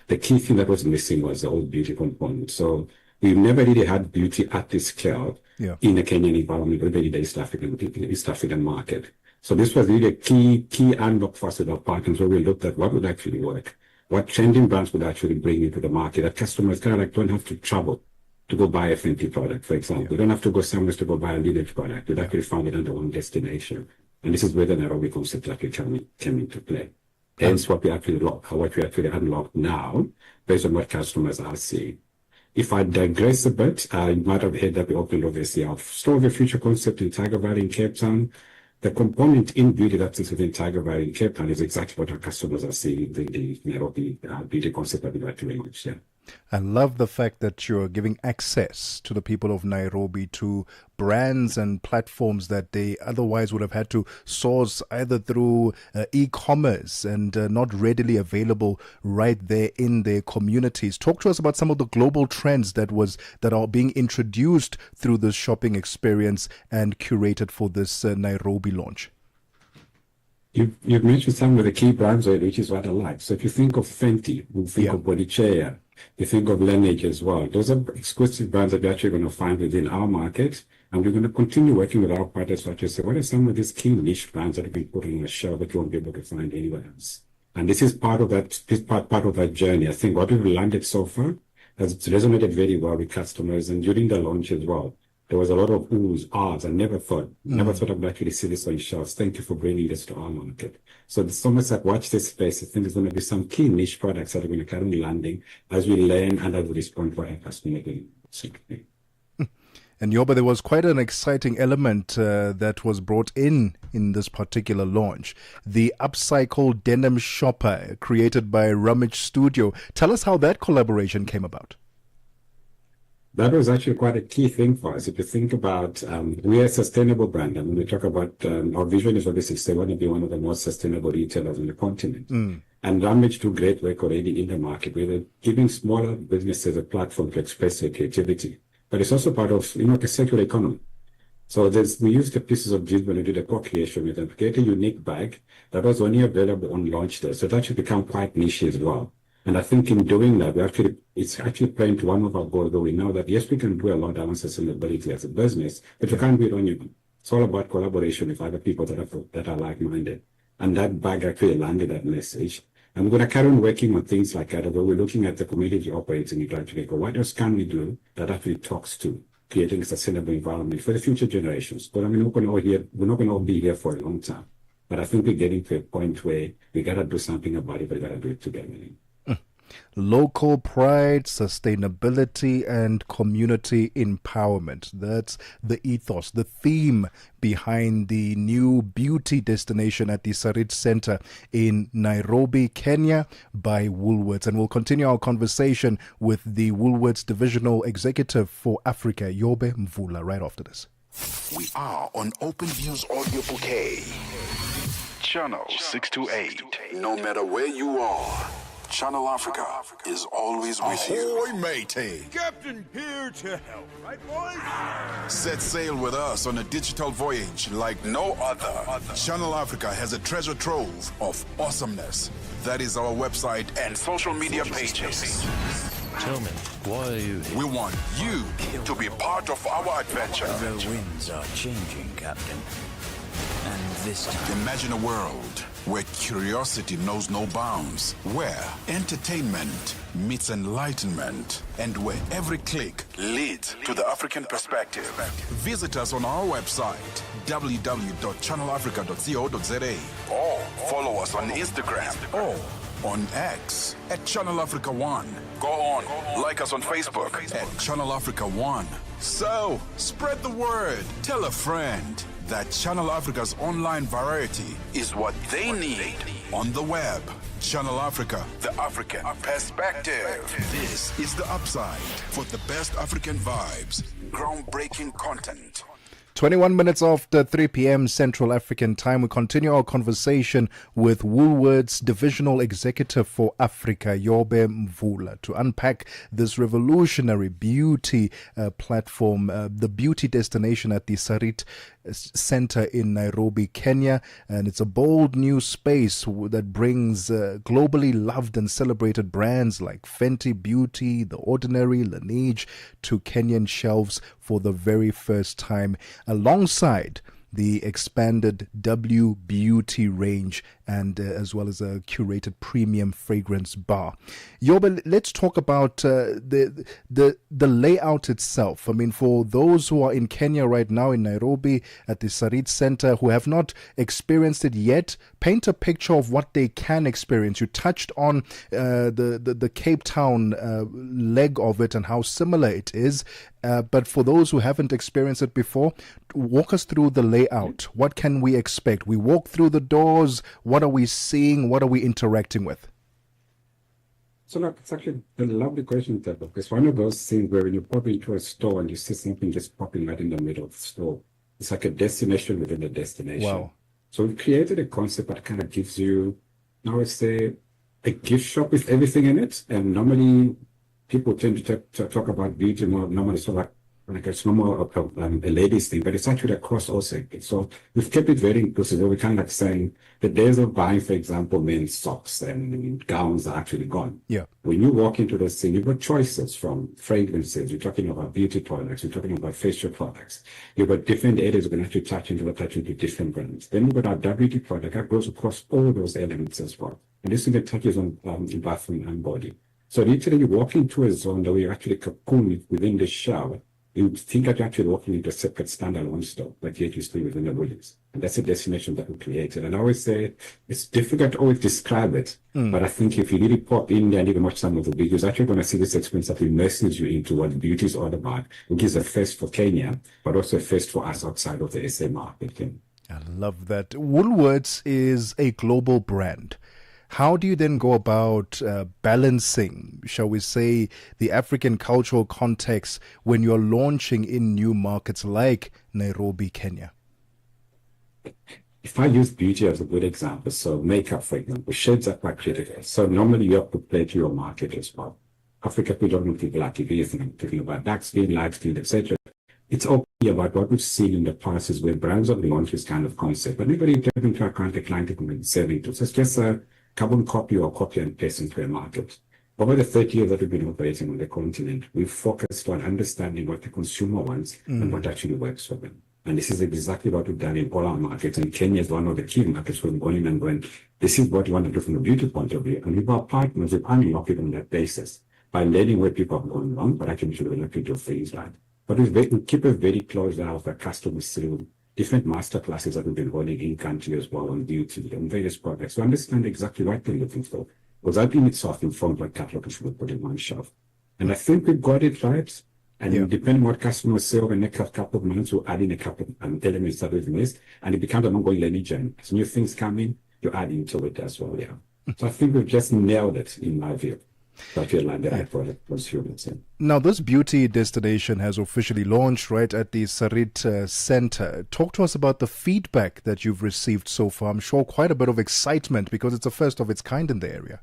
the key thing that was missing was the whole beauty component. So we've never really had beauty at this scale in a Kenyan environment, within the East African market. So this was really a key unlock for us with our partners, where we looked at what would actually work, what trending brands would actually bring into the market, that customers kind of like don't have to travel to go buy a Fenty product, for example. You don't have to go somewhere to go buy a Lineage product. You'd actually find it under one destination. And this is where the Nairobi concept actually came into play. Hence what we actually unlocked now, based on what customers are seeing. If I digress a bit, you might have heard that we opened obviously our Store of the Future concept in Tiger Valley in Cape Town. The component in beauty that sits within Tiger Valley in Cape Town is exactly what our customers are seeing in the Nairobi beauty concept that we actually launched. Yeah. I love the fact that you're giving access to the people of Nairobi to brands and platforms that they otherwise would have had to source either through e-commerce and not readily available right there in their communities. Talk to us about some of the global trends that are being introduced through this shopping experience and curated for this Nairobi launch. You've mentioned some of the key brands, which is what I like. So if you think of Fenty, you think of Bodychair, you think of Lineage as well. Those are exclusive brands that we're actually going to find within our market. And we're going to continue working with our partners to actually say, what are some of these key niche brands that we can put on a shelf that you won't be able to find anywhere else? And this is part of that journey. I think what we've landed so far has resonated very well with customers. And during the launch as well, there was a lot of oohs, ahs. I never thought I would actually see this on shelves. Thank you for bringing this to our market. So there's so much like watch this space. I think there's going to be some key niche products that are going to carry landing as we learn and as we respond to our customer. And Yoba, there was quite an exciting element that was brought in this particular launch. The upcycled denim shopper created by Rummage Studio. Tell us how that collaboration came about. That was actually quite a key thing for us. If you think about, we are a sustainable brand. And when we talk about our vision is obviously they want to be one of the most sustainable retailers on the continent. And Rummage do great work already in the market. We're giving smaller businesses a platform to express their creativity. But it's also part of, the circular economy. So we used the pieces of jeans when we did a co-creation with them to create a unique bag that was only available on launch day. So that should become quite niche as well. And I think in doing that, it's actually playing to one of our goals, where we know that, yes, we can do a lot around sustainability as a business, but you can't do it on your own. It's all about collaboration with other people that are like-minded. And that bag actually landed that message. And we're going to carry on working on things like that, where we're looking at the community operating it actually go, what else can we do that actually talks to creating a sustainable environment for the future generations? But I mean, we're not going to all be here for a long time. But I think we're getting to a point where we got to do something about it, but we got to do it together. Local pride, sustainability, and community empowerment. That's the ethos, the theme behind the new beauty destination at the Sarit Center in Nairobi, Kenya by Woolworths. And we'll continue our conversation with the Woolworths Divisional Executive for Africa, Yobe Mvula, right after this. We are on Open Views Audio Bouquet. Channel 628. No matter where you are, Channel Africa is always with you. Ahoy, matey. Captain here to help, right, boys? Set sail with us on a digital voyage like no other. Channel Africa has a treasure trove of awesomeness. That is our website and social media pages. Tell me, why are you here? We want you to be part of our adventure. The winds are changing, Captain. And this time... Imagine a world where curiosity knows no bounds, where entertainment meets enlightenment, and where every click leads to the African perspective. Visit us on our website, www.channelafrica.co.za, or follow us on Instagram or on X at Channel Africa One. Go on, like us on Facebook at Channel Africa One. So, spread the word. Tell a friend that Channel Africa's online variety is what they need on the web. Channel Africa, the African perspective. This is The Upside for the best African vibes, groundbreaking content. 21 minutes after 3 p.m. Central African time, we continue our conversation with Woolworths Divisional Executive for Africa, Yobe Mvula, to unpack this revolutionary beauty platform, the beauty destination at the Sarit Center in Nairobi, Kenya. And it's a bold new space that brings globally loved and celebrated brands like Fenty Beauty, The Ordinary, Laneige to Kenyan shelves for the very first time, alongside the expanded W Beauty range and as well as a curated premium fragrance bar. Yobe, let's talk about the layout itself. I mean, for those who are in Kenya right now, in Nairobi at the Sarit Center, who have not experienced it yet, paint a picture of what they can experience. You touched on the Cape Town leg of it and how similar it is. But for those who haven't experienced it before, walk us through the layout. What can we expect? We walk through the doors. What are we seeing? What are we interacting with? So look, it's actually a lovely question, Tebogo. It's one of those things where when you pop into a store and you see something just popping right in the middle of the store, it's like a destination within a destination. Wow. So we've created a concept that kind of gives you, I would say, a gift shop with everything in it. And normally people tend to talk about beauty more normally, so like it's no more a ladies thing, but it's actually across all segments. So we've kept it very inclusive. We're kind of like saying the days of buying, for example, men's socks and gowns are actually gone. Yeah. When you walk into the scene, you've got choices from fragrances. You're talking about beauty products. You're talking about facial products. You've got different areas you can actually touch into different brands. Then you've got our WD product that goes across all those elements as well. And this thing touches on bathroom and body. So literally you walk into a zone where you're actually cocooned within the shower. You think that you're actually walking into a separate standalone store, but yet you stay within the buildings. And that's a destination that we created. And I always say it's difficult to always describe it, but I think if you really pop in there and even watch some of the videos, you're actually going to see this experience that immerses you into what beauty is all about, which is a first for Kenya, but also a first for us outside of the SA market. I love that. Woolworths is a global brand. How do you then go about balancing, shall we say, the African cultural context when you're launching in new markets like Nairobi, Kenya? If I use beauty as a good example, so makeup, for example, shades are quite critical. So normally you have to play to your market as well. Africa predominantly black, if I'm talking about dark skin, light skin, etc. It's all about what we've seen in the past is where brands have launched this kind of concept. But nobody take into account the client is selling to. So it's just a carbon copy or copy and paste into a market. Over the 30 years that we've been operating on the continent, we've focused on understanding what the consumer wants and what actually works for them. And this is exactly what we've done in all our markets. And Kenya is one of the key markets where we're going in and going, this is what we want to do from a beauty point of view. And with our partners, we've unlocked it on that basis by learning where people have gone wrong, but actually looking to things right. But we keep a very close eye of the customers through different master classes that we've been holding in country as well on beauty and various products to understand exactly what they're looking for. Without being itself informed what catalog should put in one shelf. And I think we've got it right. And depending on what customers say over the next couple of months, we'll add in a couple of elements that we've missed, and it becomes an ongoing learning journey. As new things come in, you add into it as well, So I think we've just nailed it, in my view. that will land right for the consumers. Now, this beauty destination has officially launched right at the Sarit Center. Talk to us about the feedback that you've received so far. I'm sure quite a bit of excitement because it's the first of its kind in the area.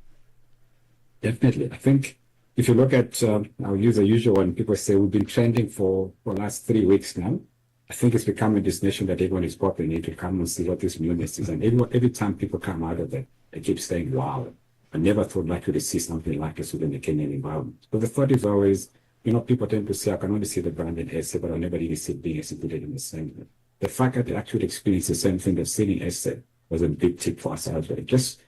Definitely. I think if you look at, I'll use the usual one, people say we've been trending for the last 3 weeks now. I think it's become a destination that everyone is popping in to come and see what this newness is. And every time people come out of it, they keep saying, wow, I never thought I could see something like this within the Kenyan environment. But the thought is always, people tend to say, I can only see the brand in SA, but I never really see it being executed in the same way. The fact that they actually experienced the same thing they've seen in SA was a big tip for us out there. Just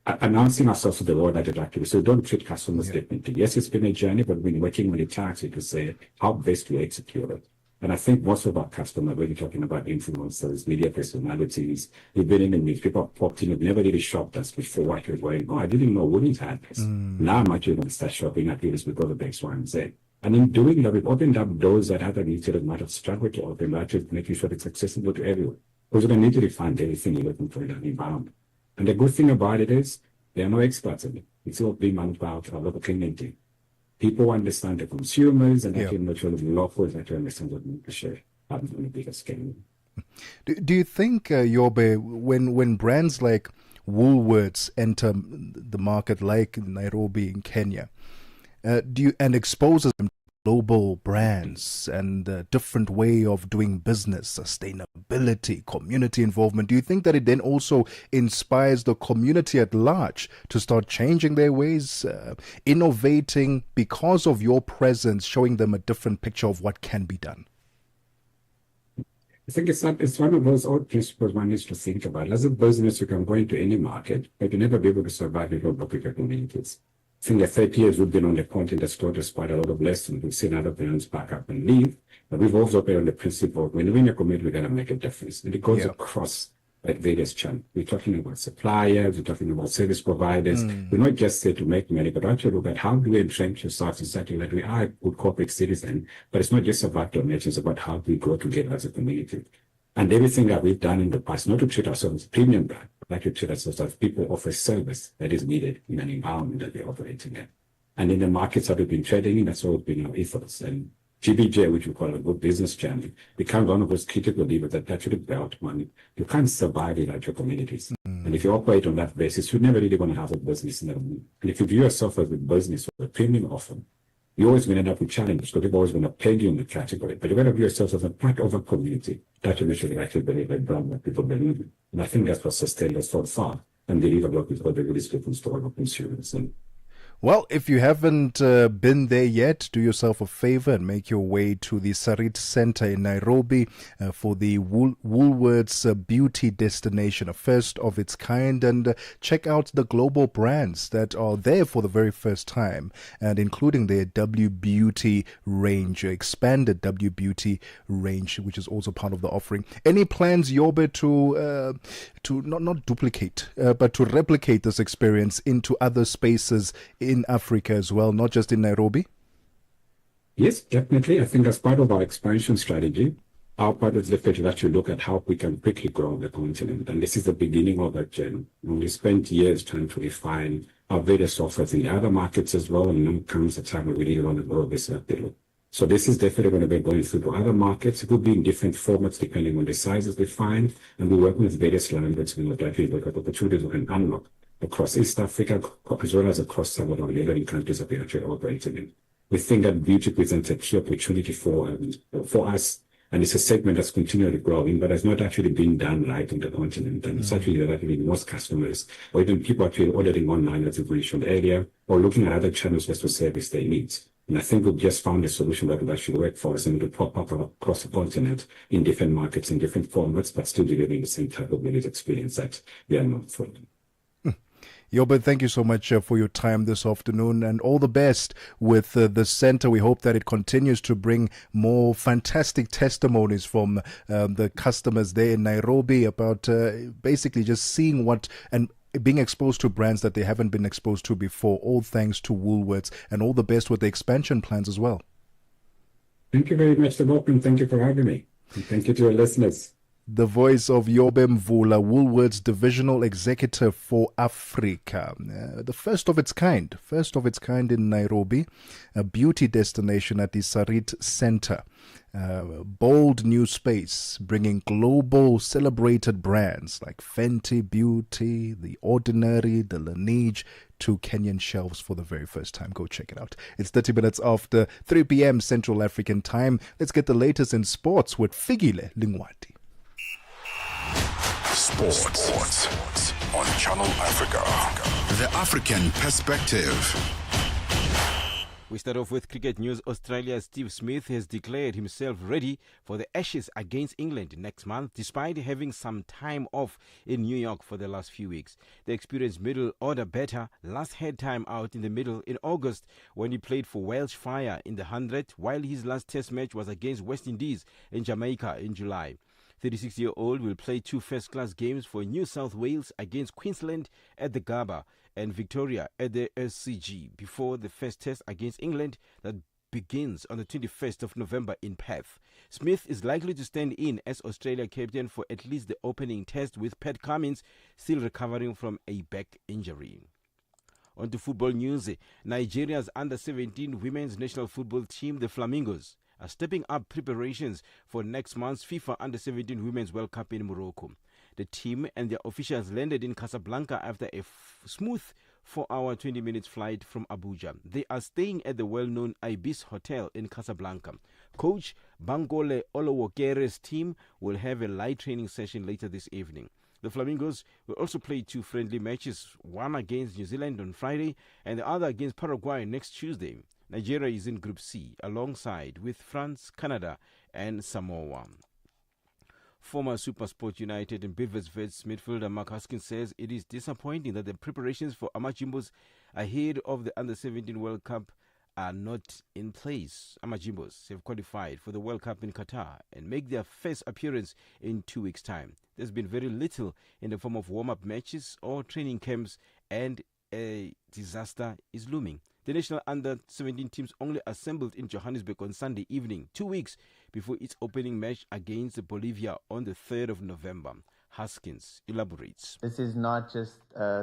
announcing ourselves to the world that it actually, so don't treat customers differently. Yes, it's been a journey, but we've been working with the taxi to say how best to execute it. And I think most of our customers, when you're talking about influencers, media personalities, we've been in the news, people have popped in, who've never really shopped us before. What you're going, I didn't know Woolies had this. Now I'm actually going to start shopping at this because of X, Y, and Z. And in doing that, we've opened up doors that other retailers might have struggled to open, but actually making sure it's accessible to everyone. Because you don't need to find everything you're looking for in that environment. And the good thing about it is, there are no experts in it. It's all being managed by our local community. People understand the consumers and actually make sure that the locals actually understand what we share on a bigger scale. Do you think, Yobe, when brands like Woolworths enter the market, like Nairobi in Kenya, and exposes them to global brands and a different way of doing business, sustainability, community involvement, do you think that it then also inspires the community at large to start changing their ways, innovating because of your presence, showing them a different picture of what can be done? I think it's one of those old principles one needs to think about. As a business, you can go into any market, but you'll never be able to survive in local communities. I think the 30 years we've been on the continent that's taught us quite a lot of lessons. We've seen other brands back up and leave, but we've also been on the principle of when you're in a community, we're going to make a difference. And it goes across various channels. We're talking about suppliers, we're talking about service providers. We're not just there to make money, but actually look at how do we entrench ourselves in such a way that we are a good corporate citizen. But it's not just about donations, it's about how we grow together as a community. And everything that we've done in the past, not to treat ourselves as a premium brand, but to treat ourselves as people offer service that is needed in an environment that they're operating in. And in the markets that we've been trading in, that's always been our ethos. And GBJ, which we call a good business journey, becomes one of those critical levers that actually without money, you can't survive without your communities. And if you operate on that basis, you're never really going to have a business in the room. And if you view yourself as a business or a premium offer, you're always going to end up with challenges because people are always going to peg you in the category. But you're going to view yourself as a part of a community that you actually believe in, brand that people believe in. And I think that's what sustained us so far and deliver what we've got the really different to our consumers. And well, if you haven't been there yet, do yourself a favor and make your way to the Sarit Center in Nairobi for the Woolworths beauty destination, a first of its kind, and check out the global brands that are there for the very first time, and including their W Beauty range, expanded W Beauty range, which is also part of the offering. Any plans, Yobe, to not duplicate, but to replicate this experience into other spaces in Africa as well, not just in Nairobi? Yes, definitely. I think as part of our expansion strategy, our part is definitely to actually look at how we can quickly grow the continent. And this is the beginning of that journey. We spent years trying to refine our various offers in other markets as well, and now comes the time we really want to grow this rapidly. So this is definitely going to be going through to other markets. It will be in different formats depending on the sizes we find, and we work with various languages and look at opportunities we can unlock across East Africa, as well as across some of our neighboring countries that we actually operating in. We think that beauty presents a key opportunity for us, and it's a segment that's continually growing, but has not actually been done right on the continent. And it's actually that most customers, or even people actually ordering online, as you mentioned earlier, or looking at other channels just to service their needs. And I think we've just found a solution that will actually work for us and to pop up across the continent in different markets, in different formats, but still delivering the same type of village experience that we are known for. Yobe, thank you so much for your time this afternoon, and all the best with the center. We hope that it continues to bring more fantastic testimonies from the customers there in Nairobi about basically just seeing what and being exposed to brands that they haven't been exposed to before, all thanks to Woolworths, and all the best with the expansion plans as well. Thank you very much, Tebogo, and thank you for having me. And thank you to your listeners. The voice of Yobe Mvula, Woolworths Divisional Executive for Africa. The first of its kind in Nairobi, a beauty destination at the Sarit Center. Bold new space, bringing global celebrated brands like Fenty Beauty, The Ordinary, the Laneige to Kenyan shelves for the very first time. Go check it out. It's 30 minutes after 3 p.m. Central African time. Let's get the latest in sports with Figile Lingwati. Sports on Channel Africa. The African perspective. We start off with cricket news. Australia's Steve Smith has declared himself ready for the Ashes against England next month, despite having some time off in New York for the last few weeks. The experienced middle-order batter last had time out in the middle in August when he played for Welsh Fire in the 100, while his last test match was against West Indies in Jamaica in July. 36-year-old will play 2 first-class games for New South Wales against Queensland at the Gabba and Victoria at the SCG before the first test against England that begins on the 21st of November in Perth. Smith is likely to stand in as Australia captain for at least the opening test, with Pat Cummins still recovering from a back injury. On to football news. Nigeria's under-17 women's national football team, the Flamingos, are stepping up preparations for next month's FIFA Under-17 Women's World Cup in Morocco. The team and their officials landed in Casablanca after a smooth 4-hour 20 minutes flight from Abuja. They are staying at the well-known Ibis Hotel in Casablanca. Coach Bangole Olowokere's team will have a light training session later this evening. The Flamingos will also play 2 friendly matches, one against New Zealand on Friday and the other against Paraguay next Tuesday. Nigeria is in Group C alongside with France, Canada and Samoa. Former SuperSport United and Beaversvets midfielder Mark Haskins says it is disappointing that the preparations for Amajimbos ahead of the Under-17 World Cup are not in place. Amajimbos have qualified for the World Cup in Qatar and make their first appearance in 2 weeks' time. There's been very little in the form of warm-up matches or training camps, and a disaster is looming. The national under-17 teams only assembled in Johannesburg on Sunday evening, 2 weeks before its opening match against Bolivia on the 3rd of November. Haskins elaborates. This is not just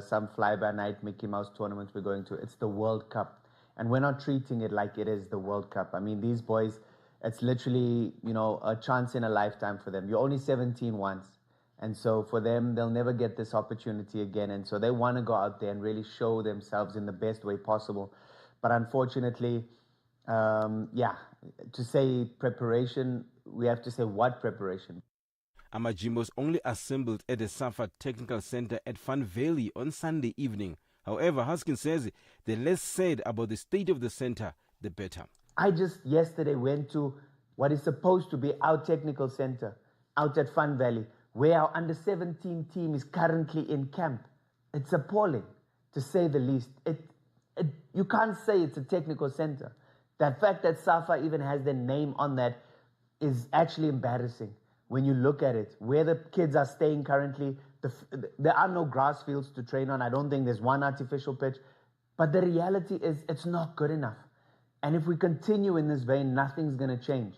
some fly-by-night Mickey Mouse tournament we're going to. It's the World Cup. And we're not treating it like it is the World Cup. I mean, these boys, it's literally, a chance in a lifetime for them. You're only 17 once. And so for them, they'll never get this opportunity again. And so they want to go out there and really show themselves in the best way possible. But unfortunately, to say preparation, we have to say what preparation? Amajimbos only assembled at the Safa Technical Center at Fan Valley on Sunday evening. However, Haskins says the less said about the state of the center, the better. I just yesterday went to what is supposed to be our technical center out at Fan Valley, where our under-17 team is currently in camp. It's appalling, to say the least. You can't say it's a technical center. The fact that SAFA even has their name on that is actually embarrassing when you look at it. Where the kids are staying currently, there are no grass fields to train on. I don't think there's one artificial pitch. But the reality is it's not good enough. And if we continue in this vein, nothing's going to change.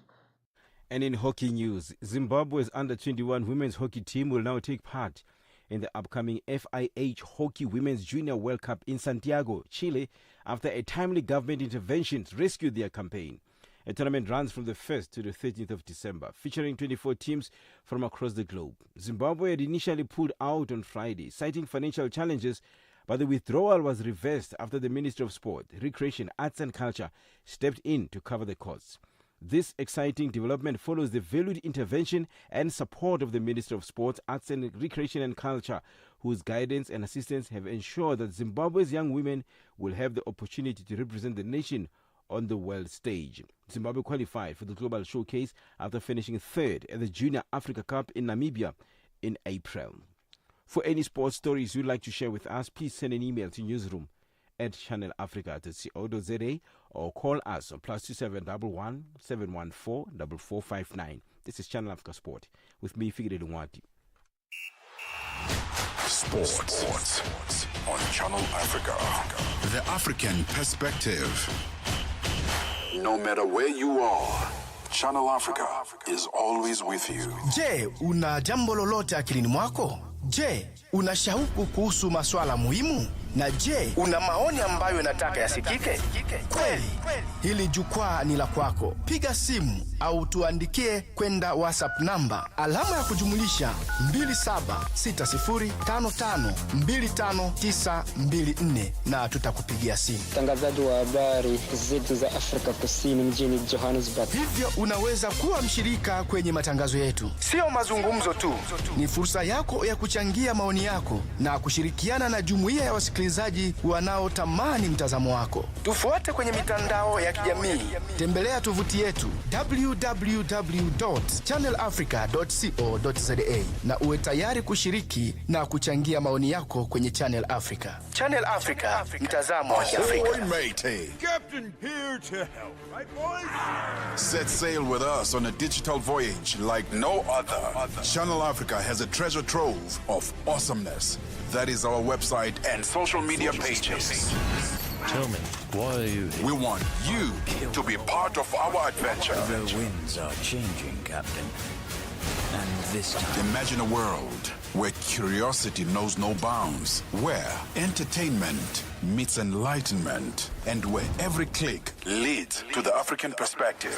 And in hockey news, Zimbabwe's under-21 women's hockey team will now take part in the upcoming FIH Hockey Women's Junior World Cup in Santiago, Chile, after a timely government intervention rescued their campaign. A tournament runs from the 1st to the 13th of December, featuring 24 teams from across the globe. Zimbabwe had initially pulled out on Friday, citing financial challenges, but the withdrawal was reversed after the Ministry of Sport, Recreation, Arts and Culture stepped in to cover the costs. This exciting development follows the valued intervention and support of the Ministry of Sport, Arts and Recreation and Culture, whose guidance and assistance have ensured that Zimbabwe's young women will have the opportunity to represent the nation on the world stage. Zimbabwe qualified for the Global Showcase after finishing 3rd at the Junior Africa Cup in Namibia in April. For any sports stories you'd like to share with us, please send an email to newsroom@channelafrica.co.za or call us on +2711 714 4459. This is Channel Africa Sport with me, Figile Lungwati. Sports on Channel Africa. The African perspective. No matter where you are, Channel Africa is always with you. Je, una jambo lolote akilini mwako? Je, una shauku kuhusu masuala muhimu? Na je, una maoni ambayo unataka yasikike? Kweli, hili jukwaa ni la kwako. Piga simu au tuandikie kwenda WhatsApp namba alama ya kujumulisha 2760552594 na tutakupigia simu. Mtangazaji wa habari zetu za Afrika Kusini mjini Johannesburg. Hivyo unaweza kuwa mshirika kwenye matangazo yetu. Sio mazungumzo tu, ni fursa yako ya kuchangia maoni yako na kushirikiana na jumuiya ya wasikilizaji wanaotamani mtazamo wako. Tufuate kwenye mitandao ya kijamii. Tembelea tovuti yetu www.channelafrica.co.za na uwe tayari kushiriki na kuchangia maoni yako kwenye Channel Africa. Channel Africa, mtazamo wa Afrika. Captain here to help, right boys? Set sail with us on a digital voyage like no other. Channel Africa has a treasure trove of awesomeness. That is our website and social media pages. Tell me, why are you here? We want you to be part of our adventure. The winds are changing, Captain. And this time... Imagine a world where curiosity knows no bounds, where entertainment meets enlightenment, and where every click leads to the African perspective.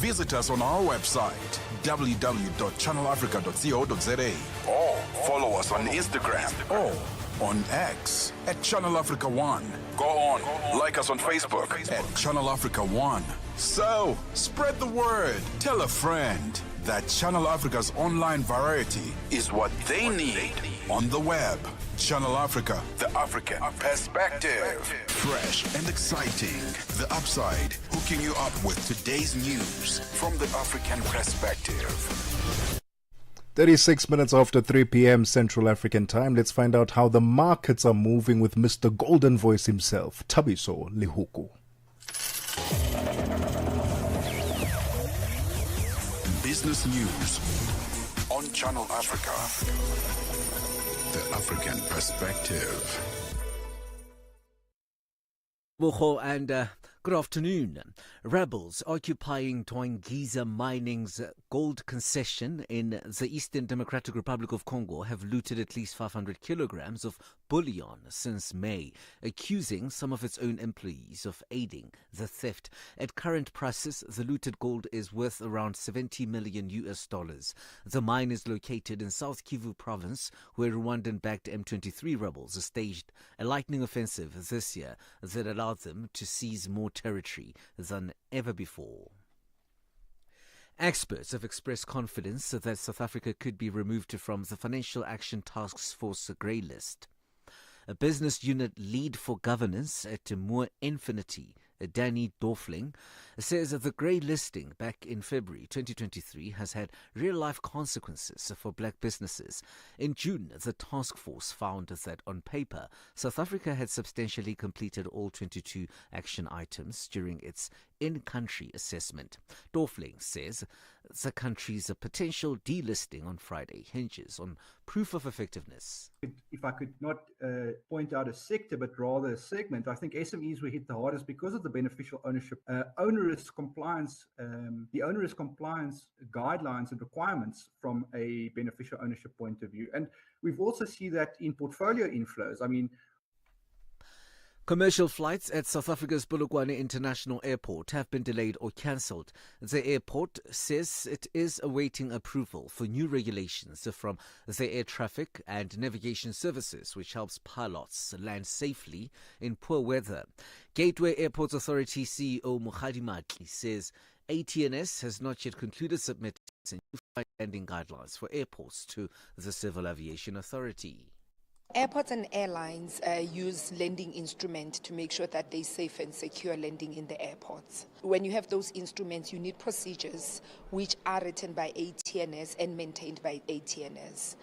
Visit us on our website, www.channelafrica.co.za, or follow us on Instagram or on X at Channel Africa 1. Go on, like us on Facebook at Channel Africa 1. So, spread the word. Tell a friend that Channel Africa's online variety is what they need on the web. Channel Africa, the African perspective. Fresh and exciting. The Upside, hooking you up with today's news from the African perspective. 36 minutes after 3 p.m. Central African time. Let's find out how the markets are moving with Mr. Golden Voice himself, Thabiso Lekhuleni. Business news on Channel Africa. The African perspective. And good afternoon. Rebels occupying Twangiza Mining's gold concession in the Eastern Democratic Republic of Congo have looted at least 500 kilograms of bullion since May, accusing some of its own employees of aiding the theft. At current prices, the looted gold is worth around $70 million. The mine is located in South Kivu province, where Rwandan-backed M23 rebels staged a lightning offensive this year that allowed them to seize more territory than ever before. Experts have expressed confidence that South Africa could be removed from the Financial Action Task Force grey list. A business unit lead for governance at Moore Infinity, Danny Dorfling, says that the grey listing back in February 2023 has had real-life consequences for black businesses. In June, the task force found that on paper, South Africa had substantially completed all 22 action items during its in-country assessment. Dorfling says the country's potential delisting on Friday hinges on proof of effectiveness. If I could not point out a sector, but rather a segment, I think SMEs were hit the hardest because of the beneficial ownership, onerous compliance guidelines and requirements from a beneficial ownership point of view. And we've also seen that in portfolio inflows. I mean, commercial flights at South Africa's Polokwane International Airport have been delayed or cancelled. The airport says it is awaiting approval for new regulations from the Air Traffic and Navigation Services, which helps pilots land safely in poor weather. Gateway Airports Authority CEO Mukhadimatli says ATNS has not yet concluded submitting new flight landing guidelines for airports to the Civil Aviation Authority. Airports and airlines use lending instruments to make sure that they're safe and secure landing in the airports. When you have those instruments, you need procedures which are written by ATNS and maintained by ATNS.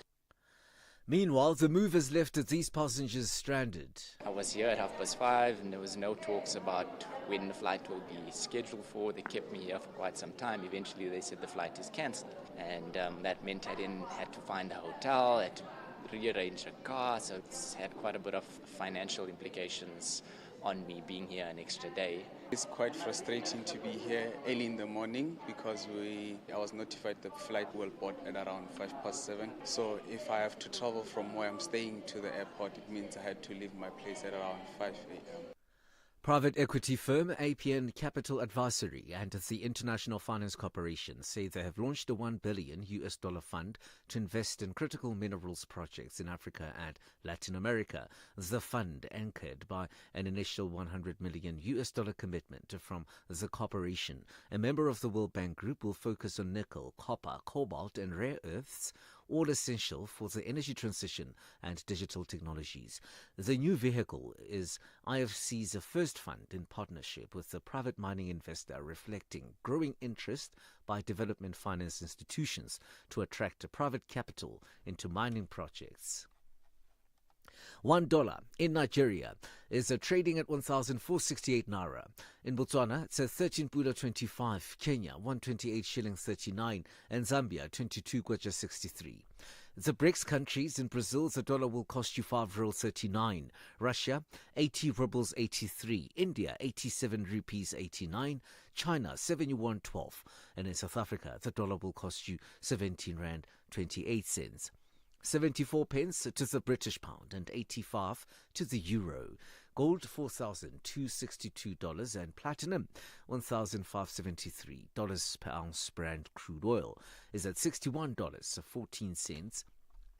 Meanwhile, the move has left these passengers stranded. I was here at 5:30 and there was no talks about when the flight will be scheduled for. They kept me here for quite some time. Eventually they said the flight is cancelled. And that meant I then had to find a hotel, had to rearrange a car, so it's had quite a bit of financial implications on me being here an extra day. It's quite frustrating to be here early in the morning because I was notified the flight will board at around 7:05. So if I have to travel from where I'm staying to the airport, it means I had to leave my place at around 5 a.m. Private equity firm APN Capital Advisory and the International Finance Corporation say they have launched a $1 billion fund to invest in critical minerals projects in Africa and Latin America. The fund, anchored by an initial $100 million commitment from the corporation, a member of the World Bank Group, will focus on nickel, copper, cobalt and rare earths, all essential for the energy transition and digital technologies. The new vehicle is IFC's first fund in partnership with the private mining investor, reflecting growing interest by development finance institutions to attract private capital into mining projects. $1 in Nigeria is trading at 1,468 naira. In Botswana, it's at 13.25. Kenya, 128 shillings 39. And Zambia, 22 kwacha 63. The BRICS countries, in Brazil, the dollar will cost you 5.39. Russia, 80 rubles 83. India, 87 rupees 89. China, 71.12. And in South Africa, the dollar will cost you 17 rand 28 cents. 74 pence to the British pound and 85 to the euro. Gold $4,262 and platinum $1,573 per ounce. Brand crude oil is at $61.14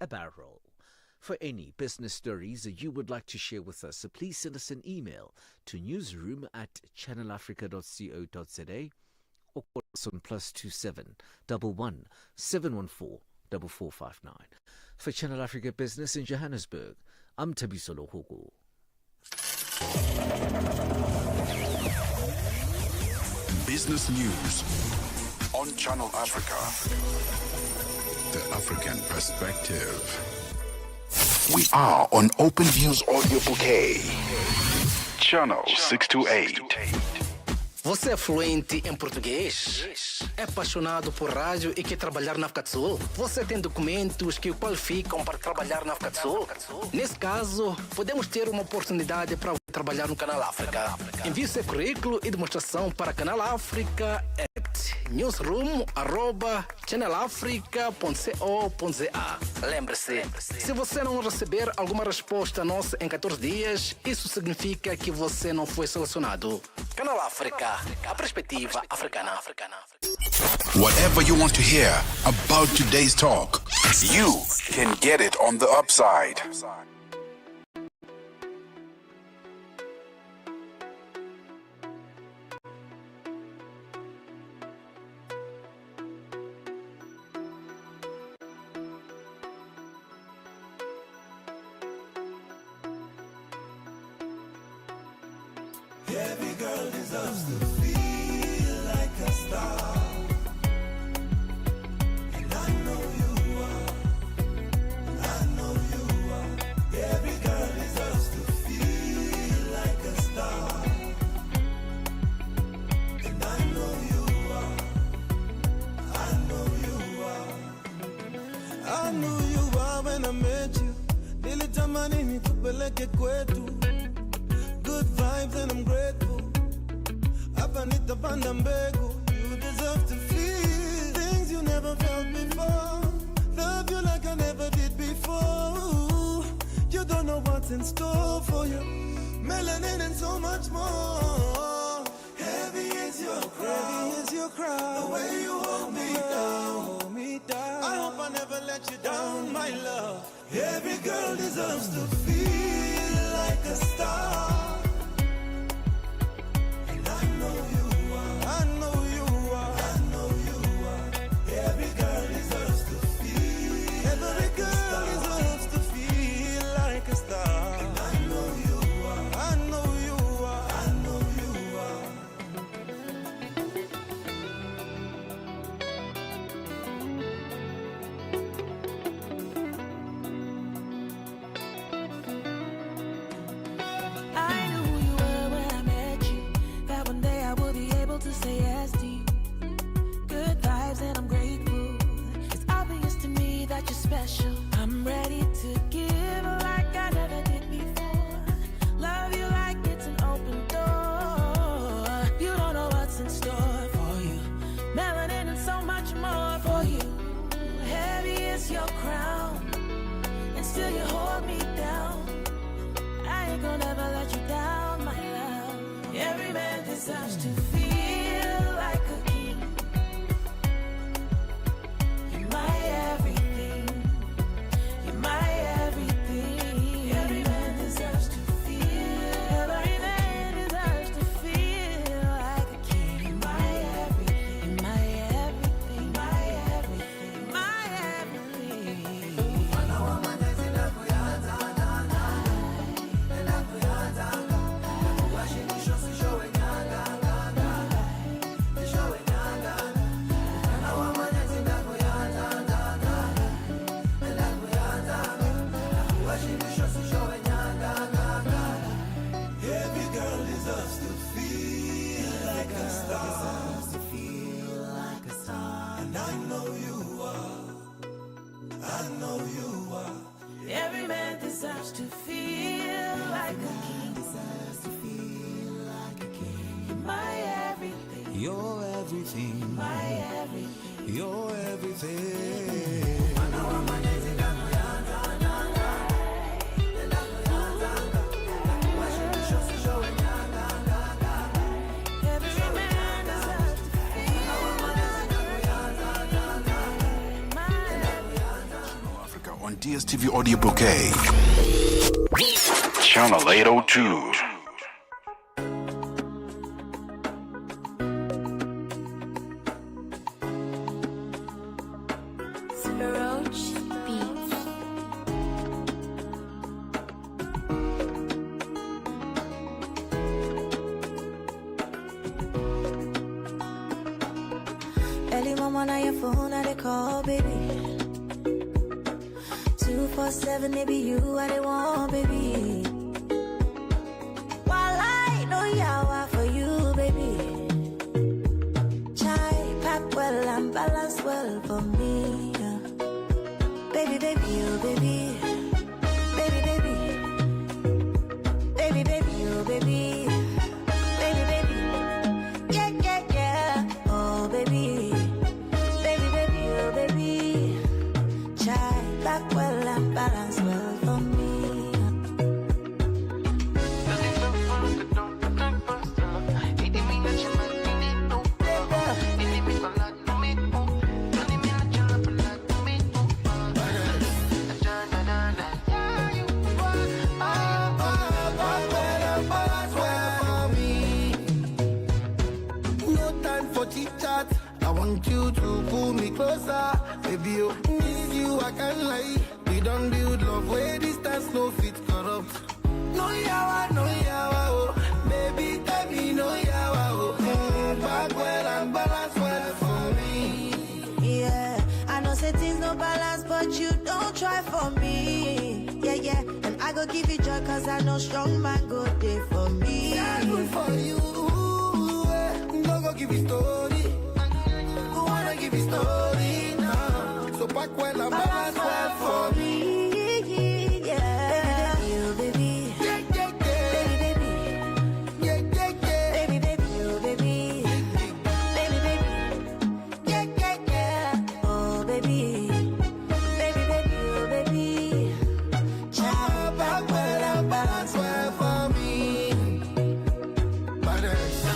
a barrel. For any business stories you would like to share with us, please send us an email to newsroom@channelafrica.co.za or call us on +27 11 714 4459. For Channel Africa Business in Johannesburg, I'm Thabiso Lohugu. Business news on Channel Africa. The African perspective. We are on OpenView's audio bouquet. Channel 628. Você é fluente em português? É apaixonado por rádio e quer trabalhar na África do Sul? Você tem documentos que o qualificam para trabalhar na África do Sul? Nesse caso, podemos ter uma oportunidade para trabalhar no Canal África. Envie seu currículo e demonstração para Canal África newsroom@channelafrica.co.za. Lembre-se, se você não receber alguma resposta nossa em 14 dias, isso significa que você não foi selecionado. Canal África, a perspectiva africana. Whatever you want to hear about today's talk, you can get it on the upside. Every girl deserves to feel like a star. And I know you are. I know you are. Every girl deserves to feel like a star. And I know you are. I know you are. I knew you are when I met you. Nilitamani nikupeleke kwetu. Good vibes and I'm grateful. Hapa nitapanda mbegu. You deserve to feel things you never felt before. Love you like I never did before. You don't know what's in store for you. Melanin and so much more. Heavy is your crown. Heavy is your crown. The way you hold me down. Hold me down. I hope I never let you down, my love. Every girl deserves to feel like a star. deserves to feel like a king. You're my everything. You're my everything. Every man deserves to feel. Every man deserves to feel like a king. You're my everything. You're my everything. My everything. My everything. Wana wa manezi na kuyanza na na. Na kuyanza. Kuwashimisho sishowe nyanga nyanga. Sishowe nyanga. Wana wa manezi na kuyanza na na. Na kuyanza. Kuwashimisho sishowe nyanga nyanga. Every girl deserves to feel like a star. Deserves to feel like a star. And I know you are. I know you are. Every man deserves to feel like a king. Deserves to feel like a king. You're my everything. You're everything. My everything. You're everything. Every man deserves to Africa on DSTV Audio Bouquet. Channel 802. Roach Beats. Early mama on your phone, I they call, baby. 247, maybe you I they want, baby. While I know yawa for you, baby. Chai pack well and balance well for me. Yeah. Baby, baby, oh baby. Baby, baby. Baby, baby, oh baby. Baby, baby. Yeah, yeah, yeah. Oh baby. Baby, baby, oh baby. Chai back well and balance well for me. No time for chit chat. I want you to pull me closer, baby. You need you, I can't lie. We don't build love where distance no fit corrupt. No yawa, oh, baby, tell me no yawa, oh. Back well and balance well for me. Yeah, I know say things no balance, but you don't try for me. Yeah, yeah, and I go give you joy, cause I know strong man go there for me. Yeah, good for you. No go give you story. Who wanna give you story now? So back well and balance well for me. Yeah, baby, Yeah, yeah, yeah. baby, Yeah, yeah, yeah. baby, baby, oh baby, baby, baby, yeah, yeah, yeah, oh baby, baby, baby, oh baby, child, Back well and balance well for me. Balance.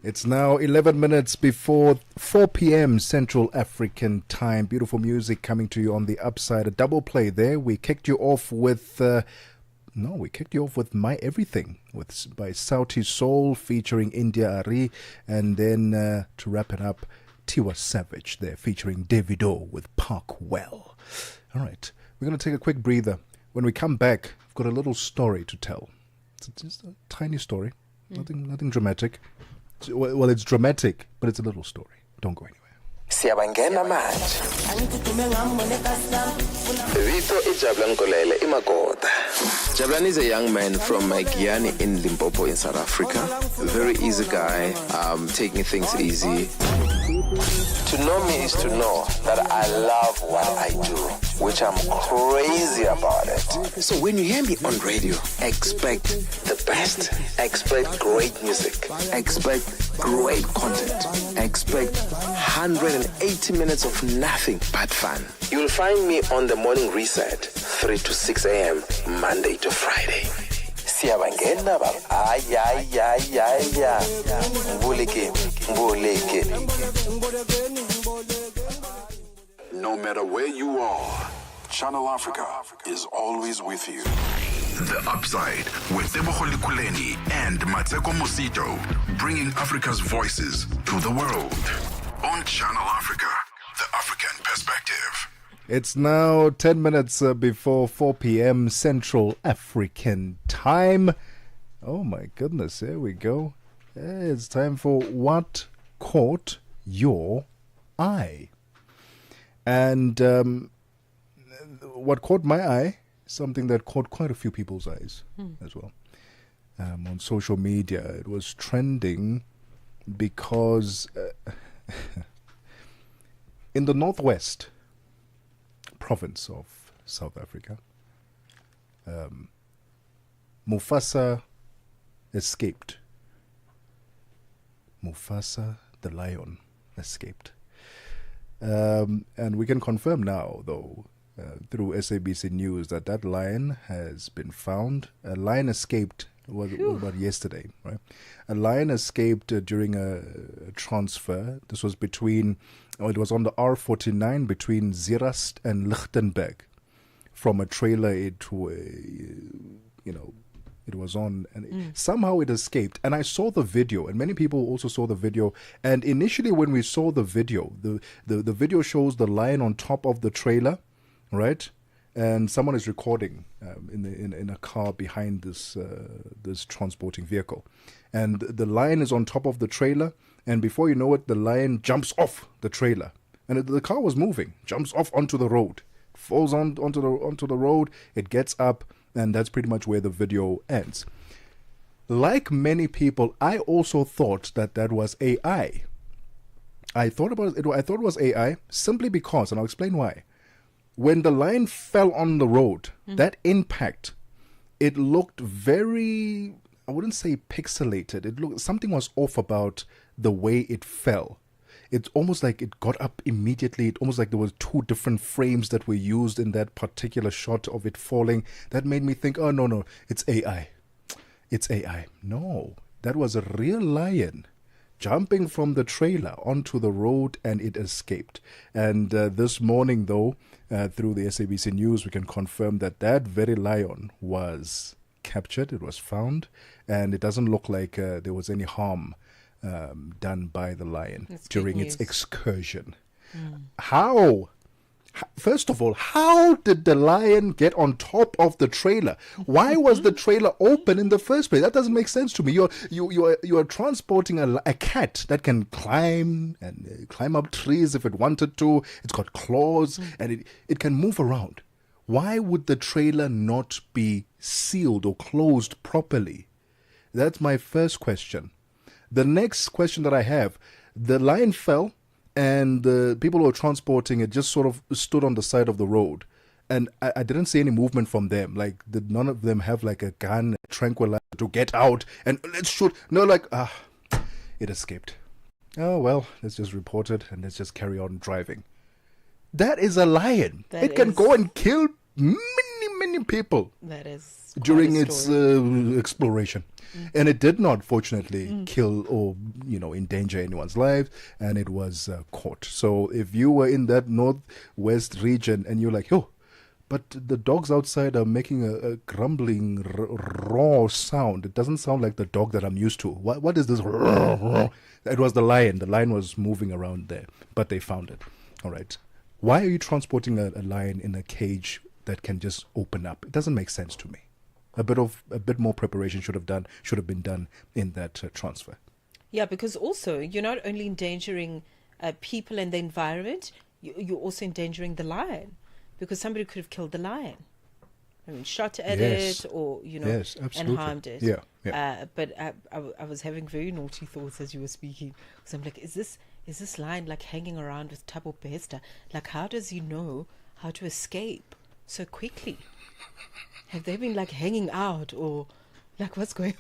It's now 11 minutes before 4 p.m. Central African time. Beautiful music coming to you on the upside. A double play there. We kicked you off with My Everything by Sauti Soul featuring India Ari. And then to wrap it up, Tiwa Savage there featuring Davido with Park Well. All right, we're going to take a quick breather. When we come back, I've got a little story to tell. It's just a tiny story, nothing dramatic. Well, it's dramatic, but it's a little story. Don't go anywhere. Siyabangena manje. Vito Jablan Kolele Imakota. Jablan is a young man from Guyana in Limpopo in South Africa. Very easy guy, taking things easy. To know me is to know that I love what I do, which I'm crazy about it. So when you hear me on radio, expect the best. Expect great music. Expect great content. Expect 180 minutes of nothing but fun. You'll find me on the morning reset, 3 to 6 a.m., Monday to Friday. Siyabangena baba. Ay. Mbuleke. No matter where you are, Channel Africa is always with you. The Upside with Tebogo Lekhuleni and Mosito, bringing Africa's voices to the world. On Channel Africa, the African perspective. It's now 10 minutes before 4 p.m. Central African Time. Oh my goodness, here we go. It's time for What Caught Your Eye. And what caught my eye, something that caught quite a few people's eyes as well. On social media, it was trending because in the northwest province of South Africa, Mufasa escaped. Mufasa the lion escaped. And we can confirm now, though, through SABC News, that lion has been found. A lion escaped, was about yesterday, right? A lion escaped during a transfer. This was it was on the R49 between Zeerust and Lichtenburg, from a trailer into it was on, and somehow it escaped. And I saw the video, and many people also saw the video. And initially, when we saw the video, the video shows the lion on top of the trailer, right? And someone is recording in a car behind this transporting vehicle, and the lion is on top of the trailer. And before you know it, the lion jumps off the trailer, and the car was moving, jumps off onto the road, falls onto the road. It gets up. And that's pretty much where the video ends. Like many people, I also thought that was AI. I thought it was AI simply because, and I'll explain why. When the lion fell on the road, that impact, it looked very, I wouldn't say pixelated. Something was off about the way it fell. It's almost like it got up immediately. It's almost like there was two different frames that were used in that particular shot of it falling. That made me think, oh, no, it's AI. It's AI. No, that was a real lion jumping from the trailer onto the road, and it escaped. And this morning, though, through the SABC News, we can confirm that very lion was captured. It was found, and it doesn't look like there was any harm done by the lion during its excursion. How? First of all, how did the lion get on top of the trailer? Why was the trailer open in the first place? That doesn't make sense to me. You are transporting a cat that can climb up trees if it wanted to. It's got claws and it can move around. Why would the trailer not be sealed or closed properly? That's my first question. The next question that I have, the lion fell and the people who were transporting it just sort of stood on the side of the road. And I didn't see any movement from them. Like, did none of them have like a gun, a tranquilizer to get out and let's shoot? No, it escaped. Oh, well, let's just report it and let's just carry on driving. That is a lion. It can go and kill many people. That is during its exploration. And it did not, fortunately, kill or, endanger anyone's life, and it was caught. So if you were in that northwest region and you're like, but the dogs outside are making a grumbling, raw sound. It doesn't sound like the dog that I'm used to. What is this? It was the lion. The lion was moving around there, but they found it. All right. Why are you transporting a lion in a cage that can just open up? It doesn't make sense to me. A bit more preparation should have been done in that transfer. Yeah, because also you're not only endangering people and the environment, you're also endangering the lion, because somebody could have killed the lion. I mean, shot at Yes. it, or Yes, and absolutely. harmed it. Yeah, yeah. But I was having very naughty thoughts as you were speaking, because I'm like, is this lion like hanging around with Thabo Bester? Like, how does he know how to escape so quickly? Have they been like hanging out, or like what's going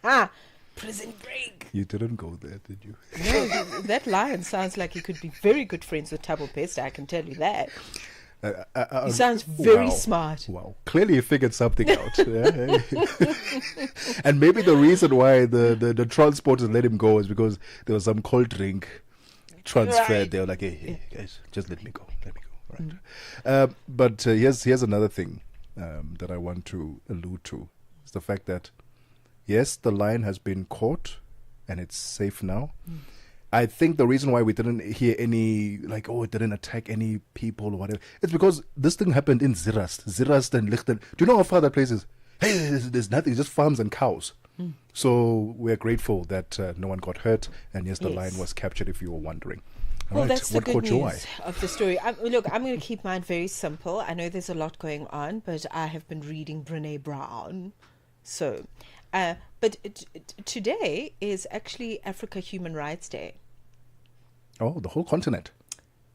on? Prison break. You didn't go there, did you? No, that lion sounds like he could be very good friends with Thabo Bester. I can tell you that. He sounds very smart. Wow. Clearly he figured something out. Yeah. And maybe the reason why the transporters let him go is because there was some cold drink transferred. Right. They were like, hey, guys, just let me go. Right. But here's another thing that I want to allude to. It's the fact that, yes, the lion has been caught and it's safe now. I think the reason why we didn't hear any, like, oh, it didn't attack any people or whatever, it's because this thing happened in Zirast and Lekhuleni. Do you know how far that place is? Hey, there's nothing, just farms and cows. So we're grateful that no one got hurt, and yes, the lion was captured, if you were wondering. All Well, right, that's the what good caught your news eye? of the story. Look, I'm going to keep mine very simple. I know there's a lot going on, but I have been reading Brene Brown. So, but today is actually Africa Human Rights Day. Oh, the whole continent.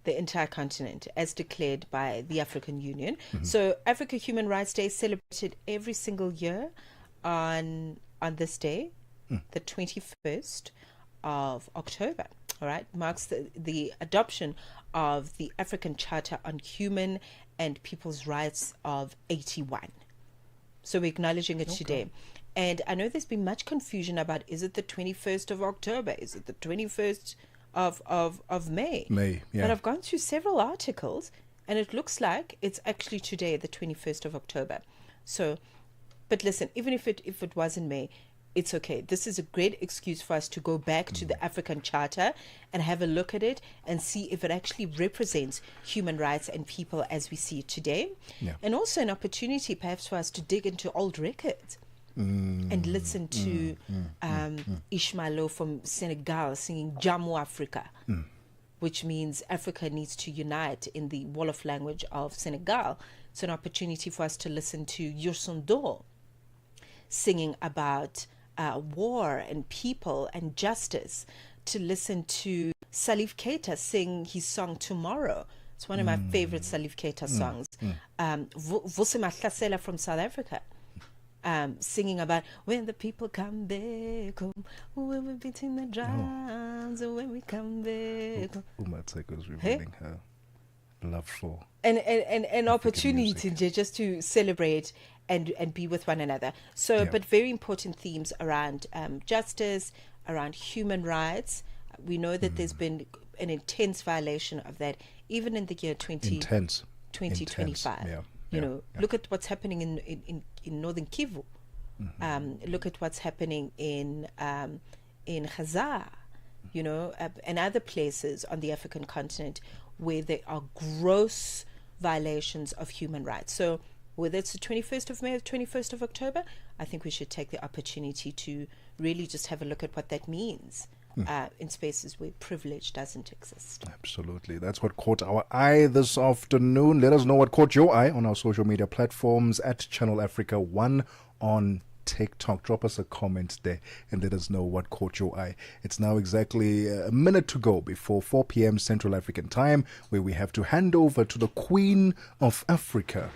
The entire continent, as declared by the African Union. So Africa Human Rights Day is celebrated every single year on this day, the 21st of October. All right, marks the adoption of the African Charter on Human and People's Rights of 81. So we're acknowledging it today. And I know there's been much confusion about, is it the 21st of October? Is it the 21st of May? May, yeah. But I've gone through several articles, and it looks like it's actually today, the 21st of October. So, but listen, even if it was in May, it's okay. This is a great excuse for us to go back to the African Charter and have a look at it and see if it actually represents human rights and people as we see it today. Yeah. And also an opportunity perhaps for us to dig into old records and listen to Ismailo from Senegal singing Jamu Africa, which means Africa needs to unite in the Wolof language of Senegal. It's an opportunity for us to listen to Youssou singing about war and people and justice, to listen to Salif Keita sing his song Tomorrow. It's one of my favorite Salif Keita songs. Vusima Hlasela from South Africa, singing about when the people come back home, when we're beating the drums, when we come back home. Mmatsheko is revealing her love for an opportunity just to celebrate and be with one another. So, but very important themes around justice, around human rights. We know that there's been an intense violation of that, even in the year 2025. Look at what's happening in Northern Kivu. Look at what's happening in Gaza, and other places on the African continent where there are gross violations of human rights. So whether it's the 21st of May or the 21st of October, I think we should take the opportunity to really just have a look at what that means in spaces where privilege doesn't exist. Absolutely. That's what caught our eye this afternoon. Let us know what caught your eye on our social media platforms at Channel Africa 1 on TikTok. Drop us a comment there and let us know what caught your eye. It's now exactly a minute to go before 4 p.m. Central African time, where we have to hand over to the Queen of Africa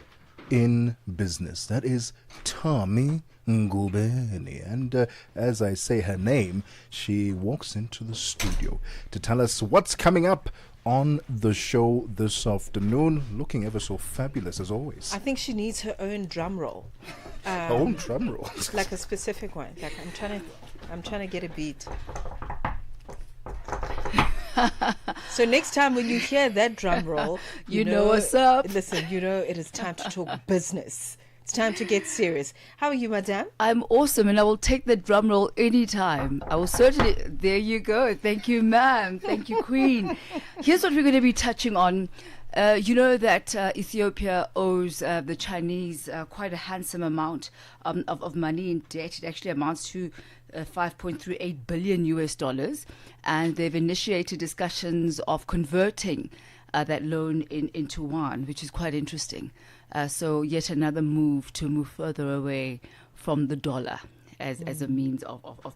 in business. That is Tommy Ngubeni. And as I say her name, she walks into the studio to tell us what's coming up on the show this afternoon. Looking ever so fabulous as always. I think she needs her own drum roll. Her own drum roll? Like a specific one. Like I'm trying to get a beat. So next time when you hear that drum roll, you know what's up. Listen, it is time to talk business. It's time to get serious. How are you, madame? I'm awesome, and I will take the drum roll anytime. I will certainly. There you go. Thank you, ma'am. Thank you, queen. Here's what we're going to be touching on. You know that Ethiopia owes the Chinese quite a handsome amount of money in debt. It actually amounts to $5.38 billion US dollars, and they've initiated discussions of converting that loan into yuan, which is quite interesting. So yet another move to move further away from the dollar as a means of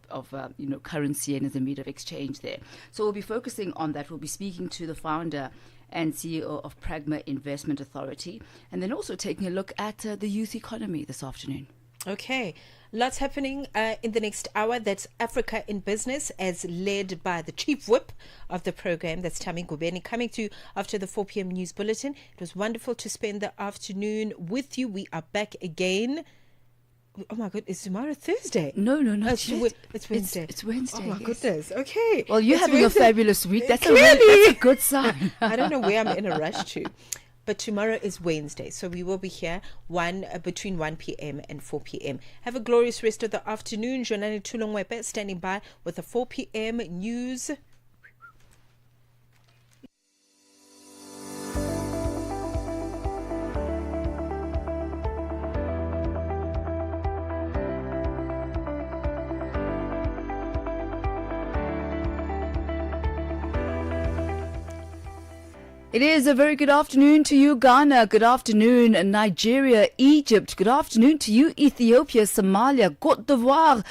currency and as a means of exchange there. So we'll be focusing on that. We'll be speaking to the founder and CEO of Pragma Investment Authority, and then also taking a look at the youth economy this afternoon. Okay, lots happening in the next hour. That's Africa in Business, as led by the Chief Whip of the program. That's Tami Ngubeni, coming to you after the 4 p.m. news bulletin. It was wonderful to spend the afternoon with you. We are back again. Oh my God, is tomorrow Thursday? No, it's Wednesday. It's Wednesday. Oh my yes. goodness. Okay. Well, you're It's having Wednesday. a fabulous week. That's Clearly. a good sign. I don't know where I'm in a rush to. But tomorrow is Wednesday, so we will be here between 1 p.m. and 4 p.m. Have a glorious rest of the afternoon. Jonani Tulongwepe standing by with the 4 p.m. news. It is a very good afternoon to you, Ghana. Good afternoon, Nigeria, Egypt. Good afternoon to you, Ethiopia, Somalia, Cote d'Ivoire.